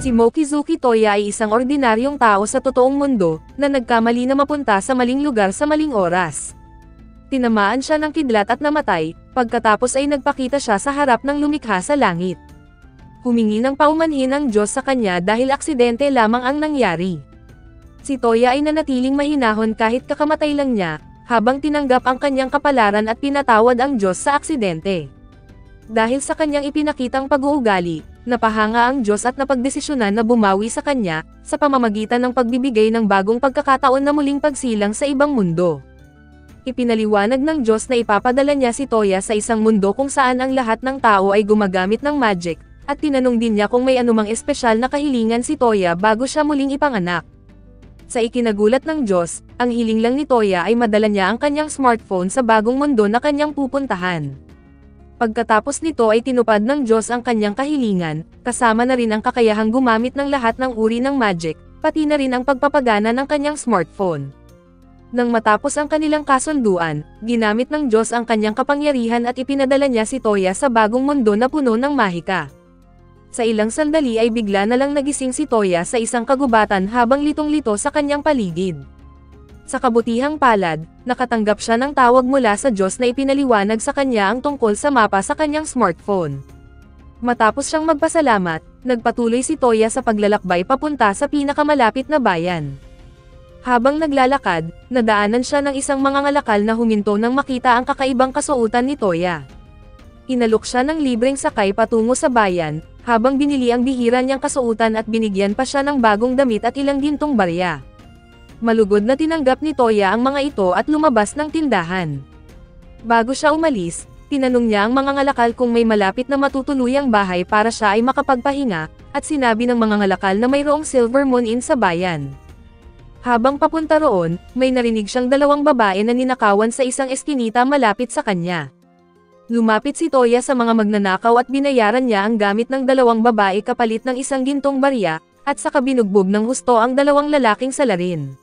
Si Mochizuki Toya ay isang ordinaryong tao sa totoong mundo, na nagkamali na mapunta sa maling lugar sa maling oras. Tinamaan siya ng kidlat at namatay, pagkatapos ay nagpakita siya sa harap ng lumikha sa langit. Humingi ng paumanhin ang Diyos sa kanya dahil aksidente lamang ang nangyari. Si Toya ay nanatiling mahinahon kahit kakamatay lang niya, habang tinanggap ang kanyang kapalaran at pinatawad ang Diyos sa aksidente. Dahil sa kanyang ipinakitang pag-uugali, napahanga ang Diyos at napagdesisyonan na bumawi sa kanya, sa pamamagitan ng pagbibigay ng bagong pagkakataon na muling pagsilang sa ibang mundo. Ipinaliwanag ng Diyos na ipapadala niya si Toya sa isang mundo kung saan ang lahat ng tao ay gumagamit ng magic, at tinanong din niya kung may anumang espesyal na kahilingan si Toya bago siya muling ipanganak. Sa ikinagulat ng Diyos, ang hiling lang ni Toya ay madala niya ang kanyang smartphone sa bagong mundo na kanyang pupuntahan. Pagkatapos nito ay tinupad ng Diyos ang kanyang kahilingan, kasama na rin ang kakayahang gumamit ng lahat ng uri ng magic, pati na rin ang pagpapagana ng kanyang smartphone. Nang matapos ang kanilang kasunduan, ginamit ng Diyos ang kanyang kapangyarihan at ipinadala niya si Toya sa bagong mundo na puno ng mahika. Sa ilang sandali ay bigla na lang nagising si Toya sa isang kagubatan habang litong-lito sa kanyang paligid. Sa kabutihang palad, nakatanggap siya ng tawag mula sa Diyos na ipinaliwanag sa kanya ang tungkol sa mapa sa kanyang smartphone. Matapos siyang magpasalamat, nagpatuloy si Toya sa paglalakbay papunta sa pinakamalapit na bayan. Habang naglalakad, nadaanan siya ng isang mangangalakal na huminto nang makita ang kakaibang kasuotan ni Toya. Inalok siya ng libreng sakay patungo sa bayan, habang binili ang bihira niyang kasuotan at binigyan pa siya ng bagong damit at ilang gintong barya. Malugod na tinanggap ni Toya ang mga ito at lumabas ng tindahan. Bago siya umalis, tinanong niya ang mangangalakal kung may malapit na matutuluyang bahay para siya ay makapagpahinga, at sinabi ng mangangalakal na mayroong Silver Moon Inn sa bayan. Habang papunta roon, may narinig siyang dalawang babae na ninakawan sa isang eskinita malapit sa kanya. Lumapit si Toya sa mga magnanakaw at binayaran niya ang gamit ng dalawang babae kapalit ng isang gintong barya, at saka binugbog ng husto ang dalawang lalaking salarin.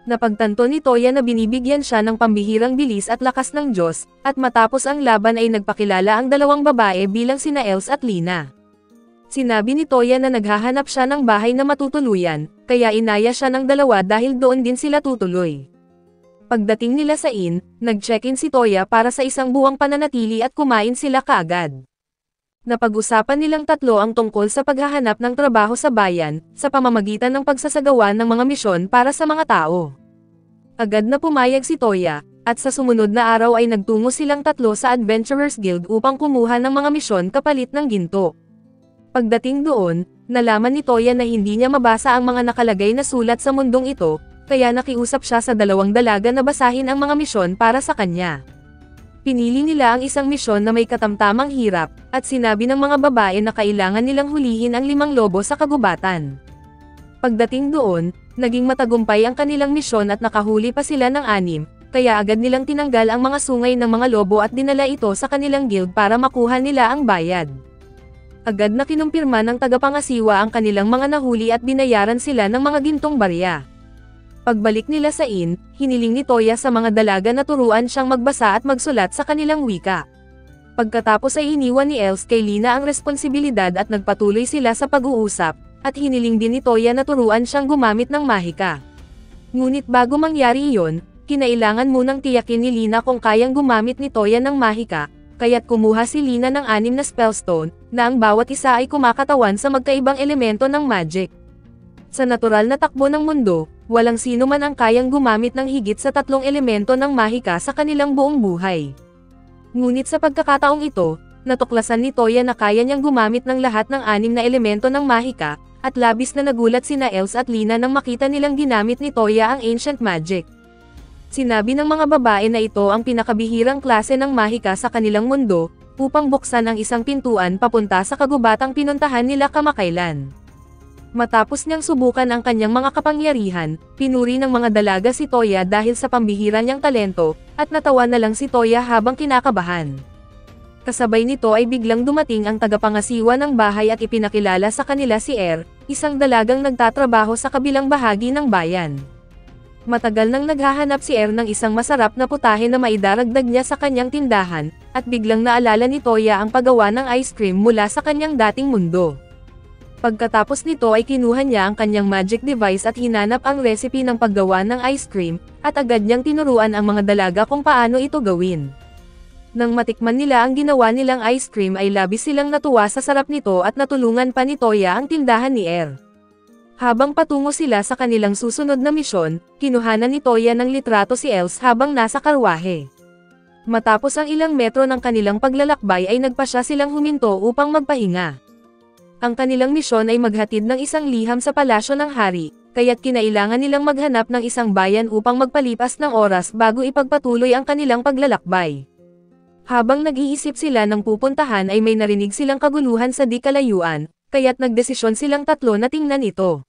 Napagtanto ni Toya na binibigyan siya ng pambihirang bilis at lakas ng Diyos, at matapos ang laban ay nagpakilala ang dalawang babae bilang sina Els at Lina. Sinabi ni Toya na naghahanap siya ng bahay na matutuluyan, kaya inaya siya ng dalawa dahil doon din sila tutuloy. Pagdating nila sa inn, nag-check-in si Toya para sa isang buwang pananatili at kumain sila kaagad. Napag-usapan nilang tatlo ang tungkol sa paghahanap ng trabaho sa bayan, sa pamamagitan ng pagsasagawa ng mga misyon para sa mga tao. Agad na pumayag si Toya, at sa sumunod na araw ay nagtungo silang tatlo sa Adventurers Guild upang kumuha ng mga misyon kapalit ng ginto. Pagdating doon, nalaman ni Toya na hindi niya mabasa ang mga nakalagay na sulat sa mundong ito, kaya nakiusap siya sa dalawang dalaga na basahin ang mga misyon para sa kanya. Pinili nila ang isang misyon na may katamtamang hirap, at sinabi ng mga babae na kailangan nilang hulihin ang 5 lobo sa kagubatan. Pagdating doon, naging matagumpay ang kanilang misyon at nakahuli pa sila ng 6, kaya agad nilang tinanggal ang mga sungay ng mga lobo at dinala ito sa kanilang guild para makuha nila ang bayad. Agad na kinumpirma ng tagapangasiwa ang kanilang mga nahuli at binayaran sila ng mga gintong barya. Pagbalik nila sa inn, hiniling ni Toya sa mga dalaga na turuan siyang magbasa at magsulat sa kanilang wika. Pagkatapos ay iniwan ni Els kay Lina ang responsibilidad at nagpatuloy sila sa pag-uusap, at hiniling din ni Toya na turuan siyang gumamit ng mahika. Ngunit bago mangyari iyon, kinailangan munang tiyakin ni Lina kung kayang gumamit ni Toya ng mahika, kaya't kumuha si Lina ng 6 na spellstone, na ang bawat isa ay kumakatawan sa magkaibang elemento ng magic. Sa natural na takbo ng mundo, walang sino man ang kayang gumamit ng higit sa 3 elemento ng mahika sa kanilang buong buhay. Ngunit sa pagkakataong ito, natuklasan ni Toya na kaya niyang gumamit ng lahat ng 6 na elemento ng mahika, at labis na nagulat sina Els at Lina nang makita nilang ginamit ni Toya ang ancient magic. Sinabi ng mga babae na ito ang pinakabihirang klase ng mahika sa kanilang mundo, upang buksan ang isang pintuan papunta sa kagubatang pinuntahan nila kamakailan. Matapos niyang subukan ang kanyang mga kapangyarihan, pinuri ng mga dalaga si Toya dahil sa pambihira niyang talento, at natawa na lang si Toya habang kinakabahan. Kasabay nito ay biglang dumating ang tagapangasiwa ng bahay at ipinakilala sa kanila si isang dalagang nagtatrabaho sa kabilang bahagi ng bayan. Matagal nang naghahanap si ng isang masarap na putahe na maidaragdag niya sa kanyang tindahan, at biglang naalala ni Toya ang paggawa ng ice cream mula sa kanyang dating mundo. Pagkatapos nito ay kinuha niya ang kanyang magic device at hinanap ang recipe ng paggawa ng ice cream, at agad niyang tinuruan ang mga dalaga kung paano ito gawin. Nang matikman nila ang ginawa nilang ice cream ay labis silang natuwa sa sarap nito at natulungan pa ni Toya ang tindahan ni Er. Habang patungo sila sa kanilang susunod na misyon, kinuhanan ni Toya ng litrato si Els habang nasa karwahe. Matapos ang ilang metro ng kanilang paglalakbay ay nagpasya silang huminto upang magpahinga. Ang kanilang misyon ay maghatid ng isang liham sa palasyo ng hari, kaya't kinailangan nilang maghanap ng isang bayan upang magpalipas ng oras bago ipagpatuloy ang kanilang paglalakbay. Habang nag-iisip sila ng pupuntahan ay may narinig silang kaguluhan sa di kalayuan, kaya't nagdesisyon silang tatlo na tingnan ito.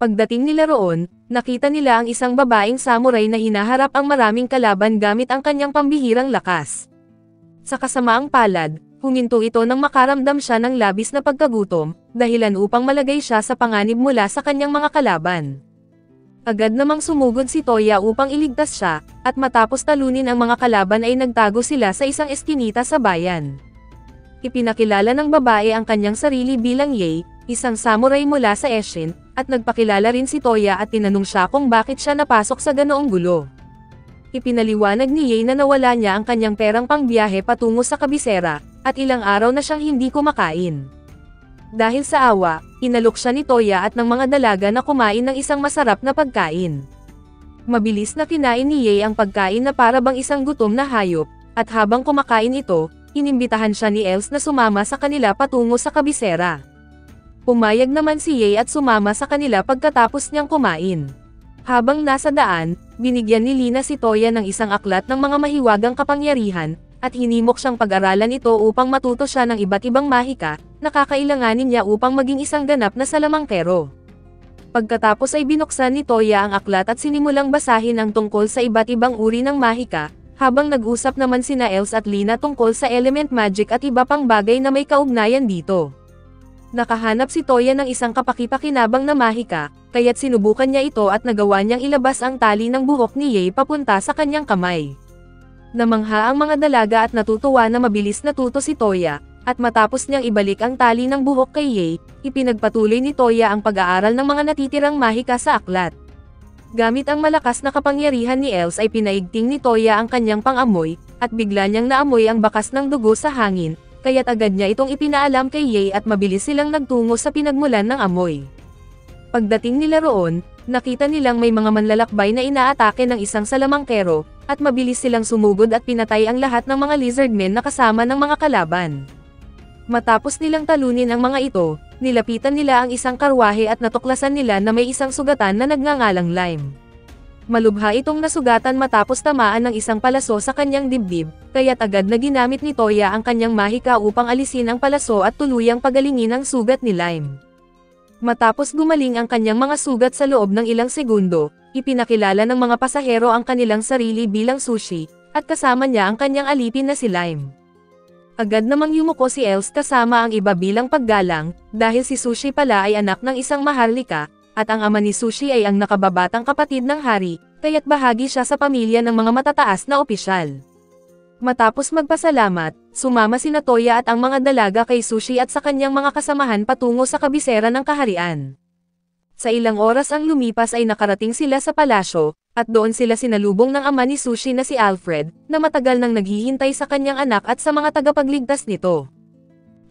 Pagdating nila roon, nakita nila ang isang babaeng samurai na hinaharap ang maraming kalaban gamit ang kanyang pambihirang lakas. Sa kasamaang palad, huminto ito nang makaramdam siya ng labis na pagkagutom, dahilan upang malagay siya sa panganib mula sa kanyang mga kalaban. Agad namang sumugod si Toya upang iligtas siya, at matapos talunin ang mga kalaban ay nagtago sila sa isang eskinita sa bayan. Ipinakilala ng babae ang kanyang sarili bilang Ye, isang samurai mula sa Eshin, at nagpakilala rin si Toya at tinanong siya kung bakit siya napasok sa ganoong gulo. Ipinaliwanag ni Ye na nawala niya ang kanyang perang pangbiyahe patungo sa kabisera, at ilang araw na siyang hindi kumakain. Dahil sa awa, inalok siya ni Toya at ng mga dalaga na kumain ng isang masarap na pagkain. Mabilis na kinain ni Ye ang pagkain na para bang isang gutom na hayop, at habang kumakain ito, inimbitahan siya ni Els na sumama sa kanila patungo sa kabisera. Pumayag naman si Ye at sumama sa kanila pagkatapos niyang kumain. Habang nasa daan, binigyan ni Lina si Toya ng isang aklat ng mga mahiwagang kapangyarihan, at hinimok siyang pag-aralan ito upang matuto siya ng iba't ibang mahika, na kakailanganin niya upang maging isang ganap na salamangkero. Pagkatapos ay binuksan ni Toya ang aklat at sinimulang basahin ang tungkol sa iba't ibang uri ng mahika, habang nag-usap naman sina Els at Lina tungkol sa element magic at iba pang bagay na may kaugnayan dito. Nakahanap si Toya ng isang kapaki-pakinabang na mahika, kaya't sinubukan niya ito at nagawa niyang ilabas ang tali ng buhok ni Ye papunta sa kanyang kamay. Namangha ang mga dalaga at natutuwa na mabilis natuto si Toya, at matapos niyang ibalik ang tali ng buhok kay Ye, ipinagpatuloy ni Toya ang pag-aaral ng mga natitirang mahika sa aklat. Gamit ang malakas na kapangyarihan ni Els ay pinaigting ni Toya ang kanyang pang-amoy, at bigla niyang naamoy ang bakas ng dugo sa hangin, kaya't agad niya itong ipinaalam kay Ye at mabilis silang nagtungo sa pinagmulan ng amoy. Pagdating nila roon, nakita nilang may mga manlalakbay na inaatake ng isang salamangkero, at mabilis silang sumugod at pinatay ang lahat ng mga lizardmen na kasama ng mga kalaban. Matapos nilang talunin ang mga ito, nilapitan nila ang isang karwahe at natuklasan nila na may isang sugatan na nagngangalang Lime. Malubha itong nasugatan matapos tamaan ng isang palaso sa kanyang dibdib, kaya't agad na ginamit ni Toya ang kanyang mahika upang alisin ang palaso at tuluyang pagalingin ang sugat ni Lime. Matapos gumaling ang kanyang mga sugat sa loob ng ilang segundo, ipinakilala ng mga pasahero ang kanilang sarili bilang Sushi, at kasama niya ang kanyang alipin na si Lime. Agad namang yumuko si Els kasama ang iba bilang paggalang, dahil si Sushi pala ay anak ng isang maharlika, at ang ama ni Sushi ay ang nakababatang kapatid ng hari, kaya't bahagi siya sa pamilya ng mga matataas na opisyal. Matapos magpasalamat, sumama sina Toya at ang mga dalaga kay Sushi at sa kanyang mga kasamahan patungo sa kabisera ng kaharian. Sa ilang oras ang lumipas ay nakarating sila sa palasyo, at doon sila sinalubong ng ama ni Sushi na si Alfred, na matagal nang naghihintay sa kanyang anak at sa mga tagapagligtas nito.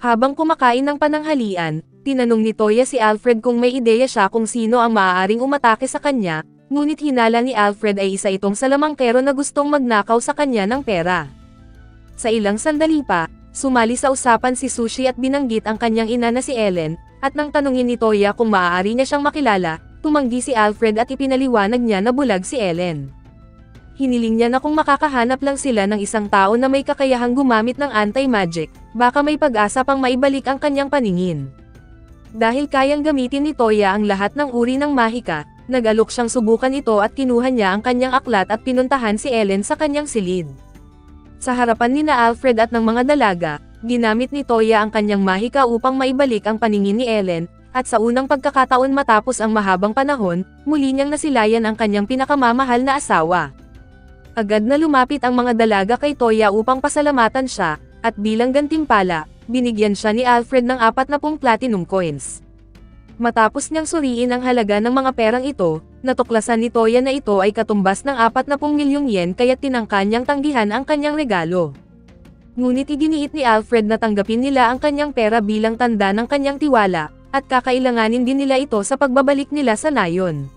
Habang kumakain ng pananghalian, tinanong ni Toya si Alfred kung may ideya siya kung sino ang maaaring umatake sa kanya, ngunit hinala ni Alfred ay isa itong salamangkero na gustong magnakaw sa kanya ng pera. Sa ilang sandali pa, sumali sa usapan si Sushi at binanggit ang kanyang ina na si Ellen, at nang tanungin ni Toya kung maaari niya siyang makilala, tumanggi si Alfred at ipinaliwanag niya na bulag si Ellen. Hiniling niya na kung makakahanap lang sila ng isang tao na may kakayahang gumamit ng anti-magic, baka may pag-asa pang maibalik ang kanyang paningin. Dahil kayang gamitin ni Toya ang lahat ng uri ng mahika, nag-alok siyang subukan ito at kinuha niya ang kanyang aklat at pinuntahan si Ellen sa kanyang silid. Sa harapan ni na Alfred at ng mga dalaga, ginamit ni Toya ang kanyang mahika upang maibalik ang paningin ni Ellen, at sa unang pagkakataon matapos ang mahabang panahon, muli niyang nasilayan ang kanyang pinakamamahal na asawa. Agad na lumapit ang mga dalaga kay Toya upang pasalamatan siya, at bilang gantimpala, binigyan siya ni Alfred ng 40 platinum coins. Matapos niyang suriin ang halaga ng mga perang ito, natuklasan ni Toya na ito ay katumbas ng 40 milyong yen kaya't tinangka niyang tanggihan ang kanyang regalo. Ngunit iginiit ni Alfred na tanggapin nila ang kanyang pera bilang tanda ng kanyang tiwala, at kakailanganin din nila ito sa pagbabalik nila sa nayon.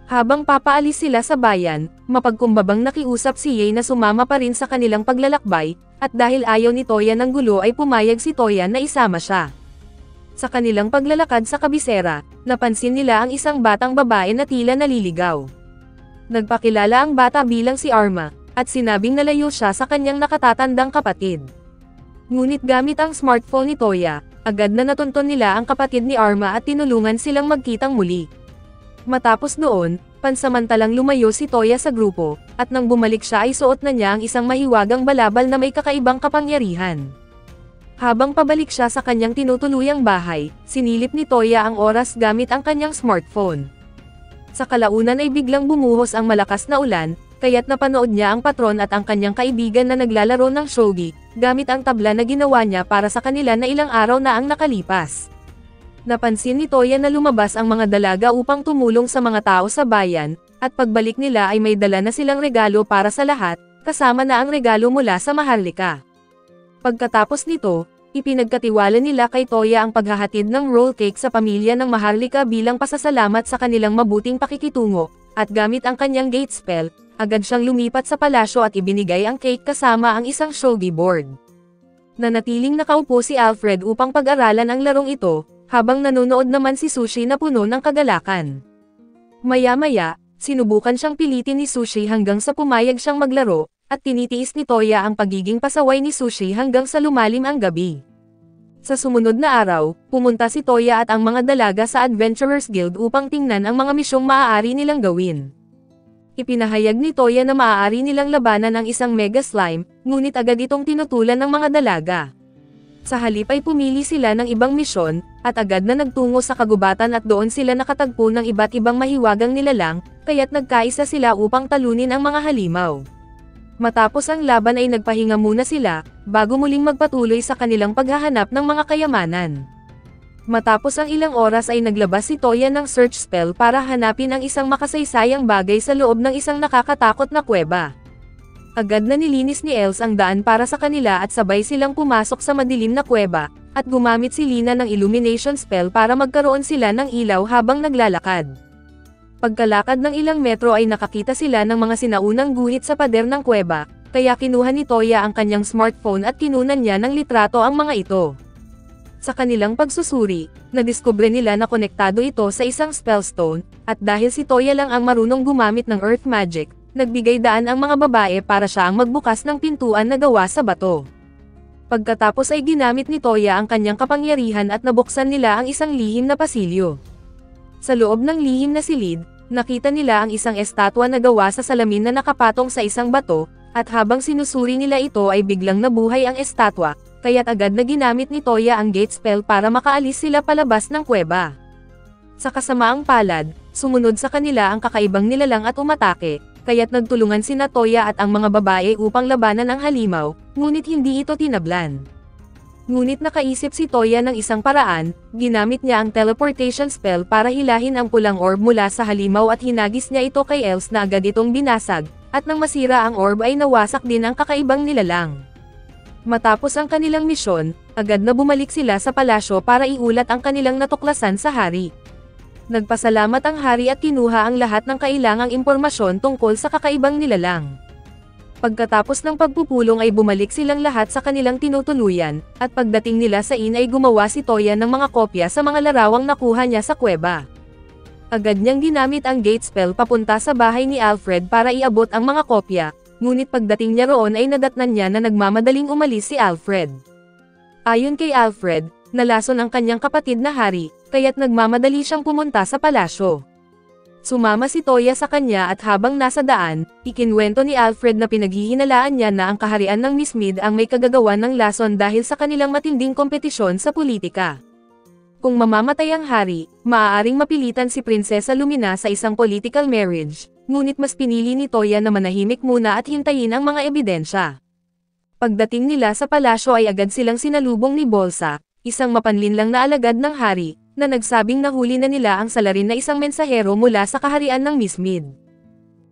Habang papaalis sila sa bayan, mapagkumbabang nakiusap si Ye na sumama pa rin sa kanilang paglalakbay, at dahil ayaw ni Toya ng gulo ay pumayag si Toya na isama siya. Sa kanilang paglalakad sa kabisera, napansin nila ang isang batang babae na tila naliligaw. Nagpakilala ang bata bilang si Arma, at sinabing nalayo siya sa kanyang nakatatandang kapatid. Ngunit gamit ang smartphone ni Toya, agad na natunton nila ang kapatid ni Arma at tinulungan silang magkitang muli. Matapos noon, pansamantalang lumayo si Toya sa grupo, at nang bumalik siya ay suot na niya ang isang mahiwagang balabal na may kakaibang kapangyarihan. Habang pabalik siya sa kanyang tinutuluyang bahay, sinilip ni Toya ang oras gamit ang kanyang smartphone. Sa kalaunan ay biglang bumuhos ang malakas na ulan, kaya't napanood niya ang patron at ang kanyang kaibigan na naglalaro ng shogi, gamit ang tabla na ginawa niya para sa kanila na ilang araw na ang nakalipas. Napansin ni Toya na lumabas ang mga dalaga upang tumulong sa mga tao sa bayan, at pagbalik nila ay may dala na silang regalo para sa lahat, kasama na ang regalo mula sa Maharlika. Pagkatapos nito, ipinagkatiwala nila kay Toya ang paghahatid ng roll cake sa pamilya ng Maharlika bilang pasasalamat sa kanilang mabuting pakikitungo, at gamit ang kanyang gate spell, agad siyang lumipat sa palasyo at ibinigay ang cake kasama ang isang shogi board. Nanatiling nakaupo si Alfred upang pag-aralan ang larong ito, habang nanonood naman si Sushi na puno ng kagalakan. Maya-maya, sinubukan siyang pilitin ni Sushi hanggang sa pumayag siyang maglaro, at tinitiis ni Toya ang pagiging pasaway ni Sushi hanggang sa lumalim ang gabi. Sa sumunod na araw, pumunta si Toya at ang mga dalaga sa Adventurers Guild upang tingnan ang mga misyong maaari nilang gawin. Ipinahayag ni Toya na maaari nilang labanan ang isang mega slime, ngunit agad itong tinutulan ng mga dalaga. Sa halip ay pumili sila ng ibang misyon, at agad na nagtungo sa kagubatan at doon sila nakatagpo ng iba't ibang mahiwagang nilalang, kaya't nagkaisa sila upang talunin ang mga halimaw. Matapos ang laban ay nagpahinga muna sila, bago muling magpatuloy sa kanilang paghahanap ng mga kayamanan. Matapos ang ilang oras ay naglabas si Toya ng search spell para hanapin ang isang makasaysayang bagay sa loob ng isang nakakatakot na kuweba. Agad na nilinis ni Els ang daan para sa kanila at sabay silang pumasok sa madilim na kuweba, at gumamit si Lina ng illumination spell para magkaroon sila ng ilaw habang naglalakad. Pagkalakad ng ilang metro ay nakakita sila ng mga sinaunang guhit sa pader ng kuweba, kaya kinuha ni Toya ang kanyang smartphone at kinunan niya ng litrato ang mga ito. Sa kanilang pagsusuri, nadiskubre nila na konektado ito sa isang spellstone, at dahil si Toya lang ang marunong gumamit ng earth magic, nagbigay daan ang mga babae para siya ang magbukas ng pintuan na gawa sa bato. Pagkatapos ay ginamit ni Toya ang kanyang kapangyarihan at nabuksan nila ang isang lihim na pasilyo. Sa loob ng lihim na silid, nakita nila ang isang estatwa na gawa sa salamin na nakapatong sa isang bato, at habang sinusuri nila ito ay biglang nabuhay ang estatwa, kaya't agad na ginamit ni Toya ang gate spell para makaalis sila palabas ng kuweba. Sa kasamaang palad, sumunod sa kanila ang kakaibang nilalang at umatake, kaya't nagtulungan sina Toya at ang mga babae upang labanan ang halimaw, ngunit hindi ito tinablan. Ngunit nakaisip si Toya ng isang paraan, ginamit niya ang teleportation spell para hilahin ang pulang orb mula sa halimaw at hinagis niya ito kay Els na agad itong binasag, at nang masira ang orb ay nawasak din ang kakaibang nilalang. Matapos ang kanilang misyon, agad na bumalik sila sa palasyo para iulat ang kanilang natuklasan sa hari. Nagpasalamat ang hari at kinuha ang lahat ng kailangang impormasyon tungkol sa kakaibang nilalang. Pagkatapos ng pagpupulong ay bumalik silang lahat sa kanilang tinutuluyan, at pagdating nila sa inn ay gumawa si Toya ng mga kopya sa mga larawang nakuha niya sa kuweba. Agad niyang ginamit ang gate spell papunta sa bahay ni Alfred para iabot ang mga kopya, ngunit pagdating niya roon ay nadatnan niya na nagmamadaling umalis si Alfred. Ayon kay Alfred, nalason ang kanyang kapatid na hari, kaya't nagmamadali siyang pumunta sa palasyo. Sumama si Toya sa kanya at habang nasa daan, ikinwento ni Alfred na pinaghihinalaan niya na ang kaharian ng Miss Mid ang may kagagawan ng lason dahil sa kanilang matinding kompetisyon sa politika. Kung mamamatay ang hari, maaaring mapilitan si Prinsesa Lumina sa isang political marriage, ngunit mas pinili ni Toya na manahimik muna at hintayin ang mga ebidensya. Pagdating nila sa palasyo ay agad silang sinalubong ni Bolsa, isang mapanlinlang na alagad ng hari, na nagsabing nahuli na nila ang salarin na isang mensahero mula sa kaharian ng Miss Mid.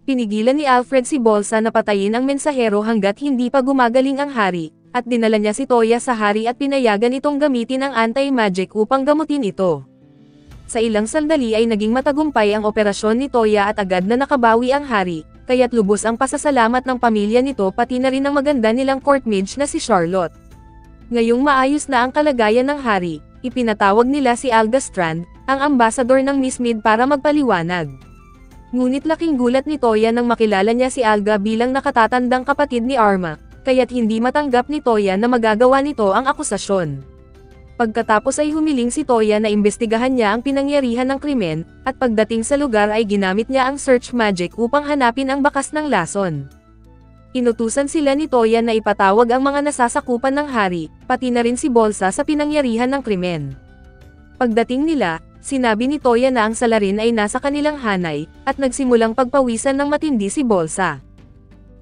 Pinigilan ni Alfred si Bolsa na patayin ang mensahero hanggat hindi pa gumagaling ang hari, at dinala niya si Toya sa hari at pinayagan itong gamitin ang anti-magic upang gamutin ito. Sa ilang sandali ay naging matagumpay ang operasyon ni Toya at agad na nakabawi ang hari, kaya't lubos ang pasasalamat ng pamilya nito pati na rin ang maganda nilang court mage na si Charlotte. Ngayong maayos na ang kalagayan ng hari, ipinatawag nila si Alga Strand, ang ambasador ng Miss Mid para magpaliwanag. Ngunit laking gulat ni Toya nang makilala niya si Alga bilang nakatatandang kapatid ni Arma, kaya't hindi matanggap ni Toya na magagawa nito ang akusasyon. Pagkatapos ay humiling si Toya na imbestigahan niya ang pinangyarihan ng krimen, at pagdating sa lugar ay ginamit niya ang search magic upang hanapin ang bakas ng lason. Inutusan sila ni Toya na ipatawag ang mga nasasakupan ng hari, pati na rin si Bolsa sa pinangyarihan ng krimen. Pagdating nila, sinabi ni Toya na ang salarin ay nasa kanilang hanay, at nagsimulang pagpawisan ng matindi si Bolsa.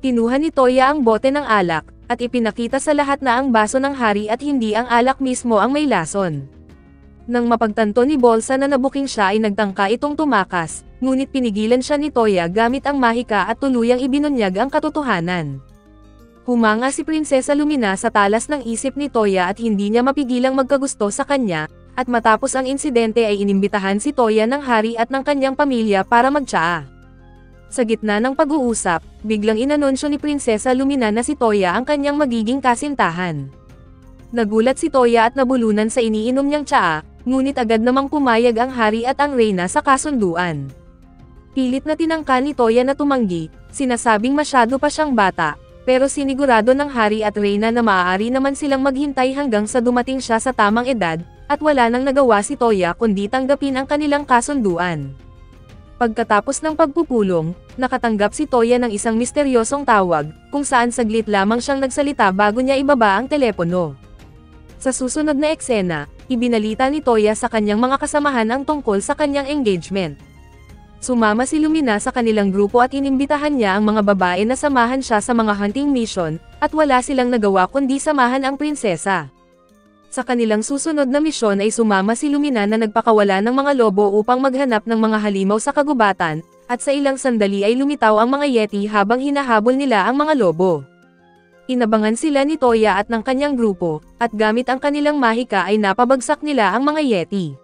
Kinuha ni Toya ang bote ng alak, at ipinakita sa lahat na ang baso ng hari at hindi ang alak mismo ang may lason. Nang mapagtanto ni Bolsa na nabuking siya ay nagtangka itong tumakas, ngunit pinigilan siya ni Toya gamit ang mahika at tuluyang ibinunyag ang katotohanan. Humanga si Prinsesa Lumina sa talas ng isip ni Toya at hindi niya mapigilang magkagusto sa kanya, at matapos ang insidente ay inimbitahan si Toya ng hari at ng kanyang pamilya para magtsaa. Sa gitna ng pag-uusap, biglang inanunsyo ni Prinsesa Lumina na si Toya ang kanyang magiging kasintahan. Nagulat si Toya at nabulunan sa iniinom niyang tsaa, ngunit agad namang pumayag ang hari at ang reyna sa kasunduan. Pilit na tinangka ni Toya na tumanggi, sinasabing masyado pa siyang bata, pero sinigurado ng hari at reyna na maaari naman silang maghintay hanggang sa dumating siya sa tamang edad, at wala nang nagawa si Toya kundi tanggapin ang kanilang kasunduan. Pagkatapos ng pagpupulong, nakatanggap si Toya ng isang misteryosong tawag, kung saan saglit lamang siyang nagsalita bago niya ibaba ang telepono. Sa susunod na eksena, ibinalita ni Toya sa kanyang mga kasamahan ang tungkol sa kanyang engagement. Sumama si Lumina sa kanilang grupo at inimbitahan niya ang mga babae na samahan siya sa mga hunting mission, at wala silang nagawa kundi samahan ang prinsesa. Sa kanilang susunod na misyon ay sumama si Lumina na nagpakawala ng mga lobo upang maghanap ng mga halimaw sa kagubatan, at sa ilang sandali ay lumitaw ang mga yeti habang hinahabol nila ang mga lobo. Inabangan sila ni Toya at ng kanyang grupo, at gamit ang kanilang mahika ay napabagsak nila ang mga yeti.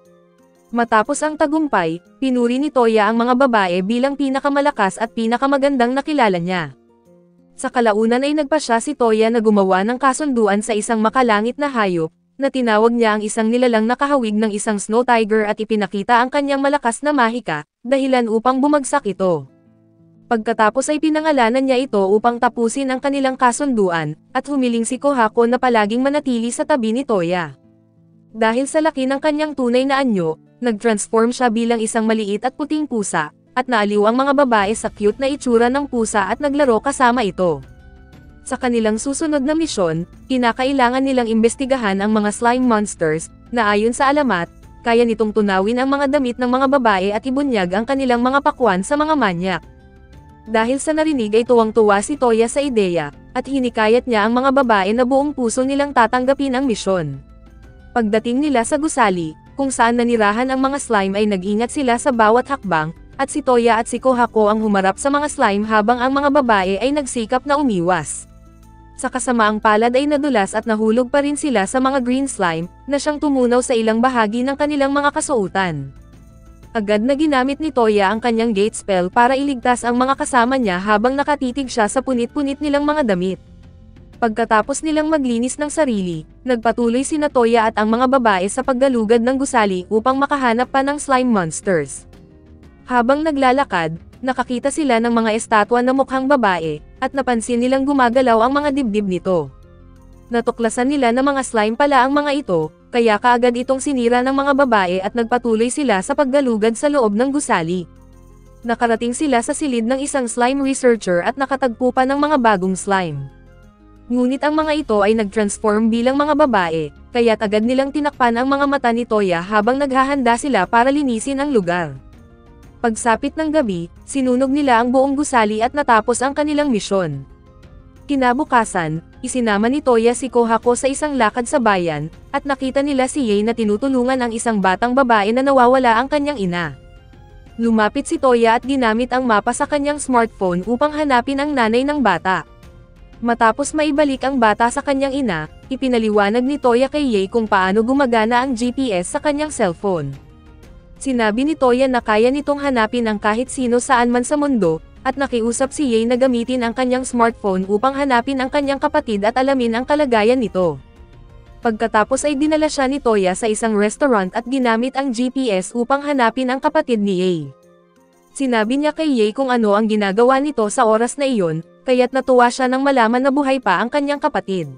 Matapos ang tagumpay, pinuri ni Toya ang mga babae bilang pinakamalakas at pinakamagandang nakilala niya. Sa kalaunan ay nagpasya si Toya na gumawa ng kasunduan sa isang makalangit na hayop, na tinawag niya ang isang nilalang nakahawig ng isang snow tiger at ipinakita ang kanyang malakas na mahika, dahilan upang bumagsak ito. Pagkatapos ay pinangalanan niya ito upang tapusin ang kanilang kasunduan, at humiling si Kohako na palaging manatili sa tabi ni Toya. Dahil sa laki ng kanyang tunay na anyo, nag-transform siya bilang isang maliit at puting pusa, at naaliw ang mga babae sa cute na itsura ng pusa at naglaro kasama ito. Sa kanilang susunod na misyon, kinakailangan nilang imbestigahan ang mga slime monsters, na ayon sa alamat, kaya nitong tunawin ang mga damit ng mga babae at ibunyag ang kanilang mga pakwan sa mga manyak. Dahil sa narinig ay tuwang-tuwa si Toya sa ideya, at hinikayat niya ang mga babae na buong puso nilang tatanggapin ang misyon. Pagdating nila sa gusali, kung saan nanirahan ang mga slime ay nag-ingat sila sa bawat hakbang, at si Toya at si Kohako ang humarap sa mga slime habang ang mga babae ay nagsikap na umiwas. Sa kasamaang palad ay nadulas at nahulog pa rin sila sa mga green slime, na siyang tumunaw sa ilang bahagi ng kanilang mga kasuotan. Agad na ginamit ni Toya ang kanyang gate spell para iligtas ang mga kasama niya habang nakatitig siya sa punit-punit nilang mga damit. Pagkatapos nilang maglinis ng sarili, nagpatuloy sina Toya at ang mga babae sa paggalugad ng gusali upang makahanap pa ng slime monsters. Habang naglalakad, nakakita sila ng mga estatwa na mukhang babae, at napansin nilang gumagalaw ang mga dibdib nito. Natuklasan nila na mga slime pala ang mga ito, kaya kaagad itong sinira ng mga babae at nagpatuloy sila sa paggalugad sa loob ng gusali. Nakarating sila sa silid ng isang slime researcher at nakatagpo pa ng mga bagong slime. Ngunit ang mga ito ay nag-transform bilang mga babae, kaya't agad nilang tinakpan ang mga mata ni Toya habang naghahanda sila para linisin ang lugar. Pagsapit ng gabi, sinunog nila ang buong gusali at natapos ang kanilang misyon. Kinabukasan, isinama ni Toya si Kohako sa isang lakad sa bayan, at nakita nila si Yae na tinutulungan ang isang batang babae na nawawala ang kanyang ina. Lumapit si Toya at ginamit ang mapa sa kanyang smartphone upang hanapin ang nanay ng bata. Matapos maibalik ang bata sa kanyang ina, ipinaliwanag ni Toya kay Yae kung paano gumagana ang GPS sa kanyang cellphone. Sinabi ni Toya na kaya nitong hanapin ang kahit sino saan man sa mundo, at nakiusap si Yae na gamitin ang kanyang smartphone upang hanapin ang kanyang kapatid at alamin ang kalagayan nito. Pagkatapos ay dinala siya ni Toya sa isang restaurant at ginamit ang GPS upang hanapin ang kapatid ni Yae. Sinabi niya kay Yae kung ano ang ginagawa nito sa oras na iyon, kaya't natuwa siya nang malaman na buhay pa ang kanyang kapatid.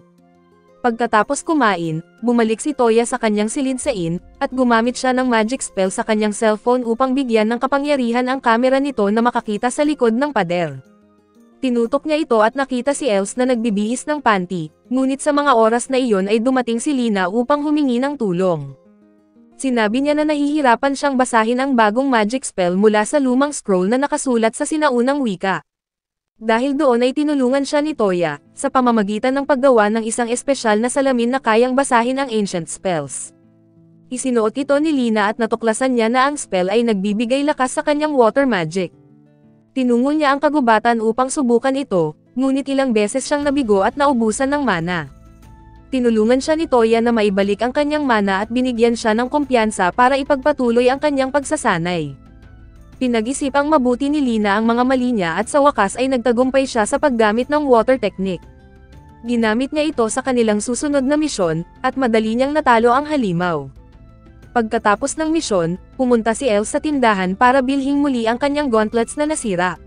Pagkatapos kumain, bumalik si Toya sa kanyang silid-sain, at gumamit siya ng magic spell sa kanyang cellphone upang bigyan ng kapangyarihan ang kamera nito na makakita sa likod ng pader. Tinutok niya ito at nakita si Els na nagbibihis ng panty, ngunit sa mga oras na iyon ay dumating si Lina upang humingi ng tulong. Sinabi niya na nahihirapan siyang basahin ang bagong magic spell mula sa lumang scroll na nakasulat sa sinaunang wika. Dahil doon ay tinulungan siya ni Toya, sa pamamagitan ng paggawa ng isang espesyal na salamin na kayang basahin ang ancient spells. Isinuot ito ni Lina at natuklasan niya na ang spell ay nagbibigay lakas sa kanyang water magic. Tinungo niya ang kagubatan upang subukan ito, ngunit ilang beses siyang nabigo at naubusan ng mana. Tinulungan siya ni Toya na maibalik ang kanyang mana at binigyan siya ng kumpiyansa para ipagpatuloy ang kanyang pagsasanay. Pinag-isipang mabuti ni Lina ang mga mali niya at sa wakas ay nagtagumpay siya sa paggamit ng water technique. Ginamit niya ito sa kanilang susunod na misyon, at madali niyang natalo ang halimaw. Pagkatapos ng misyon, pumunta si Els sa tindahan para bilhin muli ang kanyang gauntlets na nasira.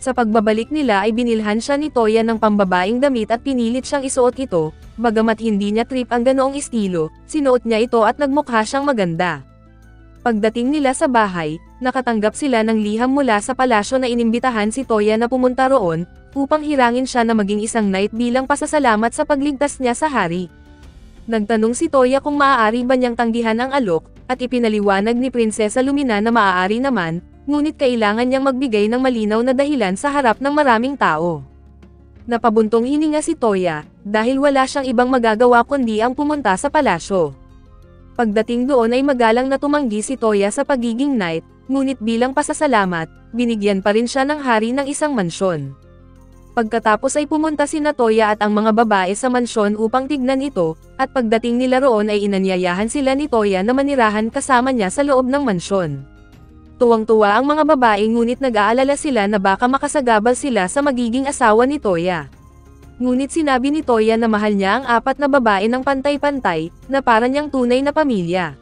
Sa pagbabalik nila ay binilhan siya ni Toya ng pambabaing damit at pinilit siyang isuot ito, bagamat hindi niya trip ang ganoong estilo, sinuot niya ito at nagmukha siyang maganda. Pagdating nila sa bahay, nakatanggap sila ng liham mula sa palasyo na inimbitahan si Toya na pumunta roon, upang hirangin siya na maging isang knight bilang pasasalamat sa pagligtas niya sa hari. Nagtanong si Toya kung maaari ba niyang tanggihan ang alok, at ipinaliwanag ni Prinsesa Lumina na maaari naman, ngunit kailangan niyang magbigay ng malinaw na dahilan sa harap ng maraming tao. Napabuntong hininga si Toya, dahil wala siyang ibang magagawa kundi ang pumunta sa palasyo. Pagdating doon ay magalang na tumanggi si Toya sa pagiging knight, ngunit bilang pasasalamat, binigyan pa rin siya ng hari ng isang mansyon. Pagkatapos ay pumunta sina Toya at ang mga babae sa mansyon upang tignan ito, at pagdating nila roon ay inanyayahan sila ni Toya na manirahan kasama niya sa loob ng mansyon. Tuwang-tuwa ang mga babae ngunit nag-aalala sila na baka makasagabal sila sa magiging asawa ni Toya. Ngunit sinabi ni Toya na mahal niya ang 4 na babae ng pantay-pantay, na para niyang tunay na pamilya.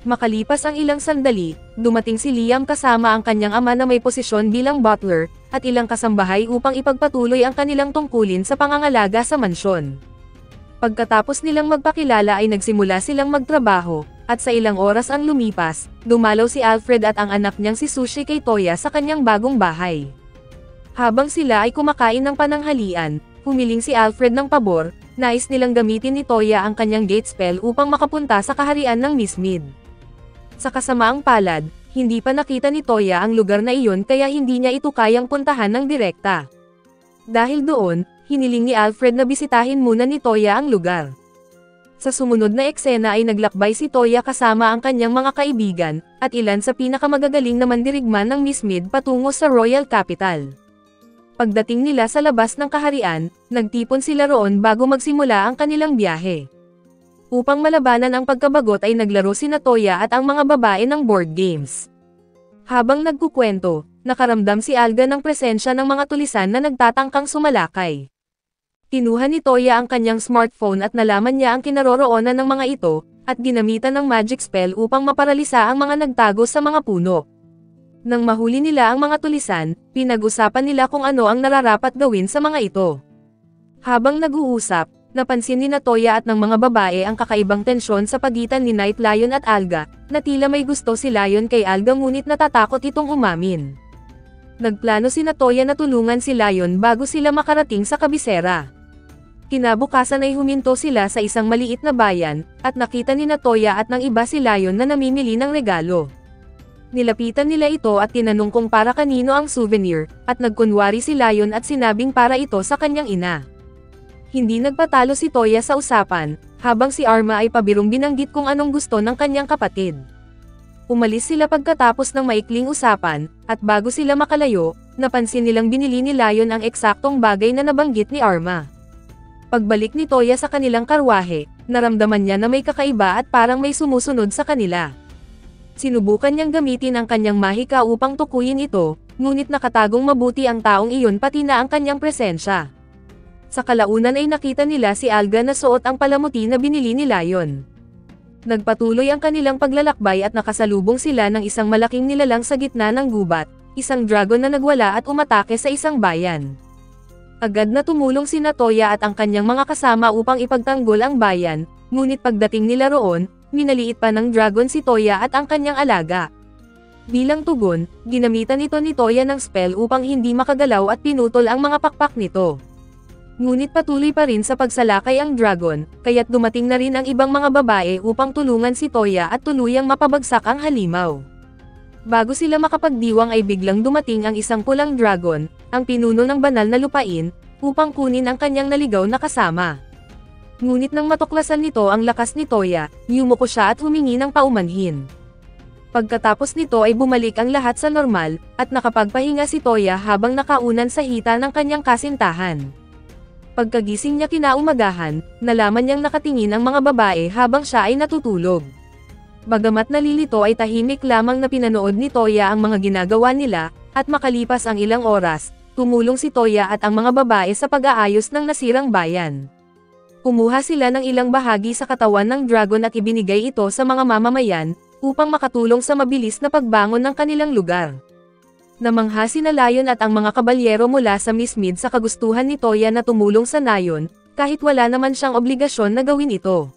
Makalipas ang ilang sandali, dumating si Liam kasama ang kanyang ama na may posisyon bilang butler, at ilang kasambahay upang ipagpatuloy ang kanilang tungkulin sa pangangalaga sa mansyon. Pagkatapos nilang magpakilala ay nagsimula silang magtrabaho, at sa ilang oras ang lumipas, dumalaw si Alfred at ang anak niyang si Sushi kay Toya sa kanyang bagong bahay. Habang sila ay kumakain ng pananghalian, humiling si Alfred ng pabor, nais nilang gamitin ni Toya ang kanyang gate spell upang makapunta sa kaharian ng Miss Mid. Sa kasamaang palad, hindi pa nakita ni Toya ang lugar na iyon kaya hindi niya ito kayang puntahan ng direkta. Dahil doon, hiniling ni Alfred na bisitahin muna ni Toya ang lugar. Sa sumunod na eksena ay naglakbay si Toya kasama ang kanyang mga kaibigan, at ilan sa pinakamagagaling na mandirigman ng Miss Mid patungo sa Royal Capital. Pagdating nila sa labas ng kaharian, nagtipon sila roon bago magsimula ang kanilang biyahe. Upang malabanan ang pagkabagot ay naglaro sina Toya at ang mga babae ng board games. Habang nagkukwento, nakaramdam si Alga ng presensya ng mga tulisan na nagtatangkang sumalakay. Kinuha ni Toya ang kanyang smartphone at nalaman niya ang kinaroroonan ng mga ito, at ginamitan ng magic spell upang maparalisa ang mga nagtago sa mga puno. Nang mahuli nila ang mga tulisan, pinag-usapan nila kung ano ang nararapat gawin sa mga ito. Habang nag-uusap, napansin ni Toya at ng mga babae ang kakaibang tensyon sa pagitan ni Night Lion at Alga, na tila may gusto si Lion kay Alga ngunit natatakot itong umamin. Nagplano si Toya na tulungan si Lion bago sila makarating sa kabisera. Kinabukasan ay huminto sila sa isang maliit na bayan, at nakita ni Toya at ng iba si Lion na namimili ng regalo. Nilapitan nila ito at tinanong kung para kanino ang souvenir, at nagkunwari si Lion at sinabing para ito sa kanyang ina. Hindi nagpatalo si Toya sa usapan, habang si Arma ay pabirong binanggit kung anong gusto ng kanyang kapatid. Umalis sila pagkatapos ng maikling usapan, at bago sila makalayo, napansin nilang binili ni Lion ang eksaktong bagay na nabanggit ni Arma. Pagbalik ni Toya sa kanilang karwahe, naramdaman niya na may kakaiba at parang may sumusunod sa kanila. Sinubukan niyang gamitin ang kanyang mahika upang tukuyin ito, ngunit nakatagong mabuti ang taong iyon pati na ang kanyang presensya. Sa kalaunan ay nakita nila si Alga na suot ang palamuti na binili ni Lion. Nagpatuloy ang kanilang paglalakbay at nakasalubong sila ng isang malaking nilalang sa gitna ng gubat, isang dragon na nagwala at umatake sa isang bayan. Agad na tumulong sina Toya at ang kanyang mga kasama upang ipagtanggol ang bayan, ngunit pagdating nila roon, minaliit pa ng dragon si Toya at ang kanyang alaga. Bilang tugon, ginamitan ito ni Toya ng spell upang hindi makagalaw at pinutol ang mga pakpak nito. Ngunit patuloy pa rin sa pagsalakay ang dragon, kaya't dumating na rin ang ibang mga babae upang tulungan si Toya at tuluyang mapabagsak ang halimaw. Bago sila makapagdiwang ay biglang dumating ang isang pulang dragon, ang pinuno ng banal na lupain, upang kunin ang kanyang naligaw na kasama. Ngunit nang matuklasan nito ang lakas ni Toya, yumuko siya at humingi ng paumanhin. Pagkatapos nito ay bumalik ang lahat sa normal, at nakapagpahinga si Toya habang nakaunan sa hita ng kanyang kasintahan. Pagkagising niya kinaumagahan, nalaman niyang nakatingin ang mga babae habang siya ay natutulog. Bagamat nalilito ay tahimik lamang na pinanood ni Toya ang mga ginagawa nila, at makalipas ang ilang oras, tumulong si Toya at ang mga babae sa pag-aayos ng nasirang bayan. Kumuha sila ng ilang bahagi sa katawan ng dragon at ibinigay ito sa mga mamamayan, upang makatulong sa mabilis na pagbangon ng kanilang lugar. Namangha sina Lion at ang mga kabalyero mula sa Miss Mid sa kagustuhan ni Toya na tumulong sa Nayon, kahit wala naman siyang obligasyon na gawin ito.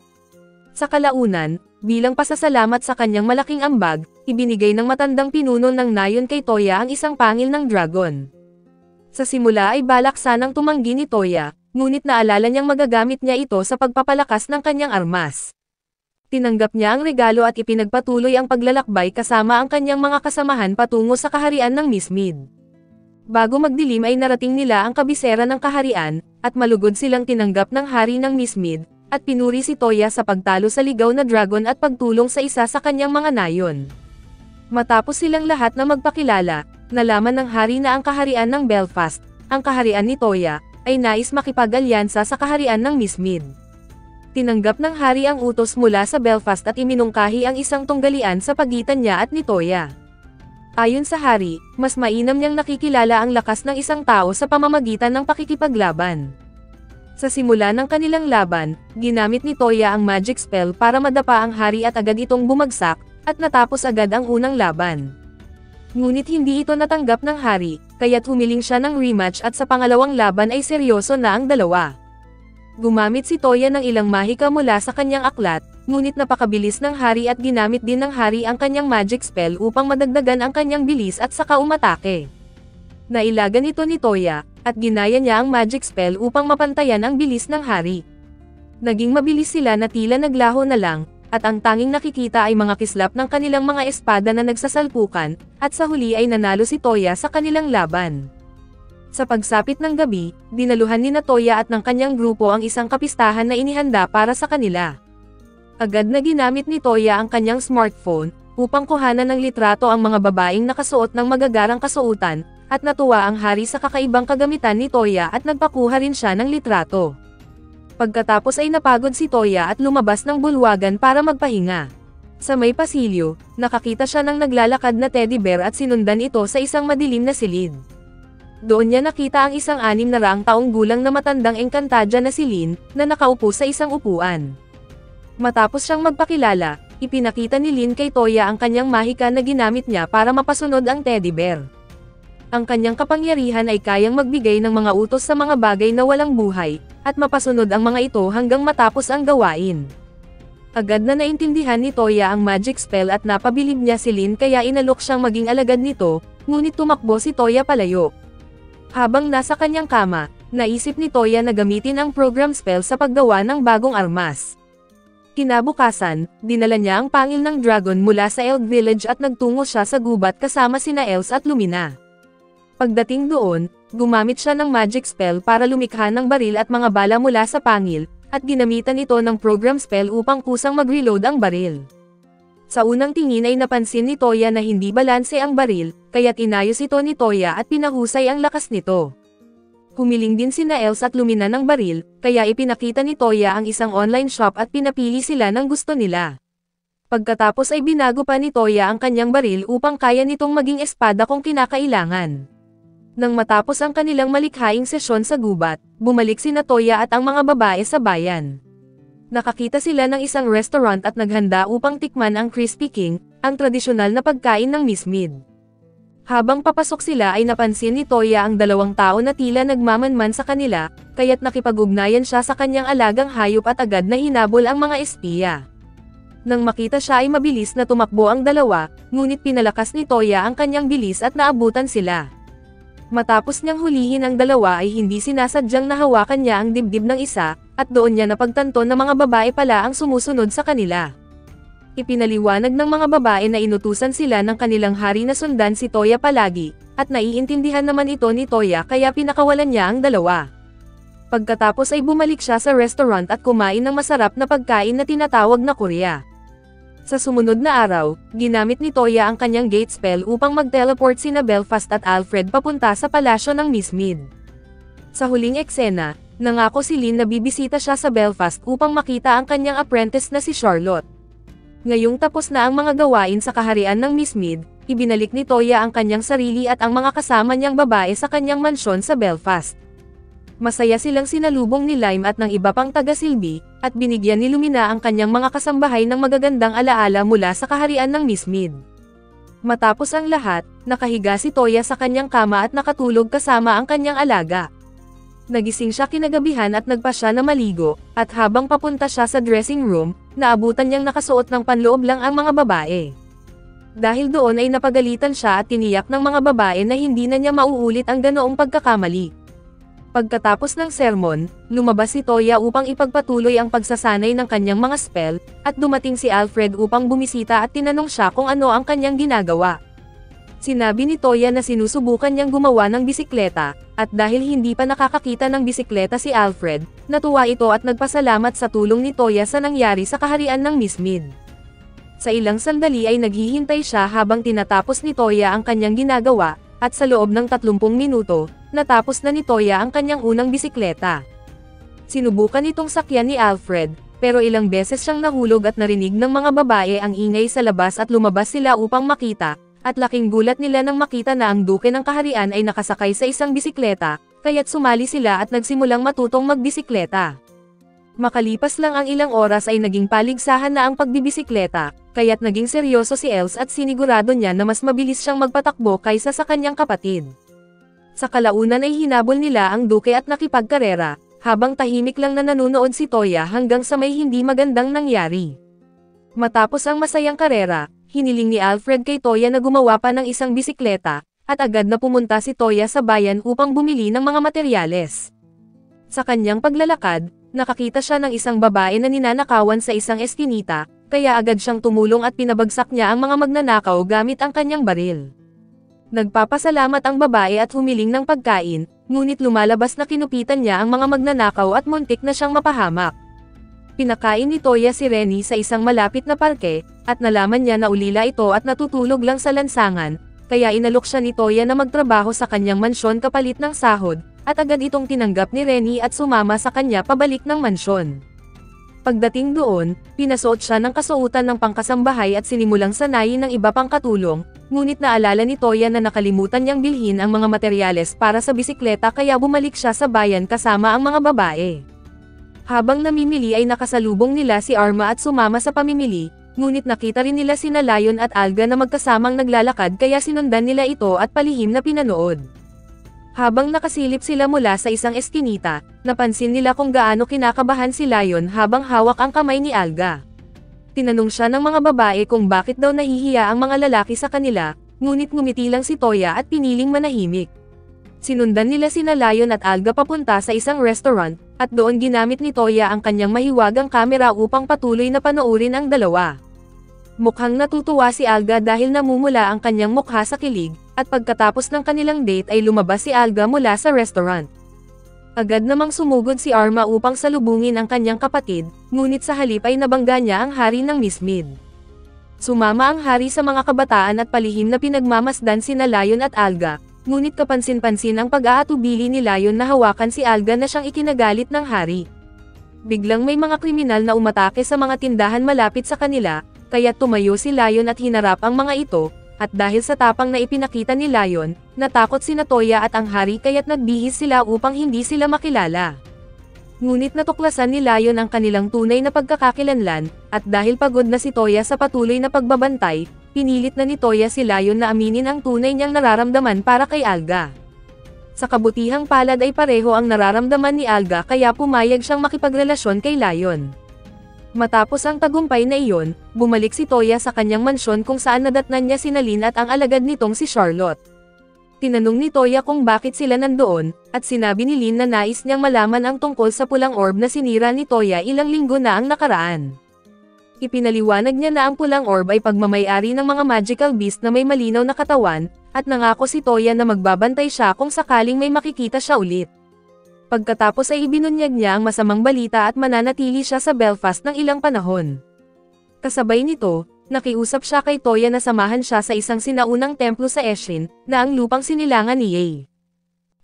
Sa kalaunan, bilang pasasalamat sa kanyang malaking ambag, ibinigay ng matandang pinuno ng Nayon kay Toya ang isang pangil ng dragon. Sa simula ay balak sanang tumanggi ni Toya, ngunit naalala niyang magagamit niya ito sa pagpapalakas ng kanyang armas. Tinanggap niya ang regalo at ipinagpatuloy ang paglalakbay kasama ang kanyang mga kasamahan patungo sa kaharian ng Miss Mid. Bago magdilim ay narating nila ang kabisera ng kaharian, at malugod silang tinanggap ng hari ng Miss Mid, at pinuri si Toya sa pagtalo sa ligaw na dragon at pagtulong sa isa sa kanyang mga nayon. Matapos silang lahat na magpakilala, nalaman ng hari na ang kaharian ng Belfast, ang kaharian ni Toya, ay nais makipag-alyansa sa kaharian ng Miss Mid. Tinanggap ng hari ang utos mula sa Belfast at iminungkahi ang isang tunggalian sa pagitan niya at ni Toya. Ayon sa hari, mas mainam niyang nakikilala ang lakas ng isang tao sa pamamagitan ng pakikipaglaban. Sa simula ng kanilang laban, ginamit ni Toya ang magic spell para madapa ang hari at agad itong bumagsak, at natapos agad ang unang laban. Ngunit hindi ito natanggap ng hari, kaya't humiling siya ng rematch at sa pangalawang laban ay seryoso na ang dalawa. Gumamit si Toya ng ilang mahika mula sa kanyang aklat, ngunit napakabilis ng hari at ginamit din ng hari ang kanyang magic spell upang madagdagan ang kanyang bilis at saka umatake. Nailagan ito ni Toya, at ginaya niya ang magic spell upang mapantayan ang bilis ng hari. Naging mabilis sila na tila naglaho na lang, at ang tanging nakikita ay mga kislap ng kanilang mga espada na nagsasalpukan, at sa huli ay nanalo si Toya sa kanilang laban. Sa pagsapit ng gabi, dinaluhan ni Toya at ng kanyang grupo ang isang kapistahan na inihanda para sa kanila. Agad na ginamit ni Toya ang kanyang smartphone, upang kuhanan ng litrato ang mga babaeng nakasuot ng magagarang kasuotan, at natuwa ang hari sa kakaibang kagamitan ni Toya at nagpakuha rin siya ng litrato. Pagkatapos ay napagod si Toya at lumabas ng bulwagan para magpahinga. Sa may pasilyo, nakakita siya ng naglalakad na teddy bear at sinundan ito sa isang madilim na silid. Doon niya nakita ang isang 600 taong gulang na matandang engkantadya na si Lin, na nakaupo sa isang upuan. Matapos siyang magpakilala, ipinakita ni Lin kay Toya ang kanyang mahika na ginamit niya para mapasunod ang teddy bear. Ang kanyang kapangyarihan ay kayang magbigay ng mga utos sa mga bagay na walang buhay, at mapasunod ang mga ito hanggang matapos ang gawain. Agad na naintindihan ni Toya ang magic spell at napabilib niya si Lin kaya inalok siyang maging alagad nito, ngunit tumakbo si Toya palayo. Habang nasa kanyang kama, naisip ni Toya na gamitin ang program spell sa paggawa ng bagong armas. Kinabukasan, dinala niya ang pangil ng dragon mula sa Eld Village at nagtungo siya sa gubat kasama sina Els at Lumina. Pagdating doon, Gumamit siya ng magic spell para lumikha ng baril at mga bala mula sa pangil, at ginamitan ito ng program spell upang kusang mag-reload ang baril. Sa unang tingin ay napansin ni Toya na hindi balanse ang baril, kaya't inayos ito ni Toya at pinahusay ang lakas nito. Humiling din sina Els at Lumina ng baril, kaya ipinakita ni Toya ang isang online shop at pinapili sila ng gusto nila. Pagkatapos ay binago pa ni Toya ang kanyang baril upang kaya nitong maging espada kung kinakailangan. Nang matapos ang kanilang malikhaing sesyon sa gubat, bumalik sina Toya at ang mga babae sa bayan. Nakakita sila ng isang restaurant at naghanda upang tikman ang Crispy King, ang tradisyonal na pagkain ng Miss Mid. Habang papasok sila ay napansin ni Toya ang dalawang tao na tila nagmamanman sa kanila, kaya't nakipag-ugnayan siya sa kanyang alagang hayop at agad na hinabol ang mga espiya. Nang makita siya ay mabilis na tumakbo ang dalawa, ngunit pinalakas ni Toya ang kanyang bilis at naabutan sila. Matapos niyang hulihin ang dalawa ay hindi sinasadyang nahawakan niya ang dibdib ng isa, at doon niya napagtanto na mga babae pala ang sumusunod sa kanila. Ipinaliwanag ng mga babae na inutusan sila ng kanilang hari na sundan si Toya palagi, at naiintindihan naman ito ni Toya kaya pinakawalan niya ang dalawa. Pagkatapos ay bumalik siya sa restaurant at kumain ng masarap na pagkain na tinatawag na Korea. Sa sumunod na araw, ginamit ni Toya ang kanyang gate spell upang mag-teleport sina Belfast at Alfred papunta sa palasyo ng Miss Mid. Sa huling eksena, nangako si Lynn na bibisita siya sa Belfast upang makita ang kanyang apprentice na si Charlotte. Ngayong tapos na ang mga gawain sa kaharian ng Miss Mid, ibinalik ni Toya ang kanyang sarili at ang mga kasama niyang babae sa kanyang mansyon sa Belfast. Masaya silang sinalubong ni Lime at ng iba pang taga-silbi, at binigyan ni Lumina ang kanyang mga kasambahay ng magagandang alaala mula sa kaharian ng Miss Mid. Matapos ang lahat, nakahiga si Toya sa kanyang kama at nakatulog kasama ang kanyang alaga. Nagising siya kinagabihan at nagpa siya na maligo, at habang papunta siya sa dressing room, naabutan niyang nakasuot ng panloob lang ang mga babae. Dahil doon ay napagalitan siya at tiniyak ng mga babae na hindi na niya mauulit ang ganoong pagkakamali. Pagkatapos ng sermon, lumabas si Toya upang ipagpatuloy ang pagsasanay ng kanyang mga spell, at dumating si Alfred upang bumisita at tinanong siya kung ano ang kanyang ginagawa. Sinabi ni Toya na sinusubukan niyang gumawa ng bisikleta, at dahil hindi pa nakakakita ng bisikleta si Alfred, natuwa ito at nagpasalamat sa tulong ni Toya sa nangyari sa kaharian ng Miss Mid. Sa ilang sandali ay naghihintay siya habang tinatapos ni Toya ang kanyang ginagawa, at sa loob ng 30 minuto, natapos na ni Toya ang kanyang unang bisikleta. Sinubukan itong sakyan ni Alfred, pero ilang beses siyang nahulog at narinig ng mga babae ang ingay sa labas at lumabas sila upang makita, at laking gulat nila nang makita na ang duke ng kaharian ay nakasakay sa isang bisikleta, kaya't sumali sila at nagsimulang matutong magbisikleta. Makalipas lang ang ilang oras ay naging paligsahan na ang pagbibisikleta, kaya't naging seryoso si Els at sinigurado niya na mas mabilis siyang magpatakbo kaysa sa kanyang kapatid. Sa kalaunan ay hinabol nila ang duke at nakipagkarera, habang tahimik lang na nanunood si Toya hanggang sa may hindi magandang nangyari. Matapos ang masayang karera, hiniling ni Alfred kay Toya na gumawa pa ng isang bisikleta, at agad na pumunta si Toya sa bayan upang bumili ng mga materyales. Sa kanyang paglalakad, nakakita siya ng isang babae na ninanakawan sa isang eskinita, kaya agad siyang tumulong at pinabagsak niya ang mga magnanakaw gamit ang kanyang baril. Nagpapasalamat ang babae at humiling ng pagkain, ngunit lumalabas na kinupitan niya ang mga magnanakaw at muntik na siyang mapahamak. Pinakain ni Toya si Renny sa isang malapit na parke, at nalaman niya na ulila ito at natutulog lang sa lansangan, kaya inalok siya ni Toya na magtrabaho sa kanyang mansyon kapalit ng sahod, at agad itong tinanggap ni Renny at sumama sa kanya pabalik ng mansyon. Pagdating doon, pinasuot siya ng kasuotan ng pangkasambahay at sinimulang sanayin ng iba pang katulong, ngunit naalala ni Toya na nakalimutan niyang bilhin ang mga materyales para sa bisikleta kaya bumalik siya sa bayan kasama ang mga babae. Habang namimili ay nakasalubong nila si Arma at sumama sa pamimili, ngunit nakita rin nila sina Lion at Alga na magkasamang naglalakad kaya sinundan nila ito at palihim na pinanood. Habang nakasilip sila mula sa isang eskinita, napansin nila kung gaano kinakabahan si Lion habang hawak ang kamay ni Alga. Tinanong siya ng mga babae kung bakit daw nahihiya ang mga lalaki sa kanila, ngunit ngumiti lang si Toya at piniling manahimik. Sinundan nila sina Lion at Alga papunta sa isang restaurant, at doon ginamit ni Toya ang kanyang mahiwagang kamera upang patuloy na panoorin ang dalawa. Mukhang natutuwa si Alga dahil namumula ang kanyang mukha sa kilig, at pagkatapos ng kanilang date ay lumabas si Alga mula sa restaurant. Agad namang sumugod si Arma upang salubungin ang kanyang kapatid, ngunit sa halip ay nabangga niya ang hari ng Miss Mid. Sumama ang hari sa mga kabataan at palihim na pinagmamasdan sina Lion at Alga, ngunit kapansin-pansin ang pag-aatubili ni Lion na hawakan si Alga na siyang ikinagalit ng hari. Biglang may mga kriminal na umatake sa mga tindahan malapit sa kanila, kaya tumayo si Lion at hinarap ang mga ito, at dahil sa tapang na ipinakita ni Lion, natakot si Toya at ang hari kaya't nagbihis sila upang hindi sila makilala. Ngunit natuklasan ni Lion ang kanilang tunay na pagkakakilanlan, at dahil pagod na si Toya sa patuloy na pagbabantay, pinilit na ni Toya si Lion na aminin ang tunay niyang nararamdaman para kay Alga. Sa kabutihang palad ay pareho ang nararamdaman ni Alga kaya pumayag siyang makipagrelasyon kay Lion. Matapos ang tagumpay na iyon, bumalik si Toya sa kanyang mansyon kung saan nadatnan niya si Lynn at ang alagad nitong si Charlotte. Tinanong ni Toya kung bakit sila nandoon, at sinabi ni Lynn na nais niyang malaman ang tungkol sa pulang orb na sinira ni Toya ilang linggo na ang nakaraan. Ipinaliwanag niya na ang pulang orb ay pagmamayari ng mga magical beast na may malinaw na katawan, at nangako si Toya na magbabantay siya kung sakaling may makikita siya ulit. Pagkatapos ay ibinunyag niya ang masamang balita at mananatili siya sa Belfast ng ilang panahon. Kasabay nito, nakiusap siya kay Toya na samahan siya sa isang sinaunang templo sa Eshin, na ang lupang sinilangan ni Ye.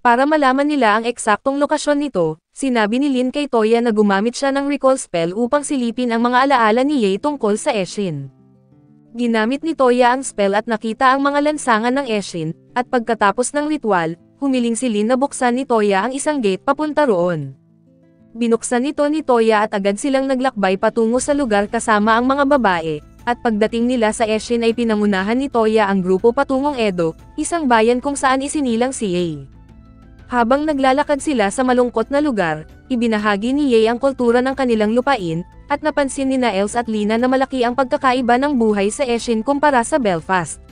Para malaman nila ang eksaktong lokasyon nito, sinabi ni Lynn kay Toya na gumamit siya ng recall spell upang silipin ang mga alaala ni Ye tungkol sa Eshin. Ginamit ni Toya ang spell at nakita ang mga lansangan ng Eshin, at pagkatapos ng ritual, humiling si Lynn na buksan ni Toya ang isang gate papunta roon. Binuksan nito ni Toya at agad silang naglakbay patungo sa lugar kasama ang mga babae, at pagdating nila sa Eshin ay pinangunahan ni Toya ang grupo patungong Edo, isang bayan kung saan isinilang si Ye. Habang naglalakad sila sa malungkot na lugar, ibinahagi ni Ye ang kultura ng kanilang lupain, at napansin ni Els at Lina na malaki ang pagkakaiba ng buhay sa Eshin kumpara sa Belfast.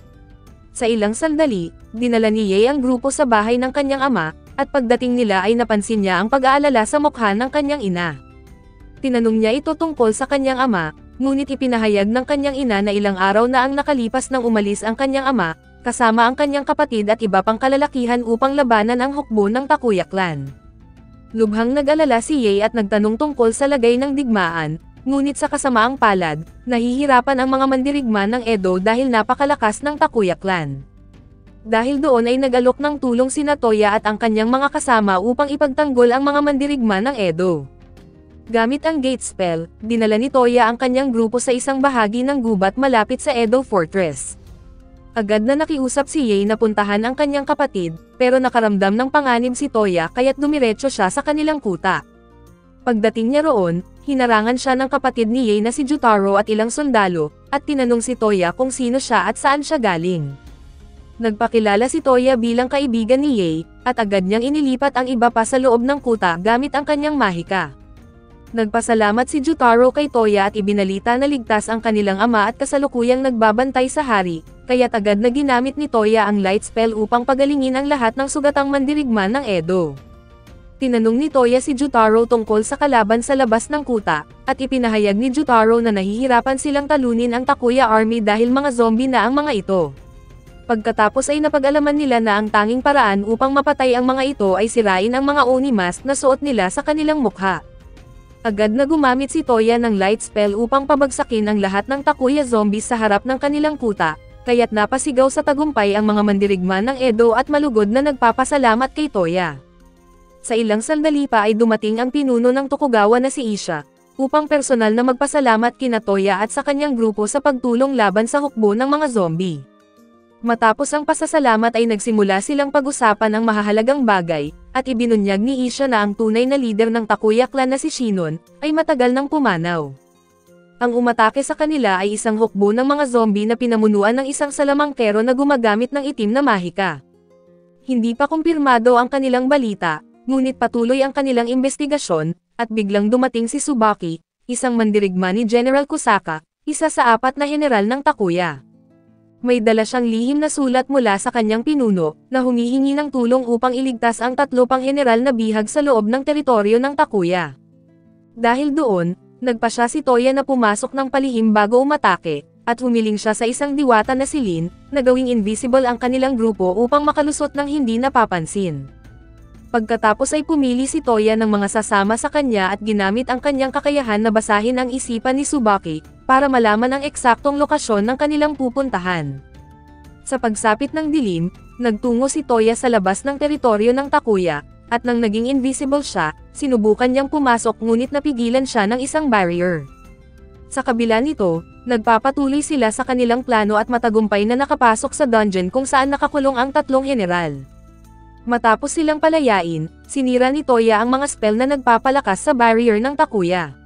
Sa ilang sandali, dinala ni Ye ang grupo sa bahay ng kanyang ama, at pagdating nila ay napansin niya ang pag-aalala sa mukha ng kanyang ina. Tinanong niya ito tungkol sa kanyang ama, ngunit ipinahayag ng kanyang ina na ilang araw na ang nakalipas nang umalis ang kanyang ama, kasama ang kanyang kapatid at iba pang kalalakihan upang labanan ang hukbo ng Takuya clan. Lubhang nag-alala si Ye at nagtanong tungkol sa lagay ng digmaan, ngunit sa kasamaang palad, nahihirapan ang mga mandirigma ng Edo dahil napakalakas ng Takuya clan. Dahil doon ay nag-alok ng tulong sina Toya at ang kanyang mga kasama upang ipagtanggol ang mga mandirigma ng Edo. Gamit ang gate spell, dinala ni Toya ang kanyang grupo sa isang bahagi ng gubat malapit sa Edo Fortress. Agad na nakiusap si Ye na puntahan ang kanyang kapatid, pero nakaramdam ng panganib si Toya kaya't dumiretso siya sa kanilang kuta. Pagdating niya roon, hinarangan siya ng kapatid ni Ye na si Jutaro at ilang sundalo, at tinanong si Toya kung sino siya at saan siya galing. Nagpakilala si Toya bilang kaibigan ni Ye, at agad niyang inilipat ang iba pa sa loob ng kuta gamit ang kanyang mahika. Nagpasalamat si Jutaro kay Toya at ibinalita na ligtas ang kanilang ama at kasalukuyang nagbabantay sa hari, kaya't agad na ginamit ni Toya ang light spell upang pagalingin ang lahat ng sugatang mandirigma ng Edo. Tinanong ni Toya si Jutaro tungkol sa kalaban sa labas ng kuta, at ipinahayag ni Jutaro na nahihirapan silang talunin ang Takuya army dahil mga zombie na ang mga ito. Pagkatapos ay napag-alaman nila na ang tanging paraan upang mapatay ang mga ito ay sirain ang mga Oni mask na suot nila sa kanilang mukha. Agad na gumamit si Toya ng light spell upang pabagsakin ang lahat ng Takuya zombies sa harap ng kanilang kuta, kaya't napasigaw sa tagumpay ang mga mandirigma ng Edo at malugod na nagpapasalamat kay Toya. Sa ilang sandali pa ay dumating ang pinuno ng Tokugawa na si Isha, upang personal na magpasalamat kina Toya at sa kanyang grupo sa pagtulong laban sa hukbo ng mga zombie. Matapos ang pasasalamat ay nagsimula silang pag-usapan ang mahahalagang bagay, at ibinunyag ni Isha na ang tunay na leader ng Takuya clan na si Shinon, ay matagal nang pumanaw. Ang umatake sa kanila ay isang hukbo ng mga zombie na pinamunuan ng isang salamangkero na gumagamit ng itim na mahika. Hindi pa kumpirmado ang kanilang balita, ngunit patuloy ang kanilang investigasyon, at biglang dumating si Tsubaki, isang mandirigma ni General Kusaka, isa sa 4 na general ng Takuya. May dala siyang lihim na sulat mula sa kanyang pinuno, na humihingi ng tulong upang iligtas ang 3 pang general na bihag sa loob ng teritoryo ng Takuya. Dahil doon, nagpasya si Toya na pumasok ng palihim bago umatake, at humiling siya sa isang diwata na si Lin, na gawing invisible ang kanilang grupo upang makalusot ng hindi napapansin. Pagkatapos ay pumili si Toya ng mga sasama sa kanya at ginamit ang kanyang kakayahan na basahin ang isipan ni Tsubaki, para malaman ang eksaktong lokasyon ng kanilang pupuntahan. Sa pagsapit ng dilim, nagtungo si Toya sa labas ng teritoryo ng Takuya, at nang naging invisible siya, sinubukan niyang pumasok ngunit napigilan siya ng isang barrier. Sa kabila nito, nagpapatuloy sila sa kanilang plano at matagumpay na nakapasok sa dungeon kung saan nakakulong ang tatlong general. Matapos silang palayain, sinira ni Toya ang mga spell na nagpapalakas sa barrier ng Takuya.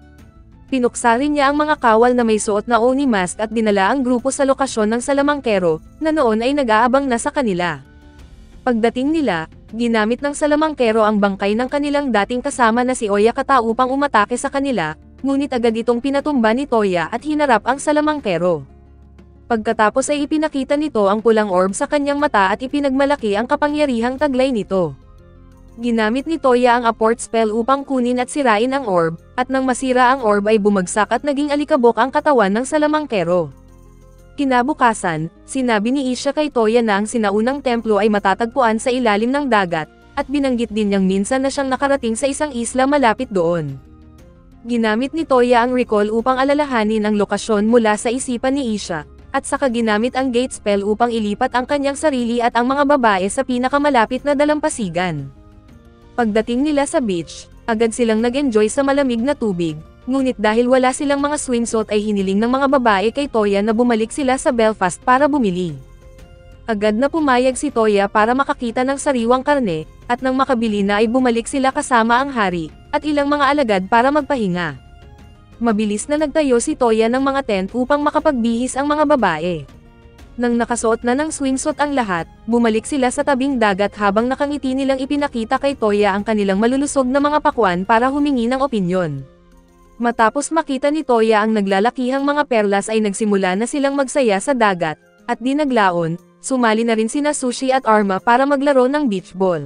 Pinuksa rin niya ang mga kawal na may suot na Oni mask at dinala ang grupo sa lokasyon ng salamangkero, na noon ay nag-aabang na sa kanila. Pagdating nila, ginamit ng salamangkero ang bangkay ng kanilang dating kasama na si Oyakata upang umatake sa kanila, ngunit agad itong pinatumba ni Toya at hinarap ang salamangkero. Pagkatapos ay ipinakita nito ang pulang orb sa kanyang mata at ipinagmalaki ang kapangyarihang taglay nito. Ginamit ni Toya ang apport spell upang kunin at sirain ang orb, at nang masira ang orb ay bumagsak at naging alikabok ang katawan ng salamangkero. Kinabukasan, sinabi ni Isha kay Toya na ang sinaunang templo ay matatagpuan sa ilalim ng dagat, at binanggit din niyang minsan na siyang nakarating sa isang isla malapit doon. Ginamit ni Toya ang recall upang alalahanin ang lokasyon mula sa isipan ni Isha, at saka ginamit ang gate spell upang ilipat ang kanyang sarili at ang mga babae sa pinakamalapit na dalampasigan. Pagdating nila sa beach, agad silang nag-enjoy sa malamig na tubig, ngunit dahil wala silang mga swimsuit ay hiniling ng mga babae kay Toya na bumalik sila sa Belfast para bumili. Agad na pumayag si Toya para makakita ng sariwang karne, at nang makabili na ay bumalik sila kasama ang hari, at ilang mga alagad para magpahinga. Mabilis na nagtayo si Toya ng mga tent upang makapagbihis ang mga babae. Nang nakasuot na ng swimsuit ang lahat, bumalik sila sa tabing dagat habang nakangiti nilang ipinakita kay Toya ang kanilang malulusog na mga pakwan para humingi ng opinyon. Matapos makita ni Toya ang naglalakihang mga perlas ay nagsimula na silang magsaya sa dagat, at di naglaon, sumali na rin sina Sushi at Arma para maglaro ng beach ball.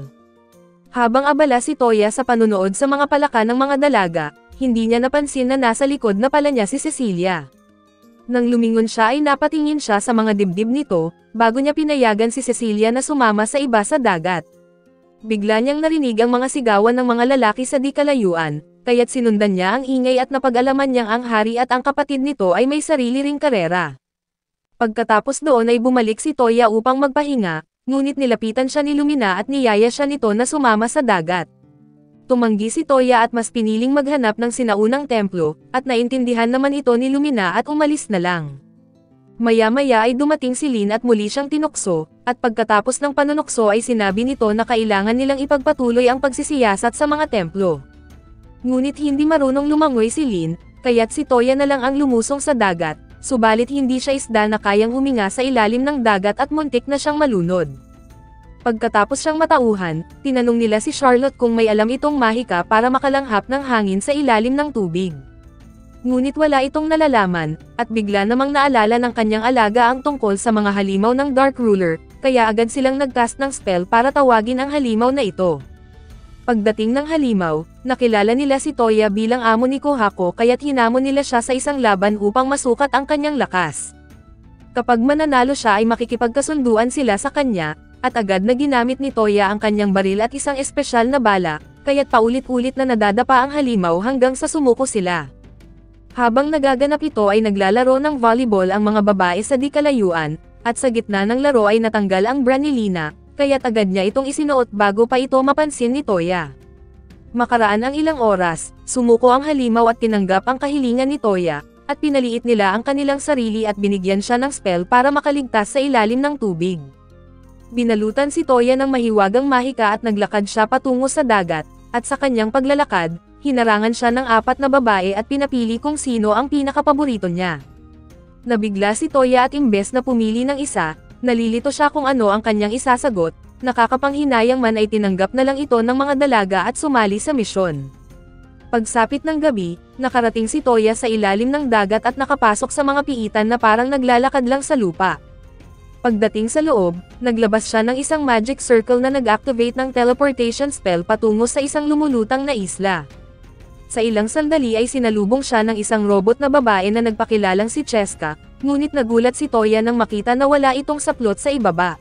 Habang abala si Toya sa panunood sa mga palaka ng mga dalaga, hindi niya napansin na nasa likod na pala niya si Cecilia. Nang lumingon siya ay napatingin siya sa mga dibdib nito, bago niya pinayagan si Cecilia na sumama sa iba sa dagat. Bigla niyang narinig ang mga sigawan ng mga lalaki sa di kalayuan, kaya't sinundan niya ang ingay at napag-alaman niyang ang hari at ang kapatid nito ay may sarili ring karera. Pagkatapos doon ay bumalik si Toya upang magpahinga, ngunit nilapitan siya ni Lumina at niyaya siya nito na sumama sa dagat. Tumanggi si Toya at mas piniling maghanap ng sinaunang templo, at naintindihan naman ito ni Lumina at umalis na lang. Maya-maya ay dumating si Lin at muli siyang tinukso, at pagkatapos ng panunukso ay sinabi nito na kailangan nilang ipagpatuloy ang pagsisiyasat sa mga templo. Ngunit hindi marunong lumangoy si Lin, kaya't si Toya na lang ang lumusong sa dagat, subalit hindi siya isda na kayang huminga sa ilalim ng dagat at muntik na siyang malunod. Pagkatapos siyang matauhan, tinanong nila si Charlotte kung may alam itong mahika para makalanghap ng hangin sa ilalim ng tubig. Ngunit wala itong nalalaman, at bigla namang naalala ng kanyang alaga ang tungkol sa mga halimaw ng Dark Ruler, kaya agad silang nagcast ng spell para tawagin ang halimaw na ito. Pagdating ng halimaw, nakilala nila si Toya bilang amo ni Kohako kaya't hinamon nila siya sa isang laban upang masukat ang kanyang lakas. Kapag mananalo siya ay makikipagkasunduan sila sa kanya, at agad na ginamit ni Toya ang kanyang baril at isang espesyal na bala, kaya't paulit-ulit na nadadapa ang halimaw hanggang sa sumuko sila. Habang nagaganap ito ay naglalaro ng volleyball ang mga babae sa di kalayuan, at sa gitna ng laro ay natanggal ang bra ni Lina, kaya't agad niya itong isinuot bago pa ito mapansin ni Toya. Makaraan ang ilang oras, sumuko ang halimaw at tinanggap ang kahilingan ni Toya, at pinaliit nila ang kanilang sarili at binigyan siya ng spell para makaligtas sa ilalim ng tubig. Binalutan si Toya ng mahiwagang mahika at naglakad siya patungo sa dagat, at sa kanyang paglalakad, hinarangan siya ng 4 na babae at pinapili kung sino ang pinakapaborito niya. Nabigla si Toya at imbes na pumili ng isa, nalilito siya kung ano ang kanyang isasagot, nakakapanghinayang man ay tinanggap na lang ito ng mga dalaga at sumali sa misyon. Pagsapit ng gabi, nakarating si Toya sa ilalim ng dagat at nakapasok sa mga piitan na parang naglalakad lang sa lupa. Pagdating sa loob, naglabas siya ng isang magic circle na nag-activate ng teleportation spell patungo sa isang lumulutang na isla. Sa ilang sandali ay sinalubong siya ng isang robot na babae na nagpakilalang si Cheska, ngunit nagulat si Toya nang makita na wala itong saplot sa ibaba.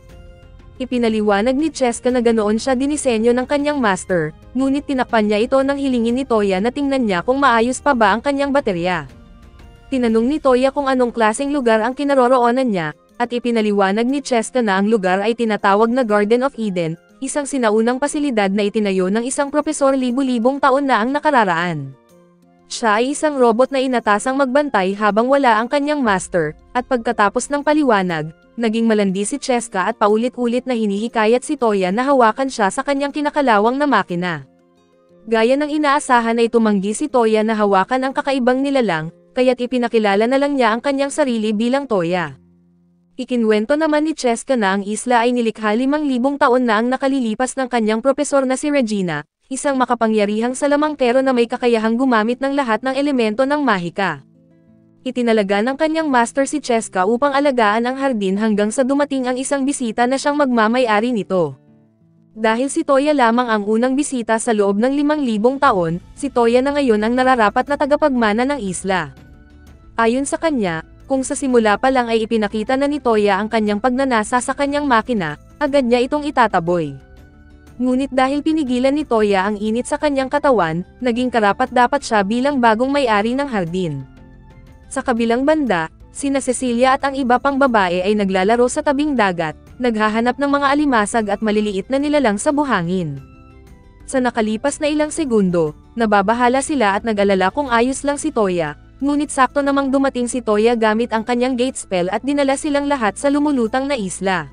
Ipinaliwanag ni Cheska na ganoon siya dinisenyo ng kanyang master, ngunit tinakpan niya ito nang hilingin ni Toya na tingnan niya kung maayos pa ba ang kanyang baterya. Tinanong ni Toya kung anong klaseng lugar ang kinaroroonan niya, at ipinaliwanag ni Cheska na ang lugar ay tinatawag na Garden of Eden, isang sinaunang pasilidad na itinayo ng isang propesor libu-libong taon na ang nakararaan. Siya ay isang robot na inatasang magbantay habang wala ang kanyang master, at pagkatapos ng paliwanag, naging malandi si Cheska at paulit-ulit na hinihikayat si Toya na hawakan siya sa kanyang kinakalawang na makina. Gaya ng inaasahan ay tumanggi si Toya na hawakan ang kakaibang nilalang, kaya't ipinakilala na lang niya ang kanyang sarili bilang Toya. Ikinwento naman ni Cheska na ang isla ay nilikha 5,000 taon na ang nakalilipas ng kanyang propesor na si Regina, isang makapangyarihang salamangkero na may kakayahang gumamit ng lahat ng elemento ng mahika. Itinalaga ng kanyang master si Cheska upang alagaan ang hardin hanggang sa dumating ang isang bisita na siyang magmamay-ari nito. Dahil si Toya lamang ang unang bisita sa loob ng 5,000 taon, si Toya na ngayon ang nararapat na tagapagmana ng isla. Ayon sa kanya, kung sa simula pa lang ay ipinakita na ni Toya ang kanyang pagnanasa sa kanyang makina, agad niya itong itataboy. Ngunit dahil pinigilan ni Toya ang init sa kanyang katawan, naging karapat-dapat siya bilang bagong may-ari ng hardin. Sa kabilang banda, sina Cecilia at ang iba pang babae ay naglalaro sa tabing dagat, naghahanap ng mga alimasag at maliliit na nilalang sa buhangin. Sa nakalipas na ilang segundo, nababahala sila at nag-alala kung ayos lang si Toya. Ngunit sakto namang dumating si Toya gamit ang kanyang gate spell at dinala silang lahat sa lumulutang na isla.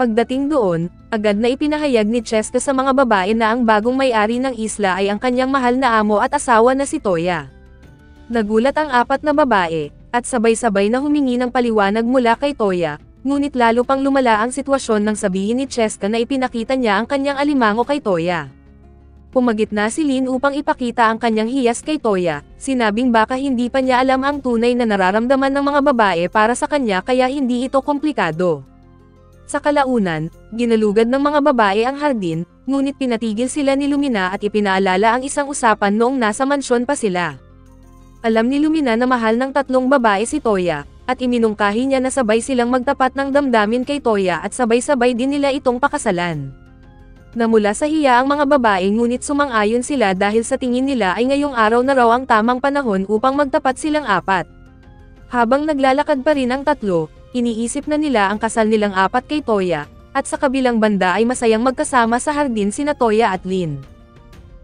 Pagdating doon, agad na ipinahayag ni Cheska sa mga babae na ang bagong may-ari ng isla ay ang kanyang mahal na amo at asawa na si Toya. Nagulat ang 4 na babae, at sabay-sabay na humingi ng paliwanag mula kay Toya, ngunit lalo pang lumala ang sitwasyon nang sabihin ni Cheska na ipinakita niya ang kanyang alimango kay Toya. Pumagitna si Lin upang ipakita ang kanyang hiyas kay Toya, sinabing baka hindi pa niya alam ang tunay na nararamdaman ng mga babae para sa kanya kaya hindi ito komplikado. Sa kalaunan, ginalugad ng mga babae ang hardin, ngunit pinatigil sila ni Lumina at ipinaalala ang isang usapan noong nasa mansyon pa sila. Alam ni Lumina na mahal ng 3 babae si Toya, at iminungkahi niya na sabay silang magtapat ng damdamin kay Toya at sabay-sabay din nila itong pakasalan. Namula sa hiya ang mga babae ngunit sumang-ayon sila dahil sa tingin nila ay ngayong araw na raw ang tamang panahon upang magtapat silang 4. Habang naglalakad pa rin ang 3, iniisip na nila ang kasal nilang 4 kay Toya, at sa kabilang banda ay masayang magkasama sa hardin sina Toya at Lin.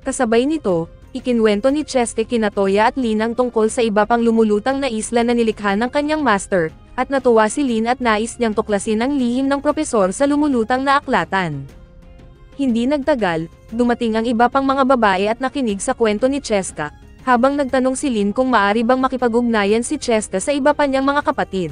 Kasabay nito, ikinwento ni Cheska kina Toya at Lin ang tungkol sa iba pang lumulutang na isla na nilikha ng kanyang master, at natuwa si Lin at nais niyang tuklasin ang lihim ng propesor sa lumulutang na aklatan. Hindi nagtagal, dumating ang iba pang mga babae at nakinig sa kwento ni Cheska, habang nagtanong si Lin kung maari bang makipag-ugnayan si Cheska sa iba pa niyang mga kapatid.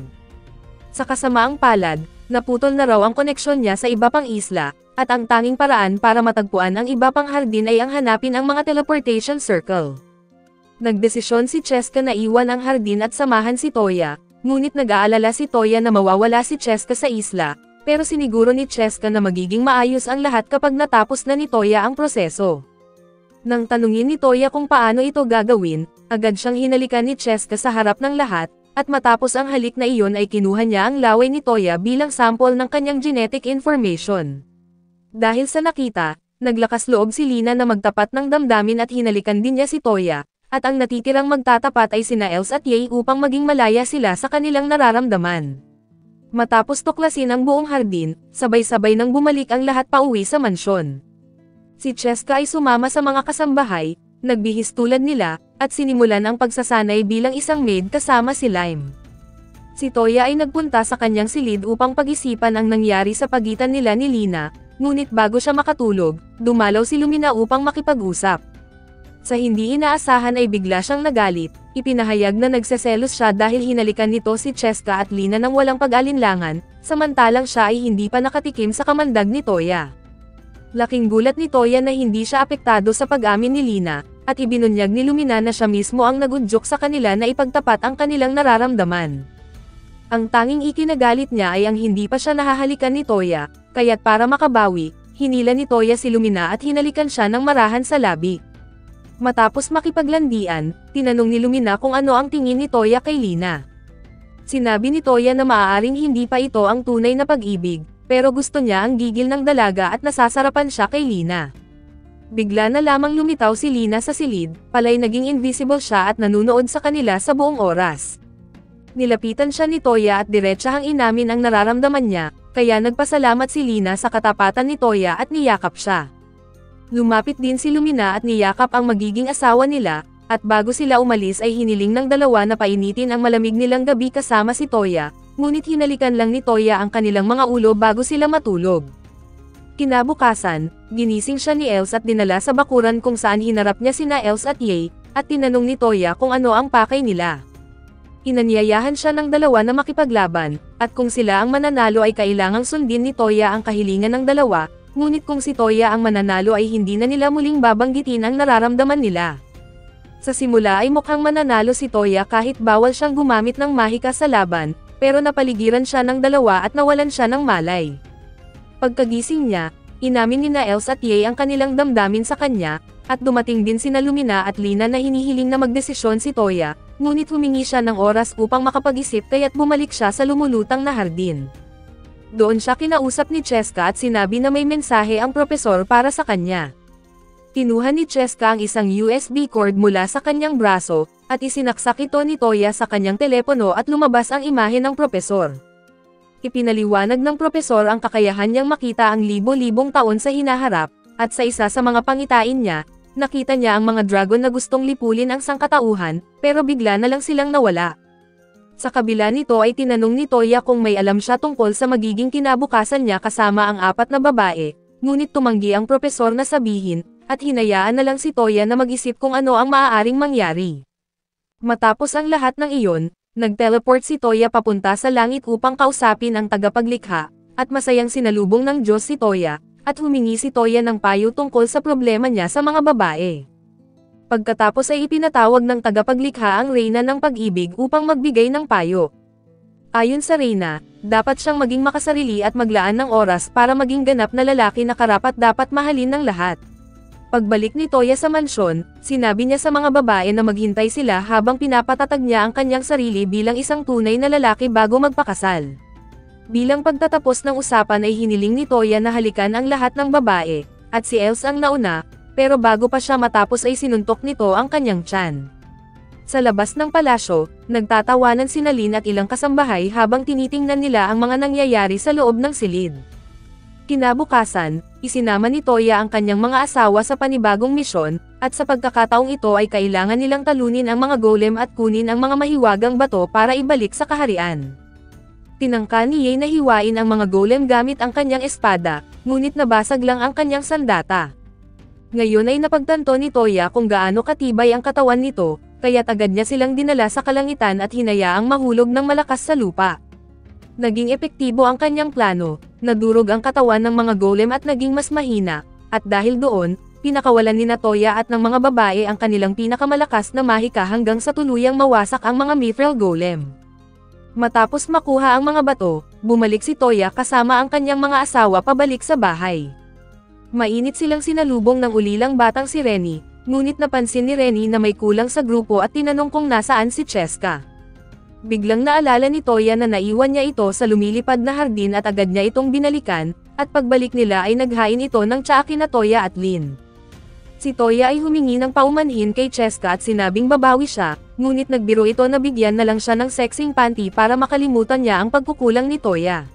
Sa kasamaang palad, naputol na raw ang koneksyon niya sa iba pang isla, at ang tanging paraan para matagpuan ang iba pang hardin ay ang hanapin ang mga teleportation circle. Nagdesisyon si Cheska na iwan ang hardin at samahan si Toya, ngunit nag-aalala si Toya na mawawala si Cheska sa isla, pero siniguro ni Cheska na magiging maayos ang lahat kapag natapos na ni Toya ang proseso. Nang tanungin ni Toya kung paano ito gagawin, agad siyang hinalikan ni Cheska sa harap ng lahat, at matapos ang halik na iyon ay kinuha niya ang laway ni Toya bilang sample ng kanyang genetic information. Dahil sa nakita, naglakas loob si Lina na magtapat ng damdamin at hinalikan din niya si Toya, at ang natitirang magtatapat ay sina Els at Ye upang maging malaya sila sa kanilang nararamdaman. Matapos tuklasin ang buong hardin, sabay-sabay nang bumalik ang lahat pauwi sa mansyon. Si Cheska ay sumama sa mga kasambahay, nagbihis tulad nila, at sinimulan ang pagsasanay bilang isang maid kasama si Lime. Si Toya ay nagpunta sa kanyang silid upang pag-isipan ang nangyari sa pagitan nila ni Lina, ngunit bago siya makatulog, dumalaw si Lumina upang makipag-usap. Sa hindi inaasahan ay bigla siyang nagalit, ipinahayag na nagseselos siya dahil hinalikan nito si Cheska at Lina nang walang pag-alinlangan, samantalang siya ay hindi pa nakatikim sa kamandag ni Toya. Laking gulat ni Toya na hindi siya apektado sa pag-amin ni Lina, at ibinunyag ni Lumina na siya mismo ang nagudyok sa kanila na ipagtapat ang kanilang nararamdaman. Ang tanging ikinagalit niya ay ang hindi pa siya nahahalikan ni Toya, kaya't para makabawi, hinila ni Toya si Lumina at hinalikan siya ng marahan sa labi. Matapos makipaglandian, tinanong ni Lumina kung ano ang tingin ni Toya kay Lina. Sinabi ni Toya na maaaring hindi pa ito ang tunay na pag-ibig, pero gusto niya ang gigil ng dalaga at nasasarapan siya kay Lina. Bigla na lamang lumitaw si Lina sa silid, pala'y naging invisible siya at nanunood sa kanila sa buong oras. Nilapitan siya ni Toya at diretsahang inamin ang nararamdaman niya, kaya nagpasalamat si Lina sa katapatan ni Toya at niyakap siya. Lumapit din si Lumina at niyakap ang magiging asawa nila, at bago sila umalis ay hiniling ng dalawa na painitin ang malamig nilang gabi kasama si Toya, ngunit hinalikan lang ni Toya ang kanilang mga ulo bago sila matulog. Kinabukasan, ginising siya ni Els at dinala sa bakuran kung saan hinarap niya sina Els at Ye, at tinanong ni Toya kung ano ang pakay nila. Inanyayahan siya ng dalawa na makipaglaban, at kung sila ang mananalo ay kailangang sundin ni Toya ang kahilingan ng dalawa, ngunit kung si Toya ang mananalo ay hindi na nila muling babanggitin ang nararamdaman nila. Sa simula ay mukhang mananalo si Toya kahit bawal siyang gumamit ng mahika sa laban, pero napaligiran siya ng dalawa at nawalan siya ng malay. Pagkagising niya, inamin nina Els at Ye ang kanilang damdamin sa kanya, at dumating din sina Lumina at Lina na hinihiling na magdesisyon si Toya, ngunit humingi siya ng oras upang makapag-isip kaya't bumalik siya sa lumulutang na hardin. Doon siya kinausap ni Cheska at sinabi na may mensahe ang propesor para sa kanya. Kinuha ni Cheska ang isang USB cord mula sa kanyang braso, at isinaksak ito ni Toya sa kanyang telepono at lumabas ang imahe ng propesor. Ipinaliwanag ng propesor ang kakayahan niyang makita ang libo-libong taon sa hinaharap, at sa isa sa mga pangitain niya, nakita niya ang mga dragon na gustong lipulin ang sangkatauhan, pero bigla na lang silang nawala. Sa kabila nito ay tinanong ni Toya kung may alam siya tungkol sa magiging kinabukasan niya kasama ang 4 na babae, ngunit tumanggi ang propesor na sabihin, at hinayaan na lang si Toya na mag-isip kung ano ang maaaring mangyari. Matapos ang lahat ng iyon, nag-teleport si Toya papunta sa langit upang kausapin ang tagapaglikha, at masayang sinalubong ng Diyos si Toya, at humingi si Toya ng payo tungkol sa problema niya sa mga babae. Pagkatapos ay ipinatawag ng tagapaglikha ang Reyna ng Pag-ibig upang magbigay ng payo. Ayon sa Reyna, dapat siyang maging makasarili at maglaan ng oras para maging ganap na lalaki na karapat-dapat mahalin ng lahat. Pagbalik ni Toya sa mansyon, sinabi niya sa mga babae na maghintay sila habang pinapatatag niya ang kanyang sarili bilang isang tunay na lalaki bago magpakasal. Bilang pagtatapos ng usapan ay hiniling ni Toya na halikan ang lahat ng babae, at si Els ang nauna, pero bago pa siya matapos ay sinuntok nito ang kanyang tiyan. Sa labas ng palasyo, nagtatawanan sina Lin at ilang kasambahay habang tinitingnan nila ang mga nangyayari sa loob ng silid. Kinabukasan, isinama ni Toya ang kanyang mga asawa sa panibagong misyon, at sa pagkakataong ito ay kailangan nilang talunin ang mga golem at kunin ang mga mahiwagang bato para ibalik sa kaharian. Tinangka ni Ye na hiwain ang mga golem gamit ang kanyang espada, ngunit nabasag lang ang kanyang sandata. Ngayon ay napagtanto ni Toya kung gaano katibay ang katawan nito, kaya't agad niya silang dinala sa kalangitan at hinayaang mahulog ng malakas sa lupa. Naging epektibo ang kanyang plano, nadurog ang katawan ng mga golem at naging mas mahina, at dahil doon, pinakawalan ni Toya at ng mga babae ang kanilang pinakamalakas na mahika hanggang sa tuluyang mawasak ang mga mithril golem. Matapos makuha ang mga bato, bumalik si Toya kasama ang kanyang mga asawa pabalik sa bahay. Mainit silang sinalubong ng ulilang batang si Renny, ngunit napansin ni Renny na may kulang sa grupo at tinanong kung nasaan si Cheska. Biglang naalala ni Toya na naiwan niya ito sa lumilipad na hardin at agad niya itong binalikan, at pagbalik nila ay naghain ito ng tsaa kina Toya at Lin. Si Toya ay humingi ng paumanhin kay Cheska at sinabing babawi siya, ngunit nagbiro ito na bigyan na lang siya ng sexing panty para makalimutan niya ang pagkukulang ni Toya.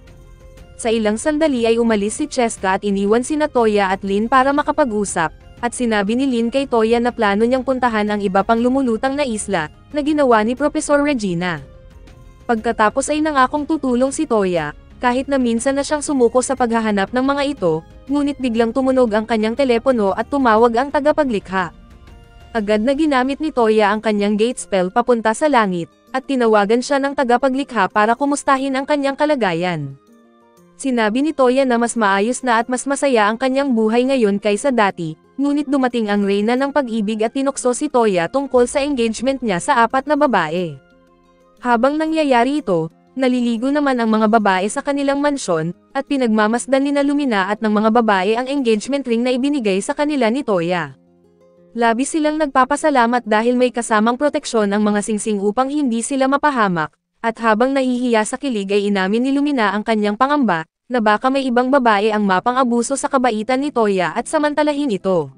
Sa ilang sandali ay umalis si Cheska at iniwan sina Toya at Lin para makapag-usap, at sinabi ni Lin kay Toya na plano niyang puntahan ang iba pang lumulutang na isla, na ginawa ni Professor Regina. Pagkatapos ay nangakong tutulong si Toya, kahit na minsan na siyang sumuko sa paghahanap ng mga ito, ngunit biglang tumunog ang kanyang telepono at tumawag ang tagapaglikha. Agad na ginamit ni Toya ang kanyang gate spell papunta sa langit, at tinawagan siya ng tagapaglikha para kumustahin ang kanyang kalagayan. Sinabi ni Toya na mas maayos na at mas masaya ang kanyang buhay ngayon kaysa dati, ngunit dumating ang Reyna ng Pag-ibig at tinukso si Toya tungkol sa engagement niya sa 4 na babae. Habang nangyayari ito, naliligo naman ang mga babae sa kanilang mansyon, at pinagmamasdan nina Lumina at ng mga babae ang engagement ring na ibinigay sa kanila ni Toya. Labis silang nagpapasalamat dahil may kasamang proteksyon ang mga singsing upang hindi sila mapahamak, at habang nahihiya sa kilig ay inamin ni Lumina ang kanyang pangamba, na baka may ibang babae ang mapang-abuso sa kabaitan ni Toya at samantalahin ito.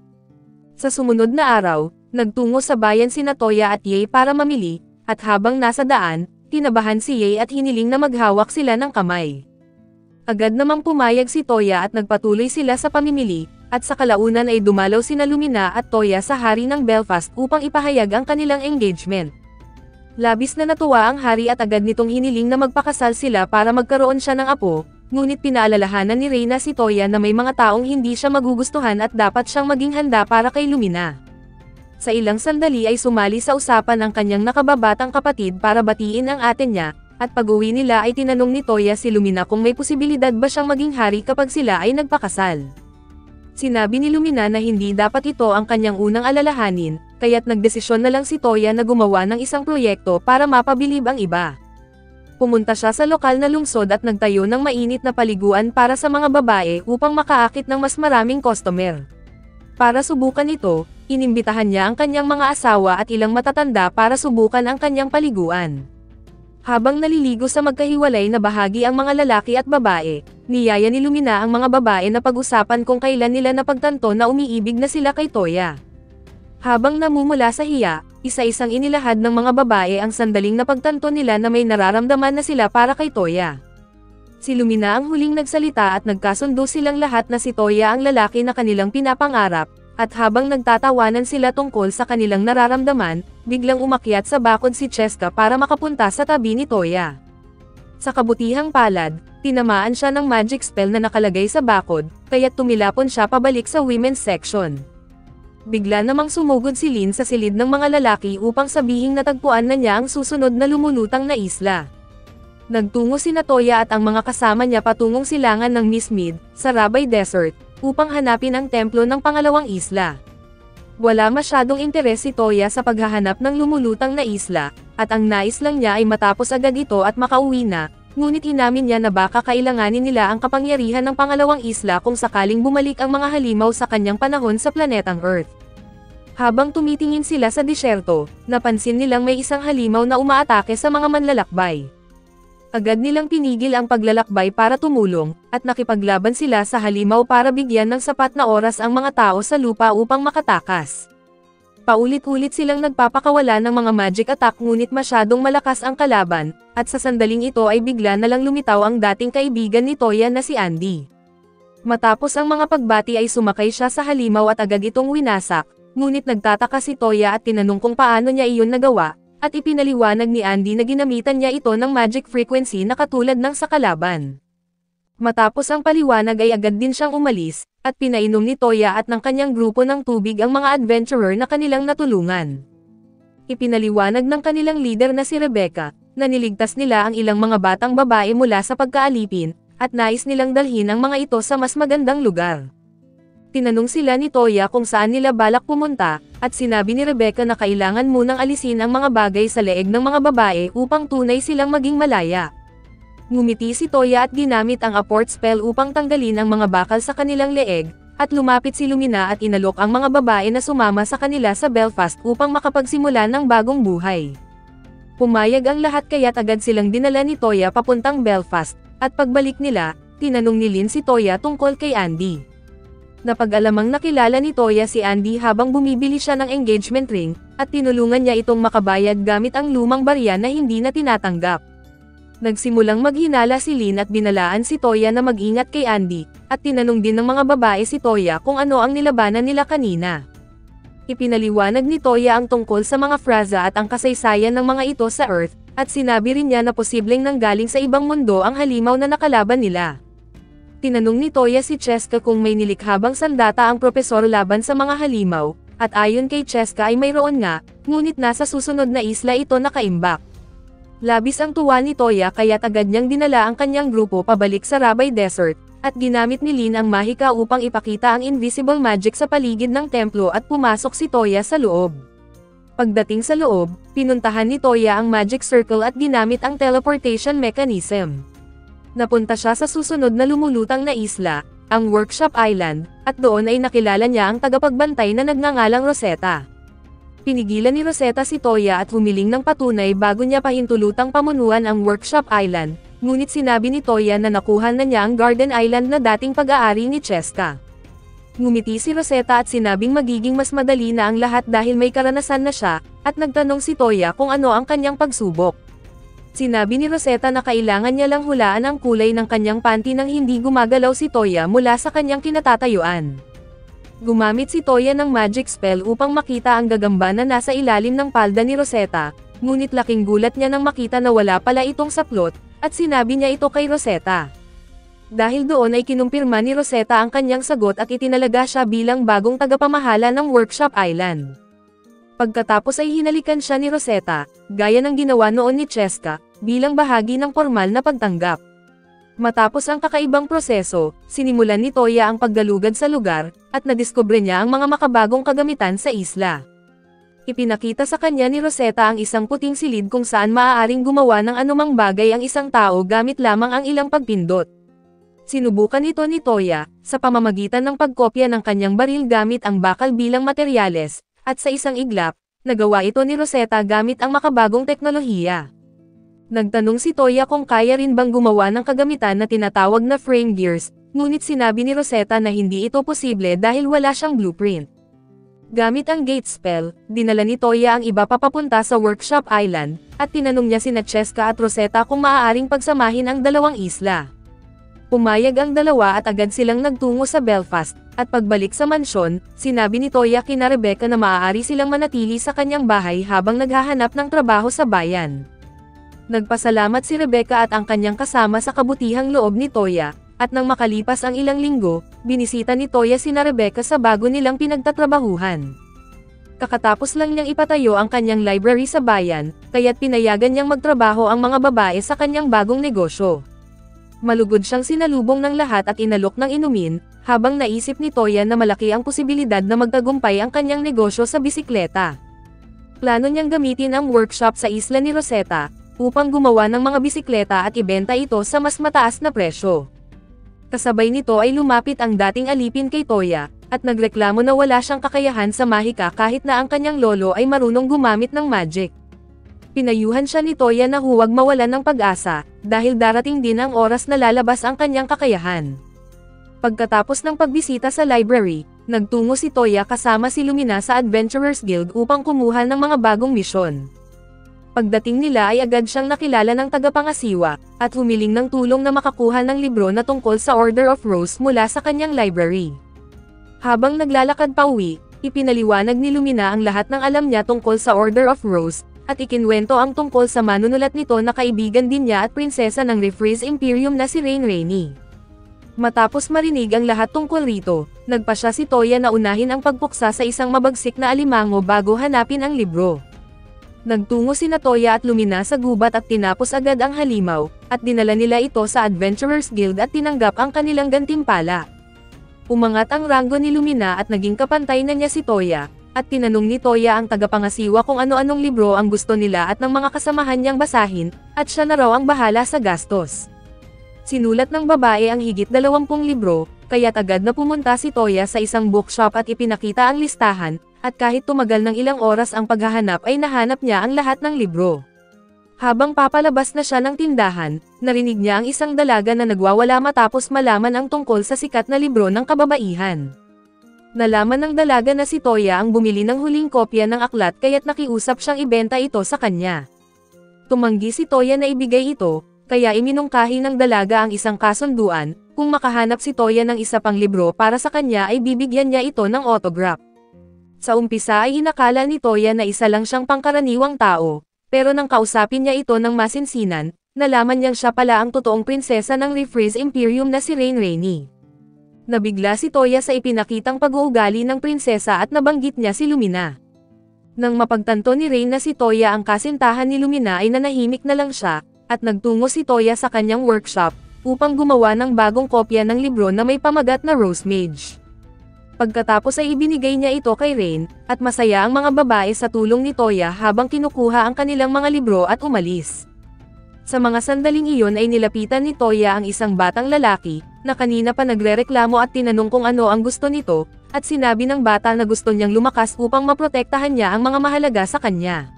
Sa sumunod na araw, nagtungo sa bayan sina Toya at Yae para mamili, at habang nasa daan, tinabahan si Yae at hiniling na maghawak sila ng kamay. Agad namang pumayag si Toya at nagpatuloy sila sa pamimili, at sa kalaunan ay dumalaw sina Lumina at Toya sa hari ng Belfast upang ipahayag ang kanilang engagement. Labis na natuwa ang hari at agad nitong hiniling na magpakasal sila para magkaroon siya ng apo, ngunit pinaalalahanan ni Reyna si Toya na may mga taong hindi siya magugustuhan at dapat siyang maging handa para kay Lumina. Sa ilang sandali ay sumali sa usapan ang kanyang nakababatang kapatid para batiin ang ate niya, at pag-uwi nila ay tinanong ni Toya si Lumina kung may posibilidad ba siyang maging hari kapag sila ay nagpakasal. Sinabi ni Lumina na hindi dapat ito ang kanyang unang alalahanin, kaya't nagdesisyon na lang si Toya na gumawa ng isang proyekto para mapabilib ang iba. Pumunta siya sa lokal na lungsod at nagtayo ng mainit na paliguan para sa mga babae upang makaakit ng mas maraming customer. Para subukan ito, inimbitahan niya ang kanyang mga asawa at ilang matatanda para subukan ang kanyang paliguan. Habang naliligo sa magkahiwalay na bahagi ang mga lalaki at babae, niyaya ni Lumina ang mga babae na pag-usapan kung kailan nila napagtanto na umiibig na sila kay Toya. Habang namumula sa hiya, isa-isang inilahad ng mga babae ang sandaling napagtanto nila na may nararamdaman na sila para kay Toya. Si Lumina ang huling nagsalita at nagkasundo silang lahat na si Toya ang lalaki na kanilang pinapangarap, at habang nagtatawanan sila tungkol sa kanilang nararamdaman, biglang umakyat sa bakod si Cheska para makapunta sa tabi ni Toya. Sa kabutihang palad, tinamaan siya ng magic spell na nakalagay sa bakod, kaya't tumilapon siya pabalik sa women's section. Bigla namang sumugod si Lin sa silid ng mga lalaki upang sabihing natagpuan na niya ang susunod na lumulutang na isla. Nagtungo sina Toya at ang mga kasama niya patungong silangan ng Miss Mid, sa Rabay Desert, upang hanapin ang templo ng pangalawang isla. Wala masyadong interes si Toya sa paghahanap ng lumulutang na isla, at ang nais lang niya ay matapos agad ito at makauwi na, ngunit inamin niya na baka kailanganin nila ang kapangyarihan ng pangalawang isla kung sakaling bumalik ang mga halimaw sa kanyang panahon sa planetang Earth. Habang tumitingin sila sa disyerto, napansin nilang may isang halimaw na umaatake sa mga manlalakbay. Agad nilang pinigil ang paglalakbay para tumulong, at nakipaglaban sila sa halimaw para bigyan ng sapat na oras ang mga tao sa lupa upang makatakas. Paulit-ulit silang nagpapakawala ng mga magic attack ngunit masyadong malakas ang kalaban, at sa sandaling ito ay bigla na lang lumitaw ang dating kaibigan ni Toya na si Andy. Matapos ang mga pagbati ay sumakay siya sa halimaw at agad itong winasak, ngunit nagtataka si Toya at tinanong kung paano niya iyon nagawa, at ipinaliwanag ni Andy na ginamitan niya ito ng magic frequency na katulad ng sa kalaban. Matapos ang paliwanag ay agad din siyang umalis, at pinainom ni Toya at ng kanyang grupo ng tubig ang mga adventurer na kanilang natulungan. Ipinaliwanag ng kanilang leader na si Rebecca, na niligtas nila ang ilang mga batang babae mula sa pagkaalipin, at nais nilang dalhin ang mga ito sa mas magandang lugar. Tinanong sila ni Toya kung saan nila balak pumunta, at sinabi ni Rebecca na kailangan munang alisin ang mga bagay sa leeg ng mga babae upang tunay silang maging malaya. Ngumiti si Toya at ginamit ang apport spell upang tanggalin ang mga bakal sa kanilang leeg, at lumapit si Lumina at inalok ang mga babae na sumama sa kanila sa Belfast upang makapagsimula ng bagong buhay. Pumayag ang lahat kaya't agad silang dinala ni Toya papuntang Belfast, at pagbalik nila, tinanong ni Lin si Toya tungkol kay Andy. Napag-alamang nakilala ni Toya si Andy habang bumibili siya ng engagement ring, at tinulungan niya itong makabayad gamit ang lumang barya na hindi na tinatanggap. Nagsimulang maghinala si Lin at binalaan si Toya na mag-ingat kay Andy, at tinanong din ng mga babae si Toya kung ano ang nilabanan nila kanina. Ipinaliwanag ni Toya ang tungkol sa mga Fraza at ang kasaysayan ng mga ito sa Earth, at sinabi rin niya na posibleng nanggaling sa ibang mundo ang halimaw na nakalaban nila. Tinanong ni Toya si Cheska kung may nilikhabang sandata ang propesor laban sa mga halimaw, at ayon kay Cheska ay mayroon nga, ngunit nasa susunod na isla ito nakaimbak. Labis ang tuwa ni Toya kaya't agad niyang dinala ang kanyang grupo pabalik sa Rabay Desert, at ginamit ni Lin ang mahika upang ipakita ang invisible magic sa paligid ng templo at pumasok si Toya sa loob. Pagdating sa loob, pinuntahan ni Toya ang magic circle at ginamit ang teleportation mechanism. Napunta siya sa susunod na lumulutang na isla, ang Workshop Island, at doon ay nakilala niya ang tagapagbantay na nagngangalang Rosetta. Pinigilan ni Rosetta si Toya at humiling ng patunay bago niya pahintulutang pamunuan ang Workshop Island, ngunit sinabi ni Toya na nakuha na niya ang Garden Island na dating pag-aari ni Cheska. Ngumiti si Rosetta at sinabing magiging mas madali na ang lahat dahil may karanasan na siya, at nagtanong si Toya kung ano ang kanyang pagsubok. Sinabi ni Rosetta na kailangan niya lang hulaan ang kulay ng kanyang panty nang hindi gumagalaw si Toya mula sa kanyang kinatatayuan. Gumamit si Toya ng magic spell upang makita ang gagamba na nasa ilalim ng palda ni Rosetta, ngunit laking gulat niya nang makita na wala pala itong saplot, at sinabi niya ito kay Rosetta. Dahil doon ay kinumpirma ni Rosetta ang kanyang sagot at itinalaga siya bilang bagong tagapamahala ng Workshop Island. Pagkatapos ay hinalikan siya ni Rosetta, gaya ng ginawa noon ni Cheska, bilang bahagi ng formal na pagtanggap. Matapos ang kakaibang proseso, sinimulan ni Toya ang paggalugad sa lugar, at nadiskubre niya ang mga makabagong kagamitan sa isla. Ipinakita sa kanya ni Rosetta ang isang puting silid kung saan maaaring gumawa ng anumang bagay ang isang tao gamit lamang ang ilang pagpindot. Sinubukan ito ni Toya, sa pamamagitan ng pagkopya ng kanyang baril gamit ang bakal bilang materyales, at sa isang iglap, nagawa ito ni Rosetta gamit ang makabagong teknolohiya. Nagtanong si Toya kung kaya rin bang gumawa ng kagamitan na tinatawag na frame gears, ngunit sinabi ni Rosetta na hindi ito posible dahil wala siyang blueprint. Gamit ang gate spell, dinala ni Toya ang iba papapunta sa Workshop Island, at tinanong niya sina Cheska at Rosetta kung maaaring pagsamahin ang dalawang isla. Pumayag ang dalawa at agad silang nagtungo sa Belfast, at pagbalik sa mansyon, sinabi ni Toya kina Rebecca na maaari silang manatili sa kanyang bahay habang naghahanap ng trabaho sa bayan. Nagpasalamat si Rebecca at ang kanyang kasama sa kabutihang loob ni Toya, at nang makalipas ang ilang linggo, binisita ni Toya sina Rebecca sa bago nilang pinagtatrabahuhan. Kakatapos lang niyang ipatayo ang kanyang library sa bayan, kaya't pinayagan niyang magtrabaho ang mga babae sa kanyang bagong negosyo. Malugod siyang sinalubong ng lahat at inalok ng inumin, habang naisip ni Toya na malaki ang posibilidad na magtagumpay ang kanyang negosyo sa bisikleta. Plano niyang gamitin ang workshop sa isla ni Rosetta, upang gumawa ng mga bisikleta at ibenta ito sa mas mataas na presyo. Kasabay nito ay lumapit ang dating alipin kay Toya, at nagreklamo na wala siyang kakayahan sa mahika kahit na ang kanyang lolo ay marunong gumamit ng magic. Pinayuhan siya ni Toya na huwag mawalan ng pag-asa, dahil darating din ang oras na lalabas ang kanyang kakayahan. Pagkatapos ng pagbisita sa library, nagtungo si Toya kasama si Lumina sa Adventurers Guild upang kumuha ng mga bagong misyon. Pagdating nila ay agad siyang nakilala ng tagapangasiwa, at humiling ng tulong na makakuha ng libro na tungkol sa Order of Rose mula sa kanyang library. Habang naglalakad pa uwi, ipinaliwanag ni Lumina ang lahat ng alam niya tungkol sa Order of Rose, at ikinwento ang tungkol sa manunulat nito na kaibigan din niya at prinsesa ng Refreeze Imperium na si Rain Rainy. Matapos marinig ang lahat tungkol rito, nagpa siya si Toya na unahin ang pagpuksa sa isang mabagsik na alimango bago hanapin ang libro. Nagtungo sina Toya at Lumina sa gubat at tinapos agad ang halimaw, at dinala nila ito sa Adventurers Guild at tinanggap ang kanilang gantimpala. Umangat ang ranggo ni Lumina at naging kapantay na niya si Toya, at tinanong ni Toya ang tagapangasiwa kung ano-anong libro ang gusto nila at ng mga kasamahan niyang basahin, at siya na raw ang bahala sa gastos. Sinulat ng babae ang higit 20 libro, kaya't agad na pumunta si Toya sa isang bookshop at ipinakita ang listahan, at kahit tumagal ng ilang oras ang paghahanap ay nahanap niya ang lahat ng libro. Habang papalabas na siya ng tindahan, narinig niya ang isang dalaga na nagwawala matapos malaman ang tungkol sa sikat na libro ng kababaihan. Nalaman ng dalaga na si Toya ang bumili ng huling kopya ng aklat kaya't nakiusap siyang ibenta ito sa kanya. Tumanggi si Toya na ibigay ito, kaya iminungkahi ng dalaga ang isang kasunduan, kung makahanap si Toya ng isa pang libro para sa kanya ay bibigyan niya ito ng autograph. Sa umpisa ay inakala ni Toya na isa lang siyang pangkaraniwang tao, pero nang kausapin niya ito ng masinsinan, nalaman niyang siya pala ang totoong prinsesa ng Refreeze Imperium na si Rain Rainy. Nabigla si Toya sa ipinakitang pag-uugali ng prinsesa at nabanggit niya si Lumina. Nang mapagtanto ni Rain na si Toya ang kasintahan ni Lumina ay nanahimik na lang siya, at nagtungo si Toya sa kanyang workshop, upang gumawa ng bagong kopya ng libro na may pamagat na Rose Mage. Pagkatapos ay ibinigay niya ito kay Rain, at masaya ang mga babae sa tulong ni Toya habang kinukuha ang kanilang mga libro at umalis. Sa mga sandaling iyon ay nilapitan ni Toya ang isang batang lalaki, na kanina pa nagrereklamo at tinanong kung ano ang gusto nito, at sinabi ng bata na gusto niyang lumakas upang maprotektahan niya ang mga mahalaga sa kanya.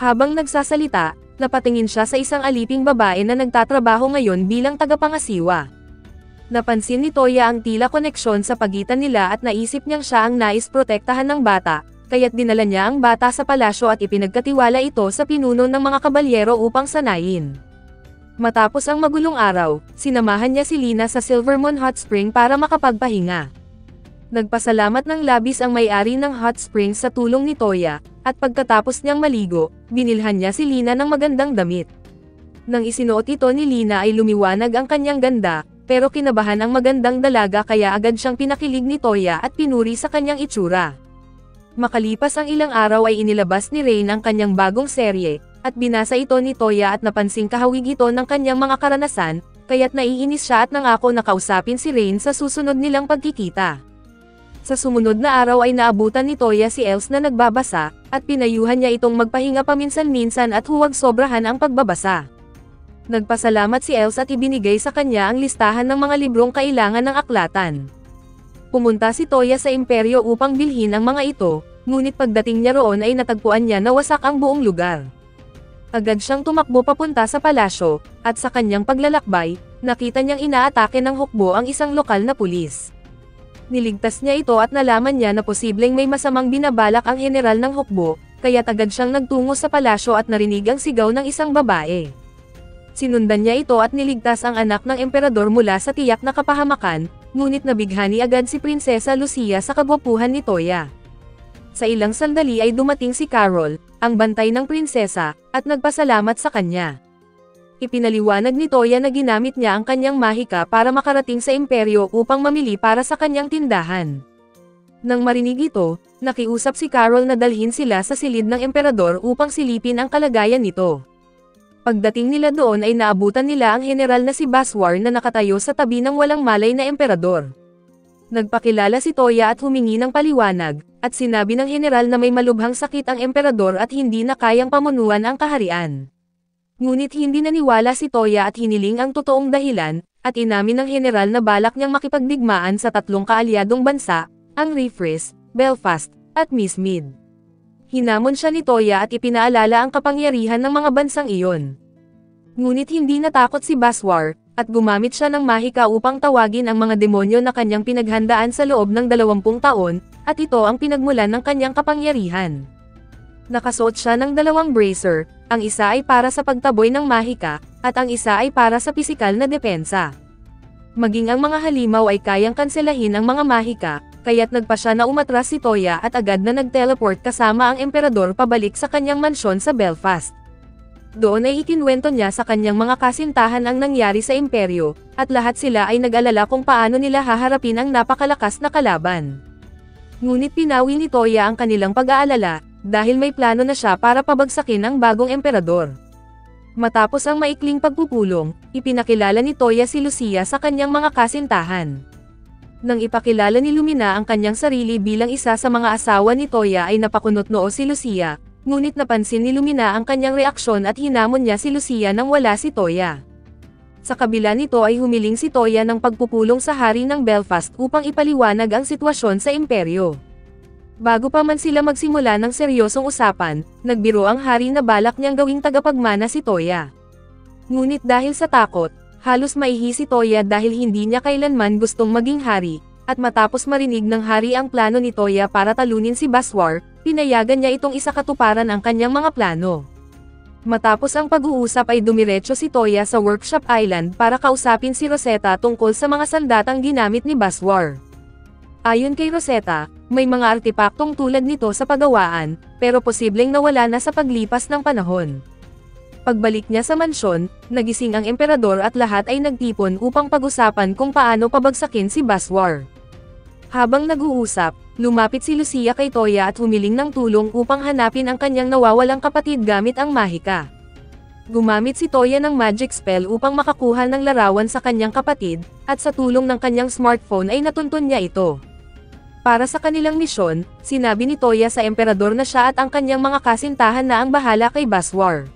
Habang nagsasalita, napatingin siya sa isang aliping babae na nagtatrabaho ngayon bilang tagapangasiwa. Napansin ni Toya ang tila koneksyon sa pagitan nila at naisip niyang siya ang nais protektahan ng bata, kaya't dinala niya ang bata sa palasyo at ipinagkatiwala ito sa pinuno ng mga kabalyero upang sanayin. Matapos ang magulong araw, sinamahan niya si Lina sa Silvermoon Hot Spring para makapagpahinga. Nagpasalamat ng labis ang may-ari ng hot springs sa tulong ni Toya, at pagkatapos niyang maligo, binilhan niya si Lina ng magandang damit. Nang isinuot ito ni Lina ay lumiwanag ang kanyang ganda, pero kinabahan ang magandang dalaga kaya agad siyang pinakilig ni Toya at pinuri sa kanyang itsura. Makalipas ang ilang araw ay inilabas ni Rain ang kanyang bagong serye, at binasa ito ni Toya at napansing kahawig ito ng kanyang mga karanasan, kaya't naiinis siya at nangako na kausapin si Rain sa susunod nilang pagkikita. Sa sumunod na araw ay naabutan ni Toya si Els na nagbabasa, at pinayuhan niya itong magpahinga paminsan-minsan at huwag sobrahan ang pagbabasa. Nagpasalamat si Els at ibinigay sa kanya ang listahan ng mga librong kailangan ng aklatan. Pumunta si Toya sa imperyo upang bilhin ang mga ito, ngunit pagdating niya roon ay natagpuan niya na wasak ang buong lugar. Agad siyang tumakbo papunta sa palasyo, at sa kanyang paglalakbay, nakita niyang inaatake ng hukbo ang isang lokal na pulis. Niligtas niya ito at nalaman niya na posibleng may masamang binabalak ang general ng hukbo, kaya't agad siyang nagtungo sa palasyo at narinig ang sigaw ng isang babae. Sinundan niya ito at niligtas ang anak ng emperador mula sa tiyak na kapahamakan, ngunit nabighani agad si Prinsesa Lucia sa kagwapuhan ni Toya. Sa ilang sandali ay dumating si Carol, ang bantay ng prinsesa, at nagpasalamat sa kanya. Ipinaliwanag ni Toya na ginamit niya ang kanyang mahika para makarating sa imperyo upang mamili para sa kanyang tindahan. Nang marinig ito, nakiusap si Carol na dalhin sila sa silid ng emperador upang silipin ang kalagayan nito. Pagdating nila doon ay naabutan nila ang general na si Baswar na nakatayo sa tabi ng walang malay na emperador. Nagpakilala si Toya at humingi ng paliwanag, at sinabi ng general na may malubhang sakit ang emperador at hindi na kayang pamunuan ang kaharian. Ngunit hindi naniwala si Toya at hiniling ang totoong dahilan, at inamin ng general na balak niyang makipagdigmaan sa tatlong kaalyadong bansa, ang Refres, Belfast, at Mismid. Hinamon siya ni Toya at ipinaalala ang kapangyarihan ng mga bansang iyon. Ngunit hindi natakot si Baswar, at gumamit siya ng mahika upang tawagin ang mga demonyo na kanyang pinaghandaan sa loob ng 20 taon, at ito ang pinagmulan ng kanyang kapangyarihan. Nakasuot siya ng 2 bracer, ang isa ay para sa pagtaboy ng mahika, at ang isa ay para sa pisikal na depensa. Maging ang mga halimaw ay kayang kanselahin ang mga mahika, kaya't nagpa siya na umatras si Toya at agad na nag-teleport kasama ang emperador pabalik sa kanyang mansyon sa Belfast. Doon ay ikinwento niya sa kanyang mga kasintahan ang nangyari sa imperyo, at lahat sila ay nag-alala kung paano nila haharapin ang napakalakas na kalaban. Ngunit pinawi ni Toya ang kanilang pag-aalala, dahil may plano na siya para pabagsakin ang bagong emperador. Matapos ang maikling pagpupulong, ipinakilala ni Toya si Lucia sa kanyang mga kasintahan. Nang ipakilala ni Lumina ang kanyang sarili bilang isa sa mga asawa ni Toya ay napakunot noo si Lucia, ngunit napansin ni Lumina ang kanyang reaksyon at hinamon niya si Lucia nang wala si Toya. Sa kabila nito ay humiling si Toya ng pagpupulong sa hari ng Belfast upang ipaliwanag ang sitwasyon sa imperyo. Bago pa man sila magsimula ng seryosong usapan, nagbiro ang hari na balak niyang gawing tagapagmana si Toya. Ngunit dahil sa takot, halos maihi si Toya dahil hindi niya kailanman gustong maging hari, at matapos marinig ng hari ang plano ni Toya para talunin si Baswar, pinayagan niya itong isakatuparan ang kanyang mga plano. Matapos ang pag-uusap ay dumiretso si Toya sa Workshop Island para kausapin si Rosetta tungkol sa mga sandatang ginamit ni Baswar. Ayon kay Rosetta, may mga artepaktong tulad nito sa pagawaan, pero posibleng nawala na sa paglipas ng panahon. Pagbalik niya sa mansyon, nagising ang emperador at lahat ay nagtipon upang pag-usapan kung paano pabagsakin si Baswar. Habang nag-uusap, lumapit si Lucia kay Toya at humiling ng tulong upang hanapin ang kanyang nawawalang kapatid gamit ang mahika. Gumamit si Toya ng magic spell upang makakuha ng larawan sa kanyang kapatid, at sa tulong ng kanyang smartphone ay natuntun niya ito. Para sa kanilang misyon, sinabi ni Toya sa emperador na siya at ang kanyang mga kasintahan na ang bahala kay Baswar.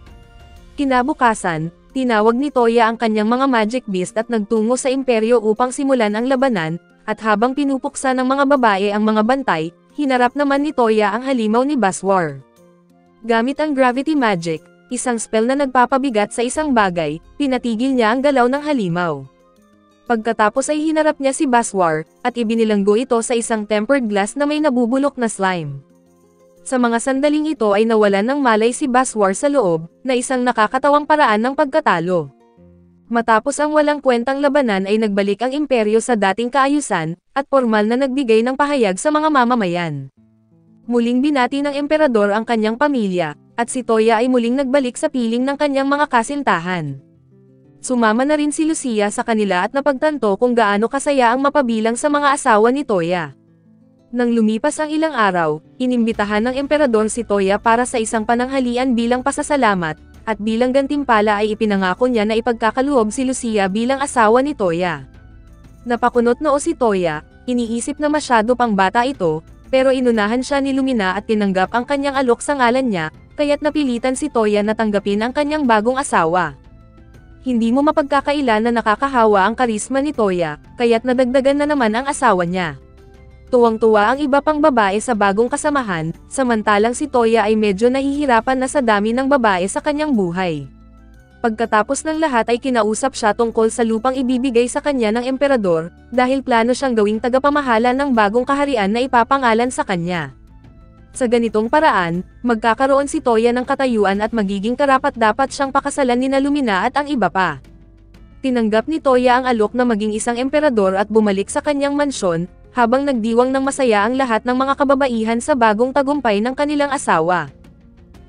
Kinabukasan, Tinawag ni Toya ang kanyang mga magic beast at nagtungo sa imperyo upang simulan ang labanan, at habang pinupuksa ng mga babae ang mga bantay, hinarap naman ni Toya ang halimaw ni Baswar. Gamit ang gravity magic, isang spell na nagpapabigat sa isang bagay, pinatigil niya ang galaw ng halimaw. Pagkatapos ay hinarap niya si Baswar, at ibinilanggo ito sa isang tempered glass na may nabubulok na slime. Sa mga sandaling ito ay nawalan ng malay si Baswar sa loob, na isang nakakatawang paraan ng pagkatalo. Matapos ang walang kwentang labanan ay nagbalik ang imperyo sa dating kaayusan, at formal na nagbigay ng pahayag sa mga mamamayan. Muling binati ng emperador ang kanyang pamilya, at si Toya ay muling nagbalik sa piling ng kanyang mga kasintahan. Sumama na rin si Lucia sa kanila at napagtanto kung gaano kasaya ang mapabilang sa mga asawa ni Toya. Nang lumipas ang ilang araw, inimbitahan ng emperador si Toya para sa isang pananghalian bilang pasasalamat, at bilang gantimpala ay ipinangako niya na ipagkakaloob si Lucia bilang asawa ni Toya. Napakunot noo si Toya, iniisip na masyado pang bata ito, pero inunahan siya ni Lumina at tinanggap ang kanyang alok sa ngalan niya, kaya't napilitan si Toya na tanggapin ang kanyang bagong asawa. Hindi mo mapagkakaila na nakakahawa ang karisma ni Toya, kaya't nadagdagan na naman ang asawa niya. Tuwang-tuwa ang iba pang babae sa bagong kasamahan, samantalang si Toya ay medyo nahihirapan na sa dami ng babae sa kanyang buhay. Pagkatapos ng lahat ay kinausap siya tungkol sa lupang ibibigay sa kanya ng emperador, dahil plano siyang gawing tagapamahala ng bagong kaharian na ipapangalan sa kanya. Sa ganitong paraan, magkakaroon si Toya ng katayuan at magiging karapat-dapat siyang pakasalan ni Lumina at ang iba pa. Tinanggap ni Toya ang alok na maging isang emperador at bumalik sa kanyang mansyon, habang nagdiwang ng masaya ang lahat ng mga kababaihan sa bagong tagumpay ng kanilang asawa.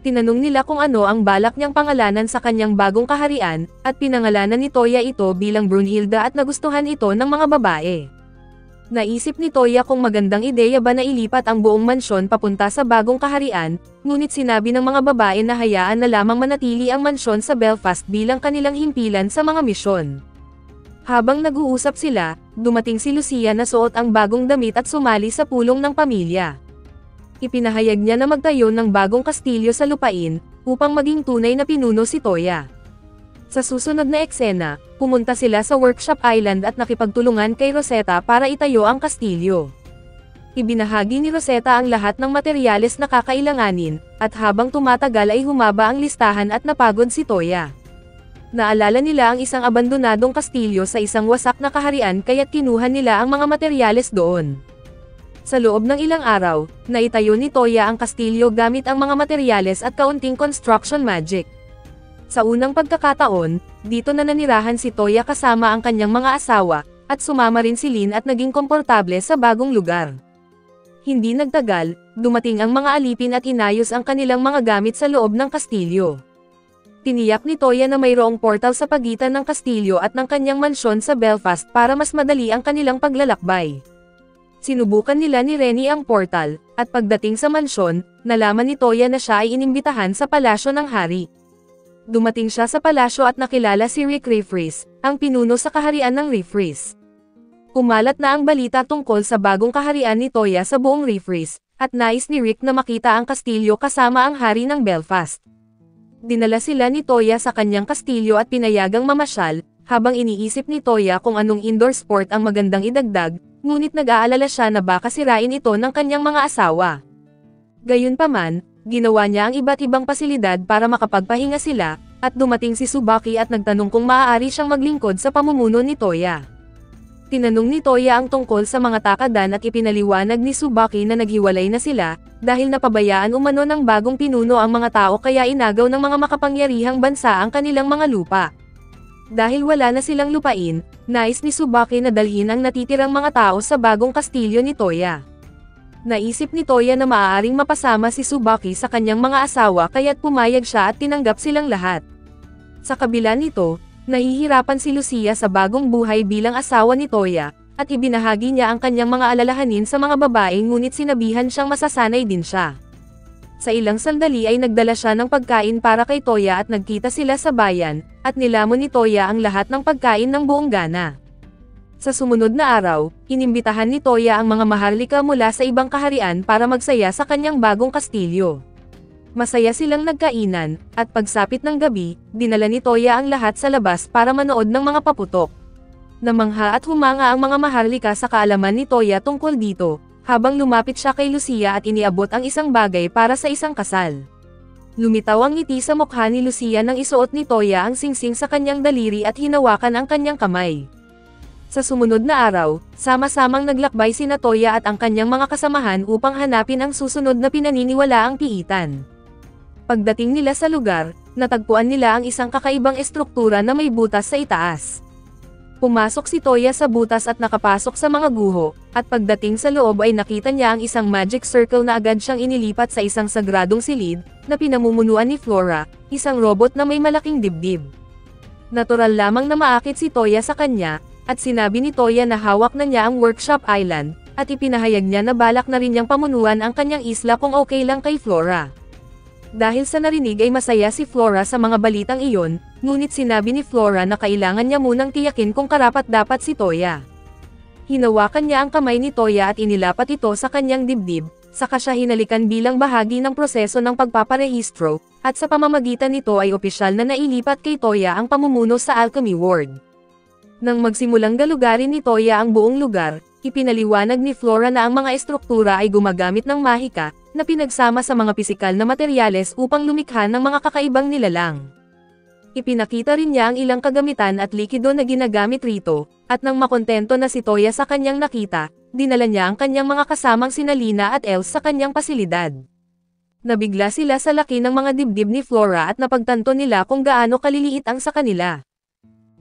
Tinanong nila kung ano ang balak niyang pangalanan sa kanyang bagong kaharian, at pinangalanan ni Toya ito bilang Brunhilda at nagustuhan ito ng mga babae. Naisip ni Toya kung magandang ideya ba na ilipat ang buong mansyon papunta sa bagong kaharian, ngunit sinabi ng mga babae na hayaan na lamang manatili ang mansyon sa Belfast bilang kanilang himpilan sa mga misyon. Habang nag-uusap sila, dumating si Lucia na suot ang bagong damit at sumali sa pulong ng pamilya. Ipinahayag niya na magtayo ng bagong kastilyo sa lupain, upang maging tunay na pinuno si Toya. Sa susunod na eksena, pumunta sila sa Workshop Island at nakipagtulungan kay Rosetta para itayo ang kastilyo. Ibinahagi ni Rosetta ang lahat ng materyales na kakailanganin, at habang tumatagal ay humaba ang listahan at napagod si Toya. Naalala nila ang isang abandonadong kastilyo sa isang wasak na kaharian kaya't kinuha nila ang mga materyales doon. Sa loob ng ilang araw, naitayo ni Toya ang kastilyo gamit ang mga materyales at kaunting construction magic. Sa unang pagkakataon, dito na nanirahan si Toya kasama ang kanyang mga asawa, at sumama rin si Lin at naging komportable sa bagong lugar. Hindi nagtagal, dumating ang mga alipin at inayos ang kanilang mga gamit sa loob ng kastilyo. Tiniyak ni Toya na mayroong portal sa pagitan ng kastilyo at ng kanyang mansyon sa Belfast para mas madali ang kanilang paglalakbay. Sinubukan nila ni Rennie ang portal, at pagdating sa mansyon, nalaman ni Toya na siya ay inimbitahan sa palasyo ng hari. Dumating siya sa palasyo at nakilala si Rick Riffris, ang pinuno sa kaharian ng Riffris. Kumalat na ang balita tungkol sa bagong kaharian ni Toya sa buong Riffris, at nais ni Rick na makita ang kastilyo kasama ang hari ng Belfast. Dinala sila ni Toya sa kanyang kastilyo at pinayagang mamasyal, habang iniisip ni Toya kung anong indoor sport ang magandang idagdag, ngunit nag-aalala siya na baka sirain ito ng kanyang mga asawa. Gayunpaman, ginawa niya ang iba't ibang pasilidad para makapagpahinga sila, at dumating si Tsubaki at nagtanong kung maaari siyang maglingkod sa pamumuno ni Toya. Tinanong ni Toya ang tungkol sa mga takadan at ipinaliwanag ni Tsubaki na naghiwalay na sila, dahil napabayaan umano ng bagong pinuno ang mga tao kaya inagaw ng mga makapangyarihang bansa ang kanilang mga lupa. Dahil wala na silang lupain, nais ni Tsubaki na dalhin ang natitirang mga tao sa bagong kastilyo ni Toya. Naisip ni Toya na maaaring mapasama si Tsubaki sa kanyang mga asawa kaya't pumayag siya at tinanggap silang lahat. Sa kabila nito, nahihirapan si Lucia sa bagong buhay bilang asawa ni Toya, at ibinahagi niya ang kanyang mga alalahanin sa mga babae ngunit sinabihan siyang masasanay din siya. Sa ilang sandali ay nagdala siya ng pagkain para kay Toya at nagkita sila sa bayan, at nilamon ni Toya ang lahat ng pagkain ng buong gana. Sa sumunod na araw, inimbitahan ni Toya ang mga maharlika mula sa ibang kaharian para magsaya sa kanyang bagong kastilyo. Masaya silang nagkainan, at pagsapit ng gabi, dinala ni Toya ang lahat sa labas para manood ng mga paputok. Namangha at humanga ang mga maharlika sa kaalaman ni Toya tungkol dito, habang lumapit siya kay Lucia at iniabot ang isang bagay para sa isang kasal. Lumitaw ang ngiti sa mukha ni Lucia nang isuot ni Toya ang singsing sa kanyang daliri at hinawakan ang kanyang kamay. Sa sumunod na araw, sama-samang naglakbay sina Toya at ang kanyang mga kasamahan upang hanapin ang susunod na pinaniniwalaang piitan. Pagdating nila sa lugar, natagpuan nila ang isang kakaibang estruktura na may butas sa itaas. Pumasok si Toya sa butas at nakapasok sa mga guho, at pagdating sa loob ay nakita niya ang isang magic circle na agad siyang inilipat sa isang sagradong silid, na pinamumunuan ni Flora, isang robot na may malaking dibdib. Natural lamang na maakit si Toya sa kanya, at sinabi ni Toya na hawak na niya ang Workshop Island, at ipinahayag niya na balak na rin niyang pamunuan ang kanyang isla kung okay lang kay Flora. Dahil sa narinig ay masaya si Flora sa mga balitang iyon, ngunit sinabi ni Flora na kailangan niya munang tiyakin kung karapat-dapat si Toya. Hinawakan niya ang kamay ni Toya at inilapat ito sa kanyang dibdib, saka siya hinalikan bilang bahagi ng proseso ng pagpaparehistro, at sa pamamagitan nito ay opisyal na nailipat kay Toya ang pamumuno sa Alchemy Ward. Nang magsimulang galugarin ni Toya ang buong lugar, ipinaliwanag ni Flora na ang mga estruktura ay gumagamit ng mahika, na pinagsama sa mga pisikal na materyales upang lumikha ng mga kakaibang nilalang. Ipinakita rin niya ang ilang kagamitan at likido na ginagamit rito, at nang makontento na si Toya sa kanyang nakita, dinala niya ang kanyang mga kasamang sina Lina at Els sa kanyang pasilidad. Nabigla sila sa laki ng mga dibdib ni Flora at napagtanto nila kung gaano kaliliit ang sa kanila.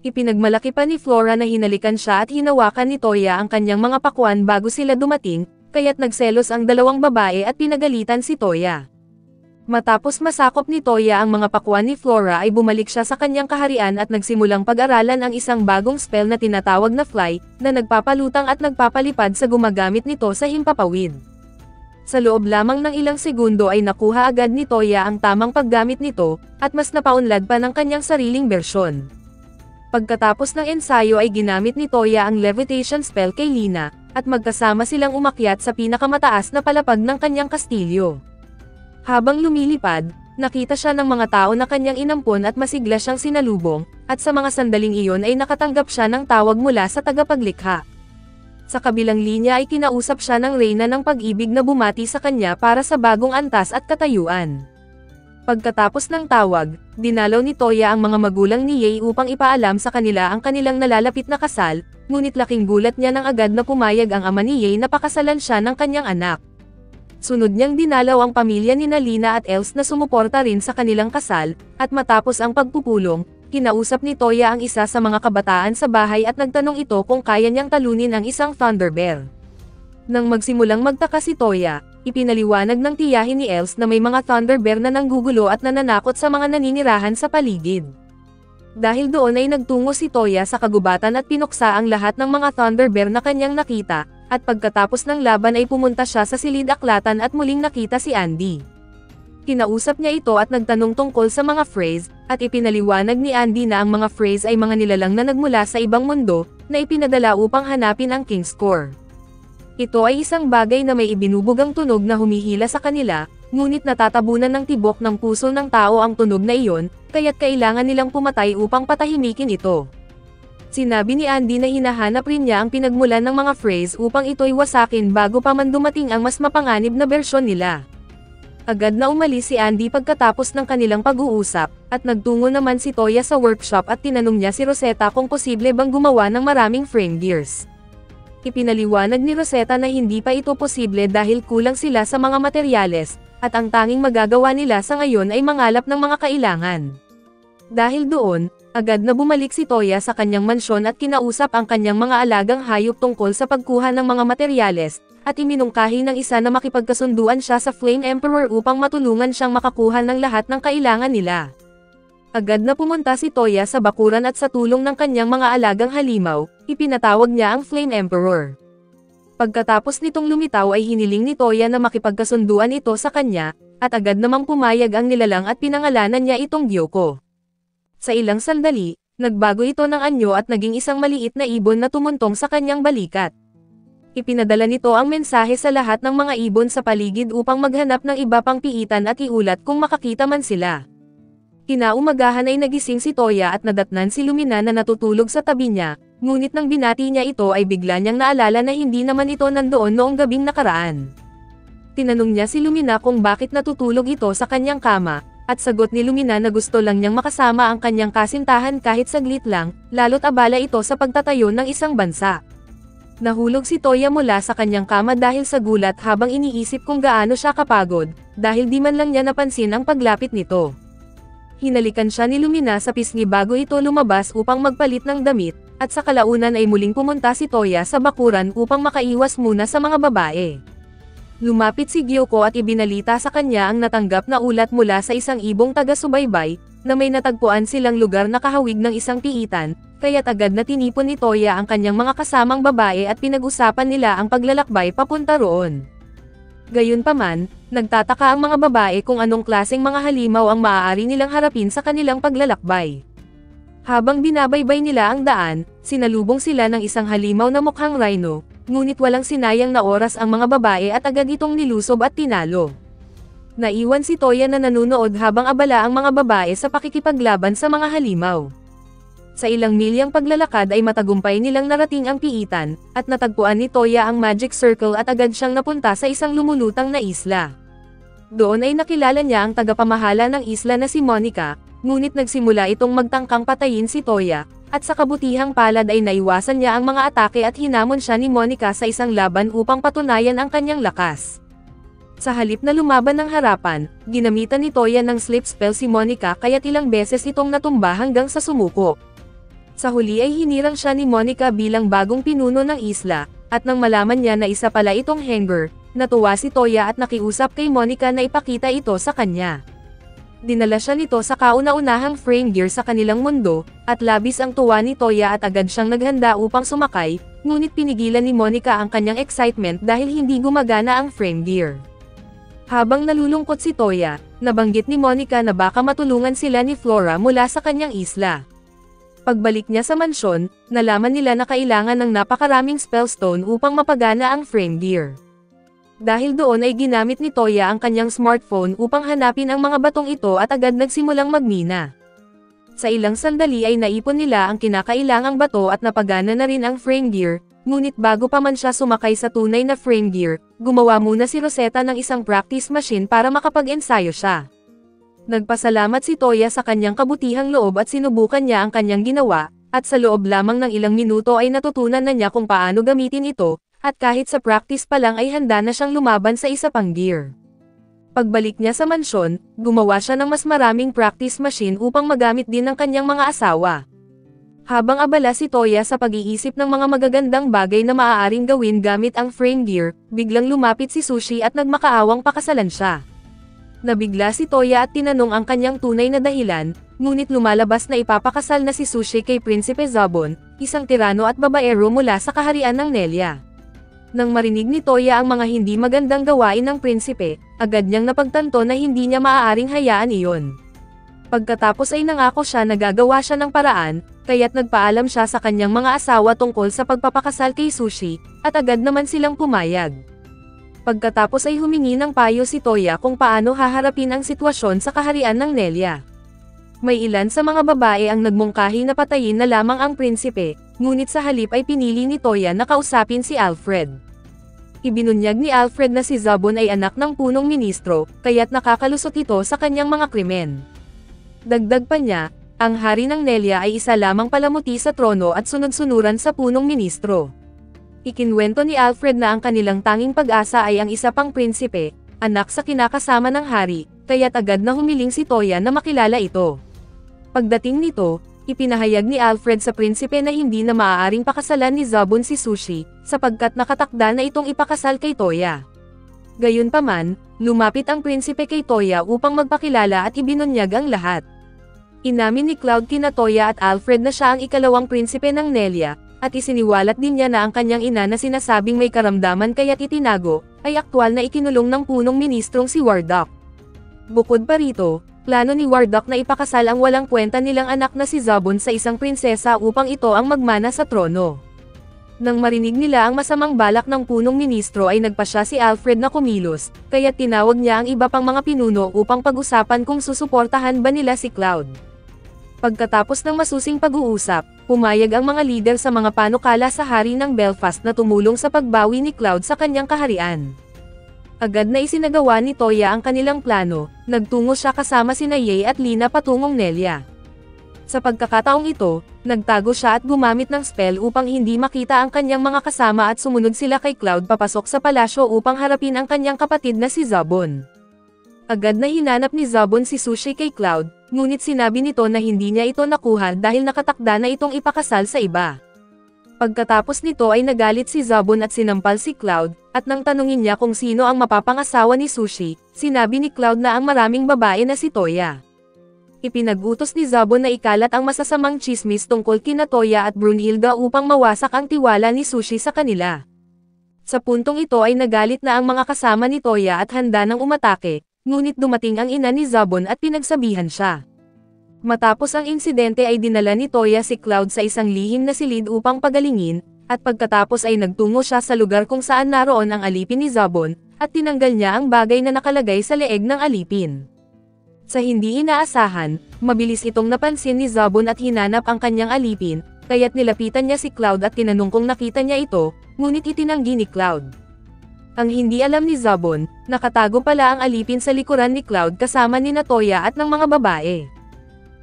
Ipinagmalaki pa ni Flora na hinalikan siya at hinawakan ni Toya ang kanyang mga pakuan bago sila dumating, kaya't nagselos ang dalawang babae at pinagalitan si Toya. Matapos masakop ni Toya ang mga pakuan ni Flora ay bumalik siya sa kanyang kaharian at nagsimulang pag-aralan ang isang bagong spell na tinatawag na Fly, na nagpapalutang at nagpapalipad sa gumagamit nito sa himpapawid. Sa loob lamang ng ilang segundo ay nakuha agad ni Toya ang tamang paggamit nito, at mas napaunlad pa ng kanyang sariling bersyon. Pagkatapos ng ensayo ay ginamit ni Toya ang levitation spell kay Lina, at magkasama silang umakyat sa pinakamataas na palapag ng kanyang kastilyo. Habang lumilipad, nakita siya ng mga tao na kanyang inampon at masigla siyang sinalubong, at sa mga sandaling iyon ay nakatanggap siya ng tawag mula sa tagapaglikha. Sa kabilang linya ay kinausap siya ng reyna ng pag-ibig na bumati sa kanya para sa bagong antas at katayuan. Pagkatapos ng tawag, dinalaw ni Toya ang mga magulang ni Ye upang ipaalam sa kanila ang kanilang nalalapit na kasal, ngunit laking gulat niya nang agad na pumayag ang ama ni Ye na pakasalan siya ng kanyang anak. Sunod niyang dinalaw ang pamilya ni Lina at Els na sumuporta rin sa kanilang kasal, at matapos ang pagpupulong, kinausap ni Toya ang isa sa mga kabataan sa bahay at nagtanong ito kung kaya niyang talunin ang isang Thunder Bear. Nang magsimulang magtaka si Toya, ipinaliwanag ng tiyahin ni Els na may mga Thunder Bear na nanggugulo at nananakot sa mga naninirahan sa paligid. Dahil doon ay nagtungo si Toya sa kagubatan at pinuksa ang lahat ng mga Thunder Bear na kanyang nakita, at pagkatapos ng laban ay pumunta siya sa silid-aklatan at muling nakita si Andy. Kinausap niya ito at nagtanong tungkol sa mga phrase, at ipinaliwanag ni Andy na ang mga phrase ay mga nilalang na nagmula sa ibang mundo, na ipinadala upang hanapin ang King's Core. Ito ay isang bagay na may ibinubugang tunog na humihila sa kanila, ngunit natatabunan ng tibok ng puso ng tao ang tunog na iyon, kaya't kailangan nilang pumatay upang patahimikin ito. Sinabi ni Andy na hinahanap rin niya ang pinagmulan ng mga phrase upang ito'y wasakin bago pa man dumating ang mas mapanganib na bersyon nila. Agad na umalis si Andy pagkatapos ng kanilang pag-uusap, at nagtungo naman si Toya sa workshop at tinanong niya si Rosetta kung posible bang gumawa ng maraming frame gears. Ipinaliwanag ni Rosetta na hindi pa ito posible dahil kulang sila sa mga materyales, at ang tanging magagawa nila sa ngayon ay mangalap ng mga kailangan. Dahil doon, agad na bumalik si Toya sa kanyang mansyon at kinausap ang kanyang mga alagang hayop tungkol sa pagkuha ng mga materyales, at iminungkahi ng isa na makipagkasunduan siya sa Flame Emperor upang matulungan siyang makakuha ng lahat ng kailangan nila. Agad na pumunta si Toya sa bakuran at sa tulong ng kanyang mga alagang halimaw, ipinatawag niya ang Flame Emperor. Pagkatapos nitong lumitaw ay hiniling ni Toya na makipagkasunduan ito sa kanya, at agad namang pumayag ang nilalang at pinangalanan niya itong Gyoko. Sa ilang sandali, nagbago ito ng anyo at naging isang maliit na ibon na tumuntong sa kanyang balikat. Ipinadala nito ang mensahe sa lahat ng mga ibon sa paligid upang maghanap ng iba pang piitan at iulat kung makakita man sila. Kinaumagahan ay nagising si Toya at nadatnan si Lumina na natutulog sa tabi niya, ngunit nang binati niya ito ay bigla niyang naalala na hindi naman ito nandoon noong gabing nakaraan. Tinanong niya si Lumina kung bakit natutulog ito sa kanyang kama, at sagot ni Lumina na gusto lang niyang makasama ang kanyang kasintahan kahit saglit lang, lalo't abala ito sa pagtatayo ng isang bansa. Nahulog si Toya mula sa kanyang kama dahil sa gulat habang iniisip kung gaano siya kapagod, dahil di man lang niya napansin ang paglapit nito. Hinalikan siya ni Lumina sa pisngi bago ito lumabas upang magpalit ng damit, at sa kalaunan ay muling pumunta si Toya sa bakuran upang makaiwas muna sa mga babae. Lumapit si Gyoko at ibinalita sa kanya ang natanggap na ulat mula sa isang ibong taga-subaybay, na may natagpuan silang lugar na kahawig ng isang piitan, kaya't agad na tinipon ni Toya ang kanyang mga kasamang babae at pinag-usapan nila ang paglalakbay papunta roon. Gayunpaman, nagtataka ang mga babae kung anong klaseng mga halimaw ang maaari nilang harapin sa kanilang paglalakbay. Habang binabaybay nila ang daan, sinalubong sila ng isang halimaw na mukhang rhino, ngunit walang sinayang na oras ang mga babae at agad itong nilusob at tinalo. Naiwan si Toya na nanunood habang abala ang mga babae sa pakikipaglaban sa mga halimaw. Sa ilang milyang paglalakad ay matagumpay nilang narating ang piitan, at natagpuan ni Toya ang Magic Circle at agad siyang napunta sa isang lumulutang na isla. Doon ay nakilala niya ang tagapamahala ng isla na si Monica, ngunit nagsimula itong magtangkang patayin si Toya, at sa kabutihang palad ay naiwasan niya ang mga atake at hinamon siya ni Monica sa isang laban upang patunayan ang kanyang lakas. Sa halip na lumaban ng harapan, ginamitan ni Toya ng sleep spell si Monica kaya't ilang beses itong natumba hanggang sa sumuko. Sa huli ay hinirang siya ni Monica bilang bagong pinuno ng isla, at nang malaman niya na isa pala itong hanger, natuwa si Toya at nakiusap kay Monica na ipakita ito sa kanya. Dinala siya nito sa kauna-unahang frame gear sa kanilang mundo, at labis ang tuwa ni Toya at agad siyang naghanda upang sumakay, ngunit pinigilan ni Monica ang kanyang excitement dahil hindi gumagana ang frame gear. Habang nalulungkot si Toya, nabanggit ni Monica na baka matulungan sila ni Flora mula sa kanyang isla. Pagbalik niya sa mansyon, nalaman nila na kailangan ng napakaraming spellstone upang mapagana ang frame gear. Dahil doon ay ginamit ni Toya ang kanyang smartphone upang hanapin ang mga batong ito at agad nagsimulang magmina. Sa ilang sandali ay naipon nila ang kinakailangang bato at napagana na rin ang frame gear, ngunit bago pa man siya sumakay sa tunay na frame gear, gumawa muna si Rosetta ng isang practice machine para makapag-ensayo siya. Nagpasalamat si Toya sa kanyang kabutihang loob at sinubukan niya ang kanyang ginawa, at sa loob lamang ng ilang minuto ay natutunan na niya kung paano gamitin ito, at kahit sa practice pa lang ay handa na siyang lumaban sa isa pang gear. Pagbalik niya sa mansyon, gumawa siya ng mas maraming practice machine upang magamit din ng kanyang mga asawa. Habang abala si Toya sa pag-iisip ng mga magagandang bagay na maaaring gawin gamit ang frame gear, biglang lumapit si Sushi at nagmakaawang pakasalan siya. Nabigla si Toya at tinanong ang kanyang tunay na dahilan, ngunit lumalabas na ipapakasal na si Sushi kay Prinsipe Zabon, isang tirano at babaero mula sa kaharian ng Nelia. Nang marinig ni Toya ang mga hindi magandang gawain ng prinsipe, agad niyang napagtanto na hindi niya maaaring hayaan iyon. Pagkatapos ay nangako siya na gagawa siya ng paraan, kaya't nagpaalam siya sa kanyang mga asawa tungkol sa pagpapakasal kay Sushi, at agad naman silang pumayag. Pagkatapos ay humingi ng payo si Toya kung paano haharapin ang sitwasyon sa kaharian ng Nelia. May ilan sa mga babae ang nagmungkahi na patayin na lamang ang prinsipe, ngunit sa halip ay pinili ni Toya na kausapin si Alfred. Ibinunyag ni Alfred na si Zabon ay anak ng punong ministro, kaya't nakakalusot ito sa kanyang mga krimen. Dagdag pa niya, ang hari ng Nelia ay isa lamang palamuti sa trono at sunod-sunuran sa punong ministro. Ikinwento ni Alfred na ang kanilang tanging pag-asa ay ang isa pang prinsipe, anak sa kinakasama ng hari, kaya't agad na humiling si Toya na makilala ito. Pagdating nito, ipinahayag ni Alfred sa prinsipe na hindi na maaaring pakasalan ni Zabon si Sushi, sapagkat nakatakda na itong ipakasal kay Toya. Gayunpaman, lumapit ang prinsipe kay Toya upang magpakilala at ibinunyag ang lahat. Inamin ni Cloud kina Toya at Alfred na siya ang ikalawang prinsipe ng Nelia, at isiniwalat din niya na ang kanyang ina na sinasabing may karamdaman kaya't itinago, ay aktwal na ikinulong ng punong ministrong si Wardock. Bukod pa rito, plano ni Wardock na ipakasal ang walang kwenta nilang anak na si Zabon sa isang prinsesa upang ito ang magmana sa trono. Nang marinig nila ang masamang balak ng punong ministro ay nagpasya si Alfred na kumilos, kaya tinawag niya ang iba pang mga pinuno upang pag-usapan kung susuportahan ba nila si Cloud. Pagkatapos ng masusing pag-uusap, pumayag ang mga lider sa mga panukala sa hari ng Belfast na tumulong sa pagbawi ni Cloud sa kanyang kaharian. Agad na isinagawa ni Toya ang kanilang plano, nagtungo siya kasama sina Ye at Lina patungong Nelia. Sa pagkakataong ito, nagtago siya at gumamit ng spell upang hindi makita ang kanyang mga kasama at sumunod sila kay Cloud papasok sa palasyo upang harapin ang kanyang kapatid na si Zobon. Agad na hinanap ni Zobon si Sushi kay Cloud, ngunit sinabi nito na hindi niya ito nakuha dahil nakatakda na itong ipakasal sa iba. Pagkatapos nito ay nagalit si Zobon at sinampal si Cloud, at nang tanungin niya kung sino ang mapapangasawa ni Sushi, sinabi ni Cloud na ang maraming babae na si Toya. Ipinag-utos ni Zobon na ikalat ang masasamang chismis tungkol kina Toya at Brunhilda upang mawasak ang tiwala ni Sushi sa kanila. Sa puntong ito ay nagalit na ang mga kasama ni Toya at handa nang umatake, ngunit dumating ang ina ni Zobon at pinagsabihan siya. Matapos ang insidente ay dinala ni Toya si Cloud sa isang lihim na silid upang pagalingin, at pagkatapos ay nagtungo siya sa lugar kung saan naroon ang alipin ni Zobon, at tinanggal niya ang bagay na nakalagay sa leeg ng alipin. Sa hindi inaasahan, mabilis itong napansin ni Zobon at hinanap ang kanyang alipin, kaya't nilapitan niya si Cloud at tinanong kung nakita niya ito, ngunit itinanggi ni Cloud. Ang hindi alam ni Zobon, nakatago pala ang alipin sa likuran ni Cloud kasama ni Toya at ng mga babae.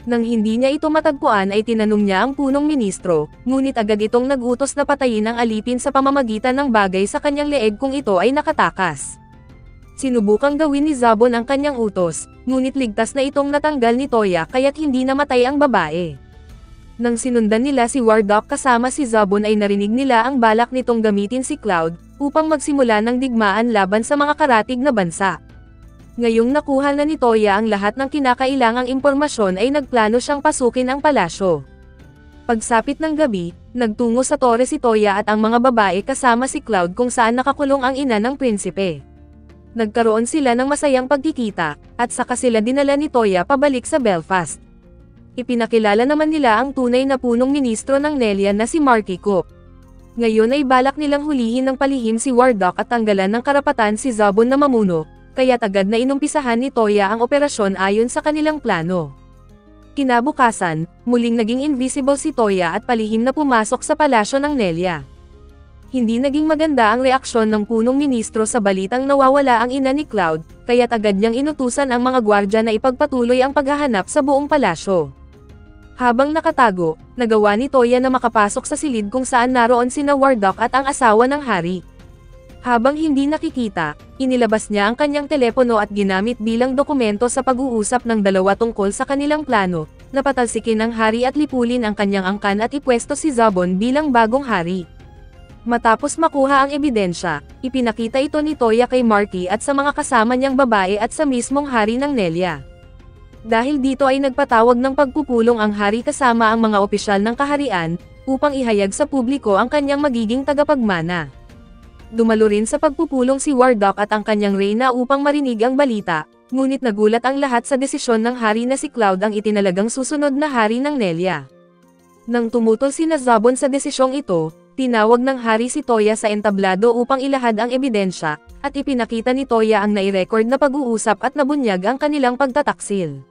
Nang hindi niya ito matagpuan ay tinanong niya ang punong ministro, ngunit agad itong nag-utos na patayin ang alipin sa pamamagitan ng bagay sa kanyang leeg kung ito ay nakatakas. Sinubukang gawin ni Zobon ang kanyang utos, ngunit ligtas na itong natanggal ni Toya kaya't hindi namatay ang babae. Nang sinundan nila si Wardock kasama si Zobon ay narinig nila ang balak nitong gamitin si Cloud, upang magsimula ng digmaan laban sa mga karatig na bansa. Ngayong nakuha na ni Toya ang lahat ng kinakailangang impormasyon ay nagplano siyang pasukin ang palasyo. Pagsapit ng gabi, nagtungo sa tore si Toya at ang mga babae kasama si Cloud kung saan nakakulong ang ina ng prinsipe. Nagkaroon sila ng masayang pagkikita, at saka sila dinala ni Toya pabalik sa Belfast. Ipinakilala naman nila ang tunay na punong ministro ng Nelia na si Marky Cook. Ngayon ay balak nilang hulihin ng palihim si Wardock at tanggalan ng karapatan si Zobon na mamuno, kaya't agad na inumpisahan ni Toya ang operasyon ayon sa kanilang plano. Kinabukasan, muling naging invisible si Toya at palihim na pumasok sa palasyo ng Nelia. Hindi naging maganda ang reaksyon ng punong ministro sa balitang nawawala ang ina ni Cloud, kaya't agad niyang inutusan ang mga gwardya na ipagpatuloy ang paghahanap sa buong palasyo. Habang nakatago, nagawa ni Toya na makapasok sa silid kung saan naroon sina Wardock at ang asawa ng hari. Habang hindi nakikita, inilabas niya ang kanyang telepono at ginamit bilang dokumento sa pag-uusap ng dalawa tungkol sa kanilang plano, na patalsikin ng hari at lipulin ang kanyang angkan at ipwesto si Zobon bilang bagong hari. Matapos makuha ang ebidensya, ipinakita ito ni Toya kay Marky at sa mga kasama niyang babae at sa mismong hari ng Nelia. Dahil dito ay nagpatawag ng pagpupulong ang hari kasama ang mga opisyal ng kaharian, upang ihayag sa publiko ang kanyang magiging tagapagmana. Dumalo rin sa pagpupulong si Wardock at ang kanyang reyna upang marinig ang balita, ngunit nagulat ang lahat sa desisyon ng hari na si Cloud ang itinalagang susunod na hari ng Nelia. Nang tumutol sina Zobon sa desisyong ito, tinawag ng hari si Toya sa entablado upang ilahad ang ebidensya, at ipinakita ni Toya ang nai-record na pag-uusap at nabunyag ang kanilang pagtataksil.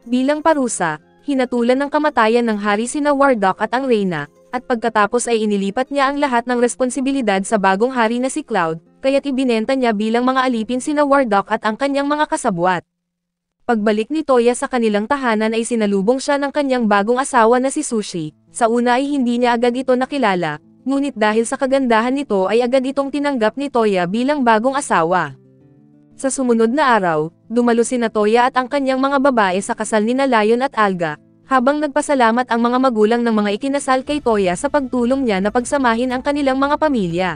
Bilang parusa, hinatulan ng kamatayan ng hari sina Wardock at ang reyna, at pagkatapos ay inilipat niya ang lahat ng responsibilidad sa bagong hari na si Cloud, kaya't ibinenta niya bilang mga alipin sina Wardock at ang kanyang mga kasabwat. Pagbalik ni Toya sa kanilang tahanan ay sinalubong siya ng kanyang bagong asawa na si Sushi. Sa una ay hindi niya agad ito nakilala, ngunit dahil sa kagandahan nito ay agad itong tinanggap ni Toya bilang bagong asawa. Sa sumunod na araw, dumalo sina Toya at ang kanyang mga babae sa kasal nina Lion at Alga, habang nagpasalamat ang mga magulang ng mga ikinasal kay Toya sa pagtulong niya na pagsamahin ang kanilang mga pamilya.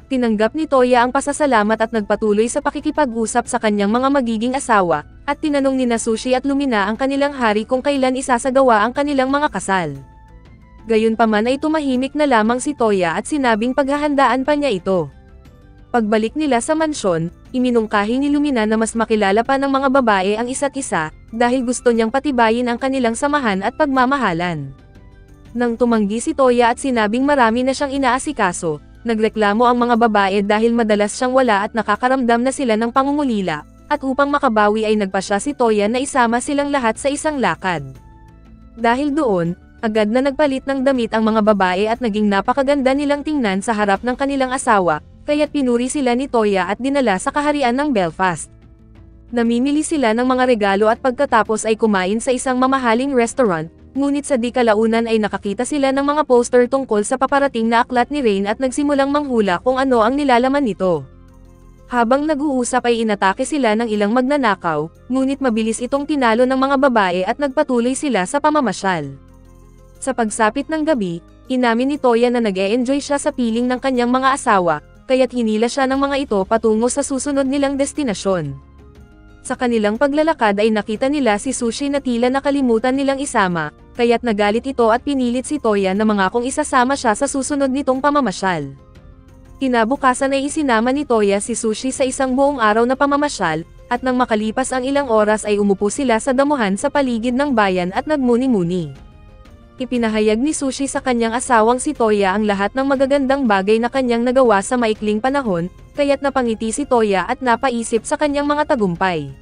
Tinanggap ni Toya ang pasasalamat at nagpatuloy sa pakikipag-usap sa kanyang mga magiging asawa, at tinanong nina Sushi at Lumina ang kanilang hari kung kailan isasagawa ang kanilang mga kasal. Gayunpaman ay tumahimik na lamang si Toya at sinabing paghahandaan pa niya ito. Pagbalik nila sa mansyon, iminungkahi ni Lumina na mas makilala pa ng mga babae ang isa't isa, dahil gusto niyang patibayin ang kanilang samahan at pagmamahalan. Nang tumanggi si Toya at sinabing marami na siyang inaasikaso, nagreklamo ang mga babae dahil madalas siyang wala at nakakaramdam na sila ng pangungulila, at upang makabawi ay nagpasya si Toya na isama silang lahat sa isang lakad. Dahil doon, agad na nagpalit ng damit ang mga babae at naging napakaganda nilang tingnan sa harap ng kanilang asawa, kaya't pinuri sila ni Toya at dinala sa kaharian ng Belfast. Namimili sila ng mga regalo at pagkatapos ay kumain sa isang mamahaling restaurant, ngunit sa di kalaunan ay nakakita sila ng mga poster tungkol sa paparating na aklat ni Rain at nagsimulang manghula kung ano ang nilalaman nito. Habang nag-uusap ay inatake sila ng ilang magnanakaw, ngunit mabilis itong tinalo ng mga babae at nagpatuloy sila sa pamamasyal. Sa pagsapit ng gabi, inamin ni Toya na nag-e-enjoy siya sa piling ng kanyang mga asawa, kaya't hinila siya ng mga ito patungo sa susunod nilang destinasyon. Sa kanilang paglalakad ay nakita nila si Sushi na tila nakalimutan nilang isama, kaya't nagalit ito at pinilit si Toya na mangakong isasama siya sa susunod nitong pamamasyal. Kinabukasan ay isinama ni Toya si Sushi sa isang buong araw na pamamasyal, at nang makalipas ang ilang oras ay umupo sila sa damuhan sa paligid ng bayan at nagmuni-muni. Ipinahayag ni Sushi sa kanyang asawang si Toya ang lahat ng magagandang bagay na kanyang nagawa sa maikling panahon, kaya't napangiti si Toya at napaisip sa kanyang mga tagumpay.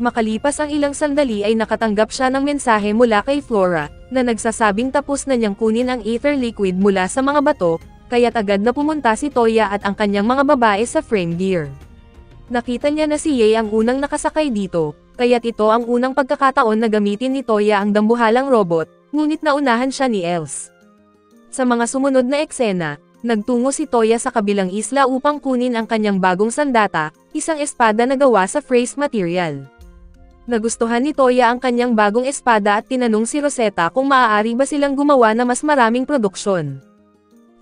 Makalipas ang ilang sandali ay nakatanggap siya ng mensahe mula kay Flora, na nagsasabing tapos na niyang kunin ang ether liquid mula sa mga bato, kaya't agad na pumunta si Toya at ang kanyang mga babae sa frame gear. Nakita niya na si Ye ang unang nakasakay dito, kaya't ito ang unang pagkakataon na gamitin ni Toya ang dambuhalang robot, ngunit naunahan siya ni Els. Sa mga sumunod na eksena, nagtungo si Toya sa kabilang isla upang kunin ang kanyang bagong sandata, isang espada na gawa sa phrase material. Nagustuhan ni Toya ang kanyang bagong espada at tinanong si Rosetta kung maaari ba silang gumawa na mas maraming produksyon.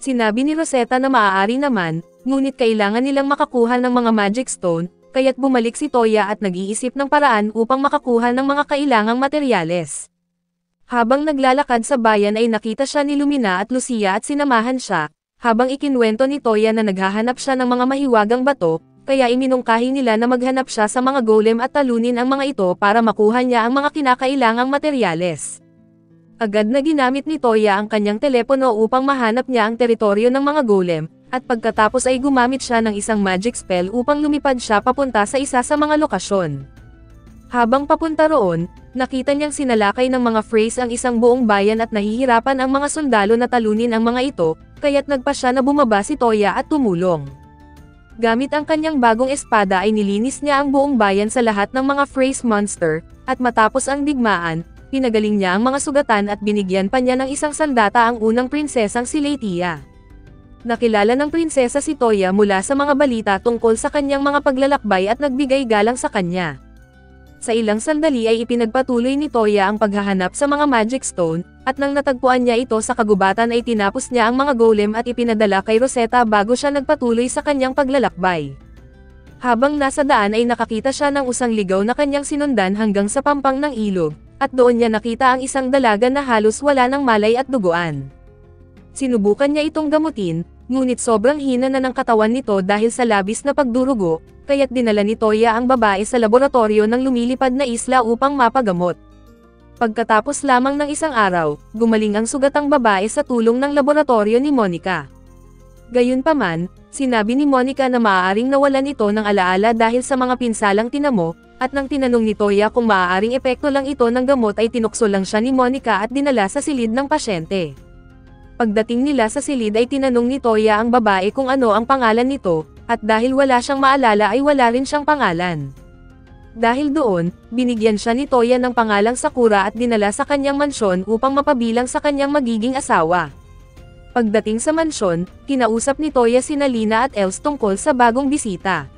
Sinabi ni Rosetta na maaari naman, ngunit kailangan nilang makakuha ng mga magic stone, kaya't bumalik si Toya at nag-iisip ng paraan upang makakuha ng mga kailangang materyales. Habang naglalakad sa bayan ay nakita siya ni Lumina at Lucia at sinamahan siya, habang ikinwento ni Toya na naghahanap siya ng mga mahiwagang bato, kaya iminungkahi nila na maghanap siya sa mga golem at talunin ang mga ito para makuha niya ang mga kinakailangang materyales. Agad na ginamit ni Toya ang kanyang telepono upang mahanap niya ang teritoryo ng mga golem, at pagkatapos ay gumamit siya ng isang magic spell upang lumipad siya papunta sa isa sa mga lokasyon. Habang papunta roon, nakita niyang sinalakay ng mga phrase ang isang buong bayan at nahihirapan ang mga sundalo na talunin ang mga ito, kaya't nagpa siya na bumaba si Toya at tumulong. Gamit ang kanyang bagong espada ay nilinis niya ang buong bayan sa lahat ng mga phrase monster, at matapos ang digmaan, pinagaling niya ang mga sugatan at binigyan pa niya ng isang sandata ang unang prinsesang si Leitia. Nakilala ng prinsesa si Toya mula sa mga balita tungkol sa kanyang mga paglalakbay at nagbigay galang sa kanya. Sa ilang sandali ay ipinagpatuloy ni Toya ang paghahanap sa mga magic stone, at nang natagpuan niya ito sa kagubatan ay tinapos niya ang mga golem at ipinadala kay Rosetta bago siya nagpatuloy sa kanyang paglalakbay. Habang nasa daan ay nakakita siya ng usang ligaw na kanyang sinundan hanggang sa pampang ng ilog, at doon niya nakita ang isang dalaga na halos wala ng malay at duguan. Sinubukan niya itong gamutin, ngunit sobrang hina na ng katawan nito dahil sa labis na pagdurugo, kaya't dinala ni Toya ang babae sa laboratorio ng lumilipad na isla upang mapagamot. Pagkatapos lamang ng isang araw, gumaling ang sugatang babae sa tulong ng laboratorio ni Monica. Gayunpaman, sinabi ni Monica na maaaring nawalan ito ng alaala dahil sa mga pinsalang tinamo, at nang tinanong ni Toya kung maaaring epekto lang ito ng gamot ay tinukso lang siya ni Monica at dinala sa silid ng pasyente. Pagdating nila sa silid ay tinanong ni Toya ang babae kung ano ang pangalan nito, at dahil wala siyang maalala ay wala rin siyang pangalan. Dahil doon, binigyan siya ni Toya ng pangalang Sakura at dinala sa kanyang mansyon upang mapabilang sa kanyang magiging asawa. Pagdating sa mansyon, kinausap ni Toya sina Lina at Els tungkol sa bagong bisita.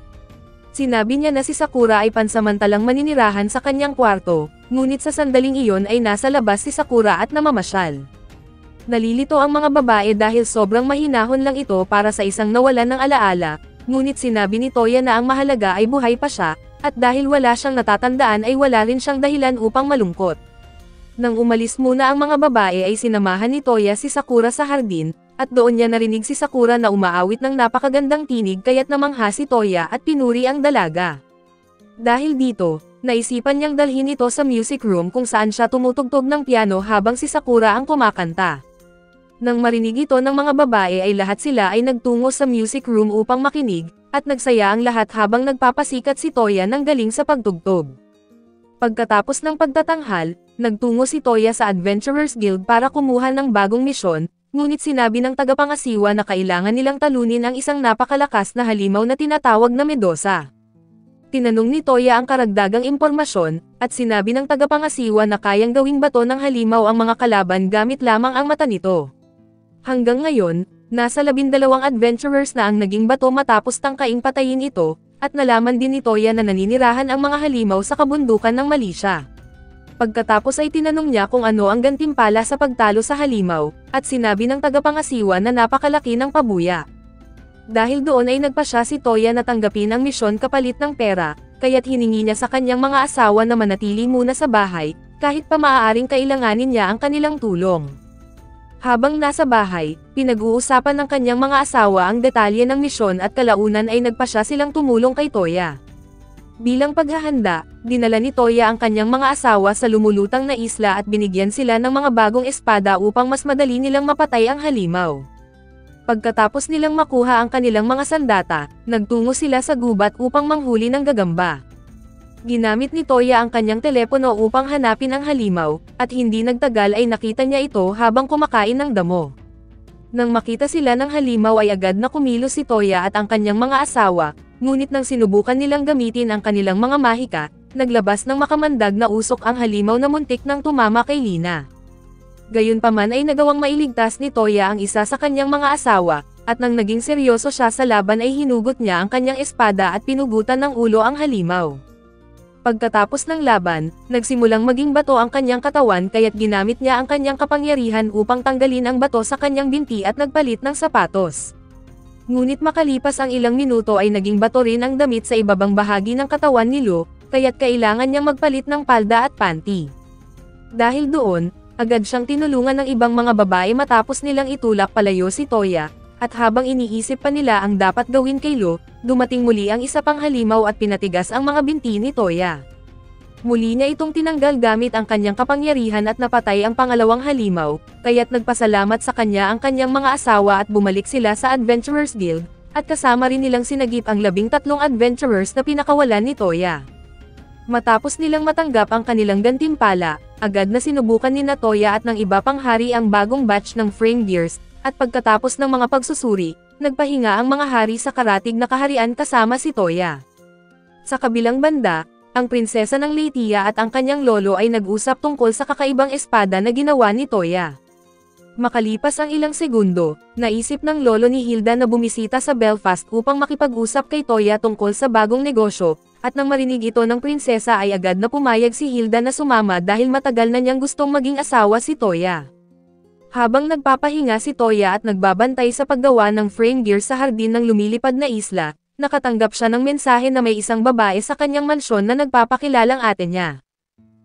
Sinabi niya na si Sakura ay pansamantalang maninirahan sa kanyang kwarto, ngunit sa sandaling iyon ay nasa labas si Sakura at namamasyal. Nalilito ang mga babae dahil sobrang mahinahon lang ito para sa isang nawalan ng alaala, ngunit sinabi ni Toya na ang mahalaga ay buhay pa siya, at dahil wala siyang natatandaan ay wala rin siyang dahilan upang malungkot. Nang umalis muna ang mga babae ay sinamahan ni Toya si Sakura sa hardin, at doon niya narinig si Sakura na umaawit ng napakagandang tinig kaya't namangha si Toya at pinuri ang dalaga. Dahil dito, naisipan niyang dalhin ito sa music room kung saan siya tumutugtog ng piano habang si Sakura ang kumakanta. Nang marinig ito ng mga babae ay lahat sila ay nagtungo sa music room upang makinig, at nagsaya ang lahat habang nagpapasikat si Toya ng galing sa pagtugtog. Pagkatapos ng pagtatanghal, nagtungo si Toya sa Adventurers Guild para kumuha ng bagong misyon, ngunit sinabi ng tagapangasiwa na kailangan nilang talunin ang isang napakalakas na halimaw na tinatawag na Medusa. Tinanong ni Toya ang karagdagang impormasyon, at sinabi ng tagapangasiwa na kayang gawing bato ng halimaw ang mga kalaban gamit lamang ang mata nito. Hanggang ngayon, nasa 12 adventurers na ang naging bato matapos tangkaing patayin ito, at nalaman din ni Toya na naninirahan ang mga halimaw sa kabundukan ng Malisya. Pagkatapos ay tinanong niya kung ano ang gantimpala sa pagtalo sa halimaw, at sinabi ng tagapangasiwa na napakalaki ng pabuya. Dahil doon ay nagpasya si Toya na tanggapin ang misyon kapalit ng pera, kaya't hiningi niya sa kanyang mga asawa na manatili muna sa bahay, kahit pa maaaring kailanganin niya ang kanilang tulong. Habang nasa bahay, pinag-uusapan ng kanyang mga asawa ang detalye ng misyon at kalaunan ay nagpasya silang tumulong kay Toya. Bilang paghahanda, dinala ni Toya ang kanyang mga asawa sa lumulutang na isla at binigyan sila ng mga bagong espada upang mas madali nilang mapatay ang halimaw. Pagkatapos nilang makuha ang kanilang mga sandata, nagtungo sila sa gubat upang manghuli ng gagamba. Ginamit ni Toya ang kanyang telepono upang hanapin ang halimaw, at hindi nagtagal ay nakita niya ito habang kumakain ng damo. Nang makita sila ng halimaw ay agad na kumilos si Toya at ang kanyang mga asawa, ngunit nang sinubukan nilang gamitin ang kanilang mga mahika, naglabas ng makamandag na usok ang halimaw na muntik nang tumama kay Lina. Gayunpaman ay nagawang mailigtas ni Toya ang isa sa kanyang mga asawa, at nang naging seryoso siya sa laban ay hinugot niya ang kanyang espada at pinugutan ng ulo ang halimaw. Pagkatapos ng laban, nagsimulang maging bato ang kanyang katawan kaya't ginamit niya ang kanyang kapangyarihan upang tanggalin ang bato sa kanyang binti at nagpalit ng sapatos. Ngunit makalipas ang ilang minuto ay naging bato rin ang damit sa ibabang bahagi ng katawan ni Lu, kaya't kailangan niyang magpalit ng palda at panty. Dahil doon, agad siyang tinulungan ng ibang mga babae matapos nilang itulak palayo si Toya, at habang iniisip pa nila ang dapat gawin kay Lu, dumating muli ang isa pang halimaw at pinatigas ang mga binti ni Toya. Muli niya itong tinanggal gamit ang kanyang kapangyarihan at napatay ang pangalawang halimaw, kaya't nagpasalamat sa kanya ang kanyang mga asawa at bumalik sila sa Adventurers Guild, at kasama rin nilang sinagip ang 13 adventurers na pinakawalan ni Toya. Matapos nilang matanggap ang kanilang gantimpala, agad na sinubukan ni Toya at ng iba pang hari ang bagong batch ng Frame Gears, at pagkatapos ng mga pagsusuri, nagpahinga ang mga hari sa karatig na kaharian kasama si Toya. Sa kabilang banda, ang prinsesa ng Leytia at ang kanyang lolo ay nag-usap tungkol sa kakaibang espada na ginawa ni Toya. Makalipas ang ilang segundo, naisip ng lolo ni Hilda na bumisita sa Belfast upang makipag-usap kay Toya tungkol sa bagong negosyo, at nang marinig ito ng prinsesa ay agad na pumayag si Hilda na sumama dahil matagal na niyang gustong maging asawa si Toya. Habang nagpapahinga si Toya at nagbabantay sa paggawa ng frame gear sa hardin ng lumilipad na isla, nakatanggap siya ng mensahe na may isang babae sa kanyang mansyon na nagpapakilalang ate niya.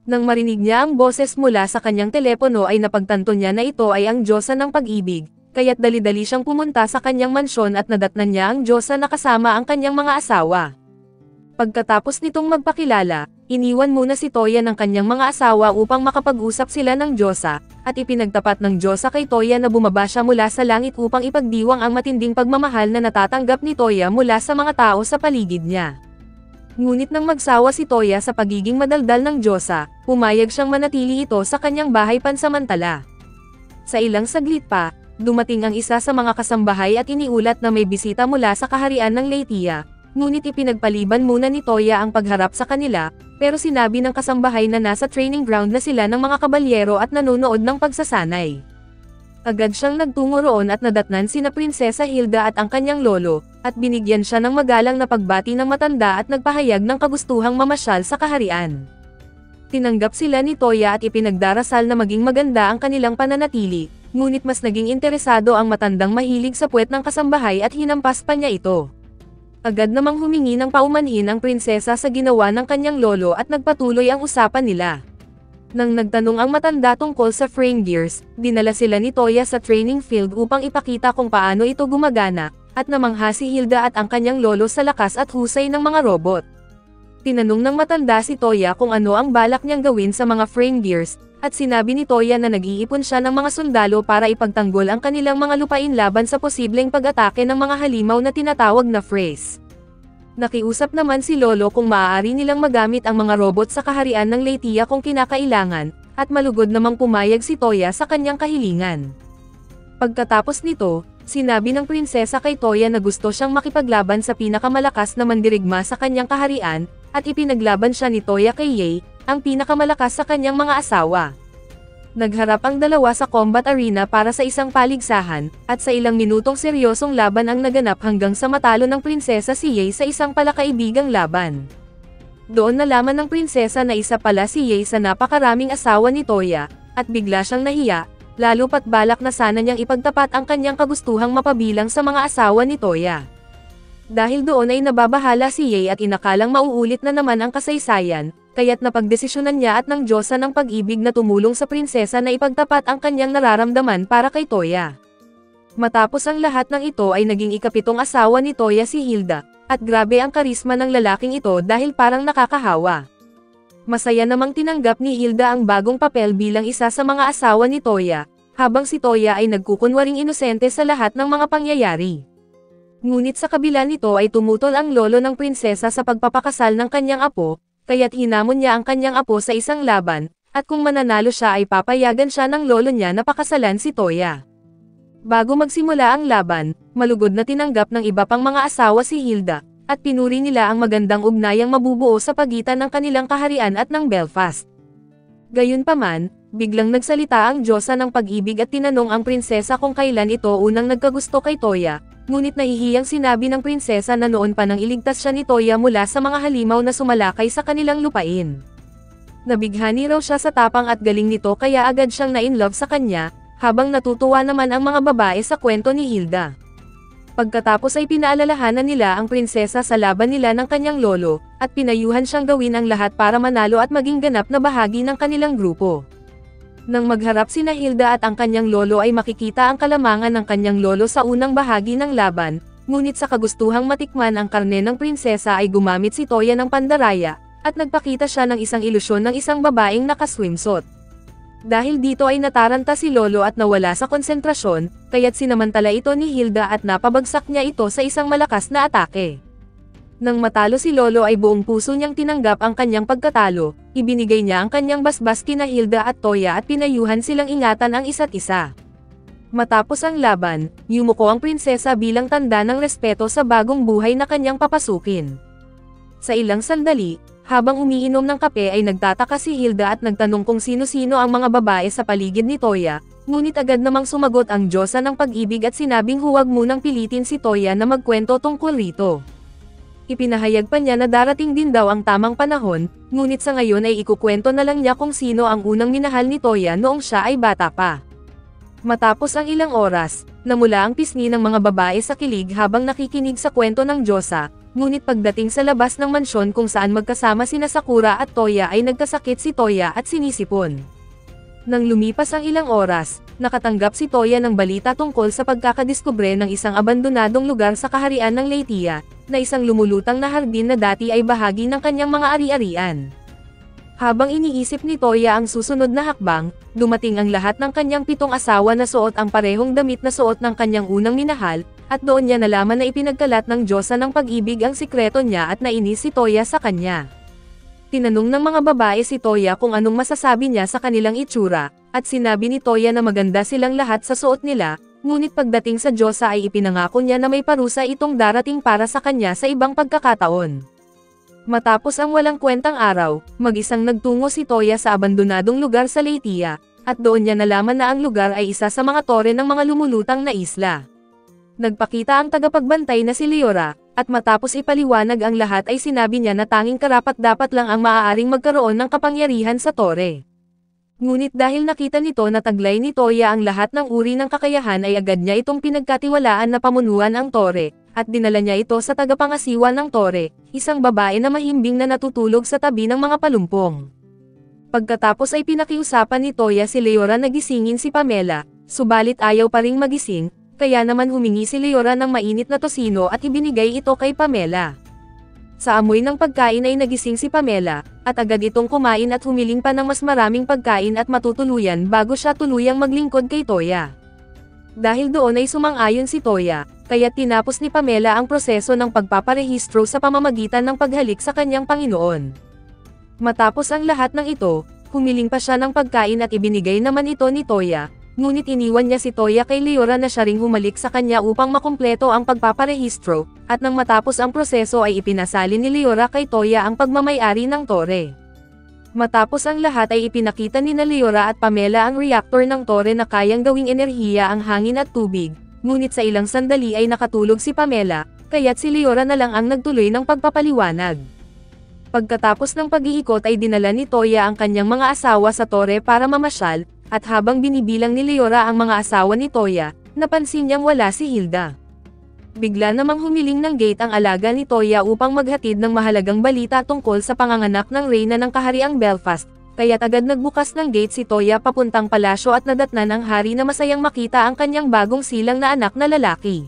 Nang marinig niya ang boses mula sa kanyang telepono ay napagtanto niya na ito ay ang Diyosa ng pag-ibig, kaya't dali-dali siyang pumunta sa kanyang mansyon at nadatnan niya ang Diyosa na kasama ang kanyang mga asawa. Pagkatapos nitong magpakilala, iniwan muna si Toya ng kanyang mga asawa upang makapag-usap sila ng Diyosa, at ipinagtapat ng Diyosa kay Toya na bumaba siya mula sa langit upang ipagdiwang ang matinding pagmamahal na natatanggap ni Toya mula sa mga tao sa paligid niya. Ngunit nang magsawa si Toya sa pagiging madaldal ng Diyosa, pumayag siyang manatili ito sa kanyang bahay pansamantala. Sa ilang saglit pa, dumating ang isa sa mga kasambahay at iniulat na may bisita mula sa kaharian ng Leytia. Ngunit ipinagpaliban muna ni Toya ang pagharap sa kanila, pero sinabi ng kasambahay na nasa training ground na sila ng mga kabalyero at nanonood ng pagsasanay. Agad siyang nagtungo roon at nadatnan sina Prinsesa Hilda at ang kanyang lolo, at binigyan siya ng magalang na pagbati ng matanda at nagpahayag ng kagustuhang mamasyal sa kaharian. Tinanggap sila ni Toya at ipinagdarasal na maging maganda ang kanilang pananatili, ngunit mas naging interesado ang matandang mahilig sa puwet ng kasambahay at hinampas pa niya ito. Agad namang humingi ng paumanhin ang prinsesa sa ginawa ng kanyang lolo at nagpatuloy ang usapan nila. Nang nagtanong ang matanda tungkol sa frame gears, dinala sila ni Toya sa training field upang ipakita kung paano ito gumagana, at namangha si Hilda at ang kanyang lolo sa lakas at husay ng mga robot. Tinanong ng matanda si Toya kung ano ang balak niyang gawin sa mga frame gears, at sinabi ni Toya na nag-iipon siya ng mga sundalo para ipagtanggol ang kanilang mga lupain laban sa posibleng pag-atake ng mga halimaw na tinatawag na Freys. Nakiusap naman si Lolo kung maaari nilang magamit ang mga robot sa kaharian ng Leytia kung kinakailangan, at malugod namang pumayag si Toya sa kanyang kahilingan. Pagkatapos nito, sinabi ng prinsesa kay Toya na gusto siyang makipaglaban sa pinakamalakas na mandirigma sa kanyang kaharian, at ipinaglaban siya ni Toya kay Yae, ang pinakamalakas sa kanyang mga asawa. Nagharap ang dalawa sa combat arena para sa isang paligsahan, at sa ilang minutong seryosong laban ang naganap hanggang sa matalo ng prinsesa si Yae sa isang palakaibigang laban. Doon nalaman ng prinsesa na isa pala si Yae sa napakaraming asawa ni Toya, at bigla siyang nahiya, lalo pat balak na sana niyang ipagtapat ang kanyang kagustuhang mapabilang sa mga asawa ni Toya. Dahil doon ay nababahala si Yae at inakalang mauulit na naman ang kasaysayan, kaya't napagdesisyonan niya at ng Diyosa ng pag-ibig na tumulong sa prinsesa na ipagtapat ang kanyang nararamdaman para kay Toya. Matapos ang lahat ng ito ay naging ikapitong asawa ni Toya si Hilda, at grabe ang karisma ng lalaking ito dahil parang nakakahawa. Masaya namang tinanggap ni Hilda ang bagong papel bilang isa sa mga asawa ni Toya, habang si Toya ay nagkukunwaring inosente sa lahat ng mga pangyayari. Ngunit sa kabila nito ay tumutol ang lolo ng prinsesa sa pagpapakasal ng kanyang apo, kaya't hinamon niya ang kanyang apo sa isang laban, at kung mananalo siya ay papayagan siya ng lolo niya na pakasalan si Toya. Bago magsimula ang laban, malugod na tinanggap ng iba pang mga asawa si Hilda, at pinuri nila ang magandang ugnayang mabubuo sa pagitan ng kanilang kaharian at ng Belfast. Gayunpaman, biglang nagsalita ang Diyosa ng pag-ibig at tinanong ang prinsesa kung kailan ito unang nagkagusto kay Toya, ngunit nahihiyang sinabi ng prinsesa na noon pa nang iligtas siya ni Toya mula sa mga halimaw na sumalakay sa kanilang lupain. Nabighani raw siya sa tapang at galing nito kaya agad siyang na-inlove sa kanya, habang natutuwa naman ang mga babae sa kwento ni Hilda. Pagkatapos ay pinaalalahanan nila ang prinsesa sa laban nila ng kanyang lolo, at pinayuhan siyang gawin ang lahat para manalo at maging ganap na bahagi ng kanilang grupo. Nang magharap sina Hilda at ang kanyang lolo ay makikita ang kalamangan ng kanyang lolo sa unang bahagi ng laban, ngunit sa kagustuhang matikman ang karne ng prinsesa ay gumamit si Toya ng pandaraya, at nagpakita siya ng isang ilusyon ng isang babaeng nakaswimsuit. Dahil dito ay nataranta si lolo at nawala sa konsentrasyon, kaya't sinamantala ito ni Hilda at napabagsak niya ito sa isang malakas na atake. Nang matalo si lolo ay buong puso niyang tinanggap ang kanyang pagkatalo, ibinigay niya ang kanyang basbas kina Hilda at Toya at pinayuhan silang ingatan ang isa't isa. Matapos ang laban, yumuko ang prinsesa bilang tanda ng respeto sa bagong buhay na kanyang papasukin. Sa ilang sandali, habang umiinom ng kape ay nagtataka si Hilda at nagtanong kung sino-sino ang mga babae sa paligid ni Toya, ngunit agad namang sumagot ang Diyosa ng pag-ibig at sinabing huwag munang pilitin si Toya na magkwento tungkol rito. Ipinahayag pa niya na darating din daw ang tamang panahon, ngunit sa ngayon ay ikukwento na lang niya kung sino ang unang minahal ni Toya noong siya ay bata pa. Matapos ang ilang oras, namula ang pisngi ng mga babae sa kilig habang nakikinig sa kwento ng Diyosa, ngunit pagdating sa labas ng mansyon kung saan magkasama sina Sakura at Toya ay nagkasakit si Toya at sinisipon. Nang lumipas ang ilang oras, nakatanggap si Toya ng balita tungkol sa pagkakadiskubre ng isang abandonadong lugar sa kaharian ng Leytia, na isang lumulutang na hardin na dati ay bahagi ng kanyang mga ari-arian. Habang iniisip ni Toya ang susunod na hakbang, dumating ang lahat ng kanyang 7 asawa na suot ang parehong damit na suot ng kanyang unang minahal, at doon niya nalaman na ipinagkalat ng Diyosa ng pag-ibig ang sikreto niya at nainis si Toya sa kanya. Tinanong ng mga babae si Toya kung anong masasabi niya sa kanilang itsura, at sinabi ni Toya na maganda silang lahat sa suot nila, ngunit pagdating sa Diyosa ay ipinangako niya na may parusa itong darating para sa kanya sa ibang pagkakataon. Matapos ang walang kwentang araw, mag-isang nagtungo si Toya sa abandonadong lugar sa Leytia, at doon niya nalaman na ang lugar ay isa sa mga tore ng mga lumulutang na isla. Nagpakita ang tagapagbantay na si Leora, at matapos ipaliwanag ang lahat ay sinabi niya na tanging karapat-dapat lang ang maaaring magkaroon ng kapangyarihan sa tore. Ngunit dahil nakita nito na taglay ni Toya ang lahat ng uri ng kakayahan ay agad niya itong pinagkatiwalaan na pamunuan ang tore, at dinala niya ito sa tagapangasiwa ng tore, isang babae na mahimbing na natutulog sa tabi ng mga palumpong. Pagkatapos ay pinakiusapan ni Toya si Leora na gisingin si Pamela, subalit ayaw pa ring magising, kaya naman humingi si Leora ng mainit na tosino at ibinigay ito kay Pamela. Sa amoy ng pagkain ay nagising si Pamela, at agad itong kumain at humiling pa ng mas maraming pagkain at matutuluyan bago siya tuluyang maglingkod kay Toya. Dahil doon ay sumang-ayon si Toya, kaya tinapos ni Pamela ang proseso ng pagpaparehistro sa pamamagitan ng paghalik sa kanyang Panginoon. Matapos ang lahat ng ito, humiling pa siya ng pagkain at ibinigay naman ito ni Toya, ngunit iniwan niya si Toya kay Leora na siya ring humalik sa kanya upang makumpleto ang pagpaparehistro, at nang matapos ang proseso ay ipinasali ni Leora kay Toya ang pagmamay-ari ng tore. Matapos ang lahat ay ipinakita ni Leora at Pamela ang reactor ng tore na kayang gawing enerhiya ang hangin at tubig, ngunit sa ilang sandali ay nakatulog si Pamela, kaya't si Leora na lang ang nagtuloy ng pagpapaliwanag. Pagkatapos ng pag-iikot ay dinala ni Toya ang kanyang mga asawa sa tore para mamasyal, at habang binibilang ni Leora ang mga asawa ni Toya, napansin niyang wala si Hilda. Bigla namang humiling ng gate ang alaga ni Toya upang maghatid ng mahalagang balita tungkol sa panganganak ng reyna ng kahariang Belfast, kaya't agad nagbukas ng gate si Toya papuntang palasyo at nadatnan ang hari na masayang makita ang kanyang bagong silang na anak na lalaki.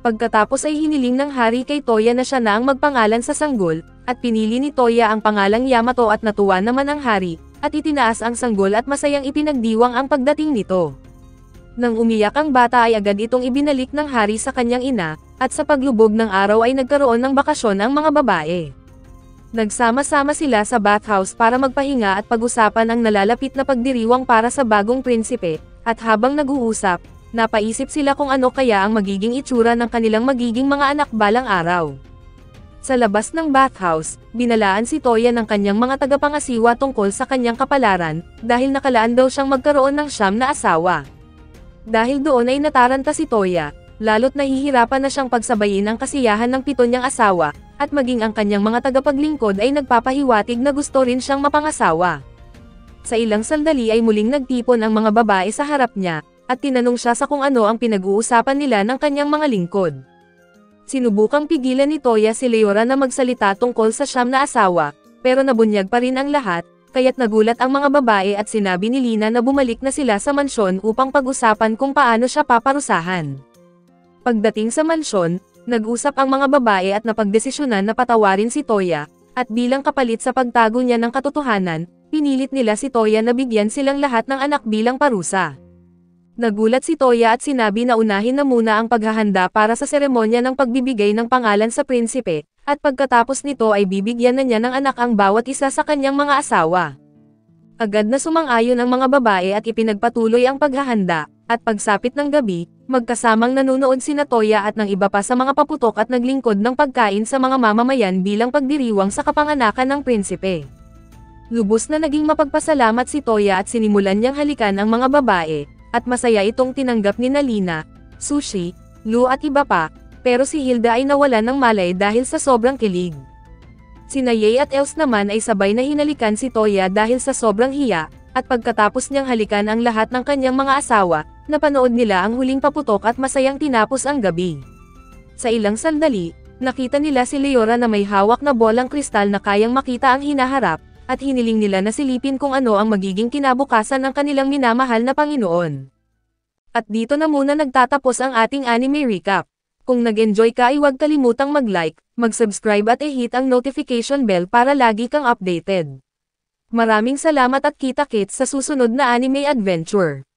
Pagkatapos ay hiniling ng hari kay Toya na siya na ang magpangalan sa sanggol, at pinili ni Toya ang pangalang Yamato at natuwa naman ang hari, at itinaas ang sanggol at masayang ipinagdiwang ang pagdating nito. Nang umiyak ang bata ay agad itong ibinalik ng hari sa kanyang ina, at sa paglubog ng araw ay nagkaroon ng bakasyon ang mga babae. Nagsama-sama sila sa bathhouse para magpahinga at pag-usapan ang nalalapit na pagdiriwang para sa bagong prinsipe, at habang nag-uusap, napaisip sila kung ano kaya ang magiging itsura ng kanilang magiging mga anak balang araw. Sa labas ng bathhouse, binalaan si Toya ng kanyang mga tagapangasiwa tungkol sa kanyang kapalaran, dahil nakalaan daw siyang magkaroon ng 9 na asawa. Dahil doon ay nataranta si Toya, lalo't nahihirapan na siyang pagsabayin ang kasiyahan ng 7 niyang asawa, at maging ang kanyang mga tagapaglingkod ay nagpapahiwatig na gusto rin siyang mapangasawa. Sa ilang sandali ay muling nagtipon ang mga babae sa harap niya, at tinanong siya sa kung ano ang pinag-uusapan nila ng kanyang mga lingkod. Sinubukang pigilan ni Toya si Leora na magsalita tungkol sa 9 na asawa, pero nabunyag pa rin ang lahat, kaya't nagulat ang mga babae at sinabi ni Lina na bumalik na sila sa mansyon upang pag-usapan kung paano siya paparusahan. Pagdating sa mansyon, nag-usap ang mga babae at napagdesisyonan na patawarin si Toya, at bilang kapalit sa pagtago niya ng katotohanan, pinilit nila si Toya na bigyan silang lahat ng anak bilang parusa. Nagulat si Toya at sinabi na unahin na muna ang paghahanda para sa seremonya ng pagbibigay ng pangalan sa prinsipe, at pagkatapos nito ay bibigyan na niya ng anak ang bawat isa sa kanyang mga asawa. Agad na sumang-ayon ang mga babae at ipinagpatuloy ang paghahanda, at pagsapit ng gabi, magkasamang nanunood sina Toya at ng iba pa sa mga paputok at naglingkod ng pagkain sa mga mamamayan bilang pagdiriwang sa kapanganakan ng prinsipe. Lubos na naging mapagpasalamat si Toya at sinimulan niyang halikan ang mga babae, at masaya itong tinanggap ni Lina, Sushi, Lu at iba pa, pero si Hilda ay nawalan ng malay dahil sa sobrang kilig. Sina Ye at Els naman ay sabay na hinalikan si Toya dahil sa sobrang hiya, at pagkatapos niyang halikan ang lahat ng kanyang mga asawa, napanood nila ang huling paputok at masayang tinapos ang gabi. Sa ilang sandali, nakita nila si Leora na may hawak na bolang kristal na kayang makita ang hinaharap, at hiniling nila na silipin kung ano ang magiging kinabukasan ng kanilang minamahal na Panginoon. At dito na muna nagtatapos ang ating anime recap. Kung nag-enjoy ka ay huwag kalimutang mag-like, mag-subscribe at i-hit ang notification bell para lagi kang updated. Maraming salamat at kita-kits sa susunod na anime adventure.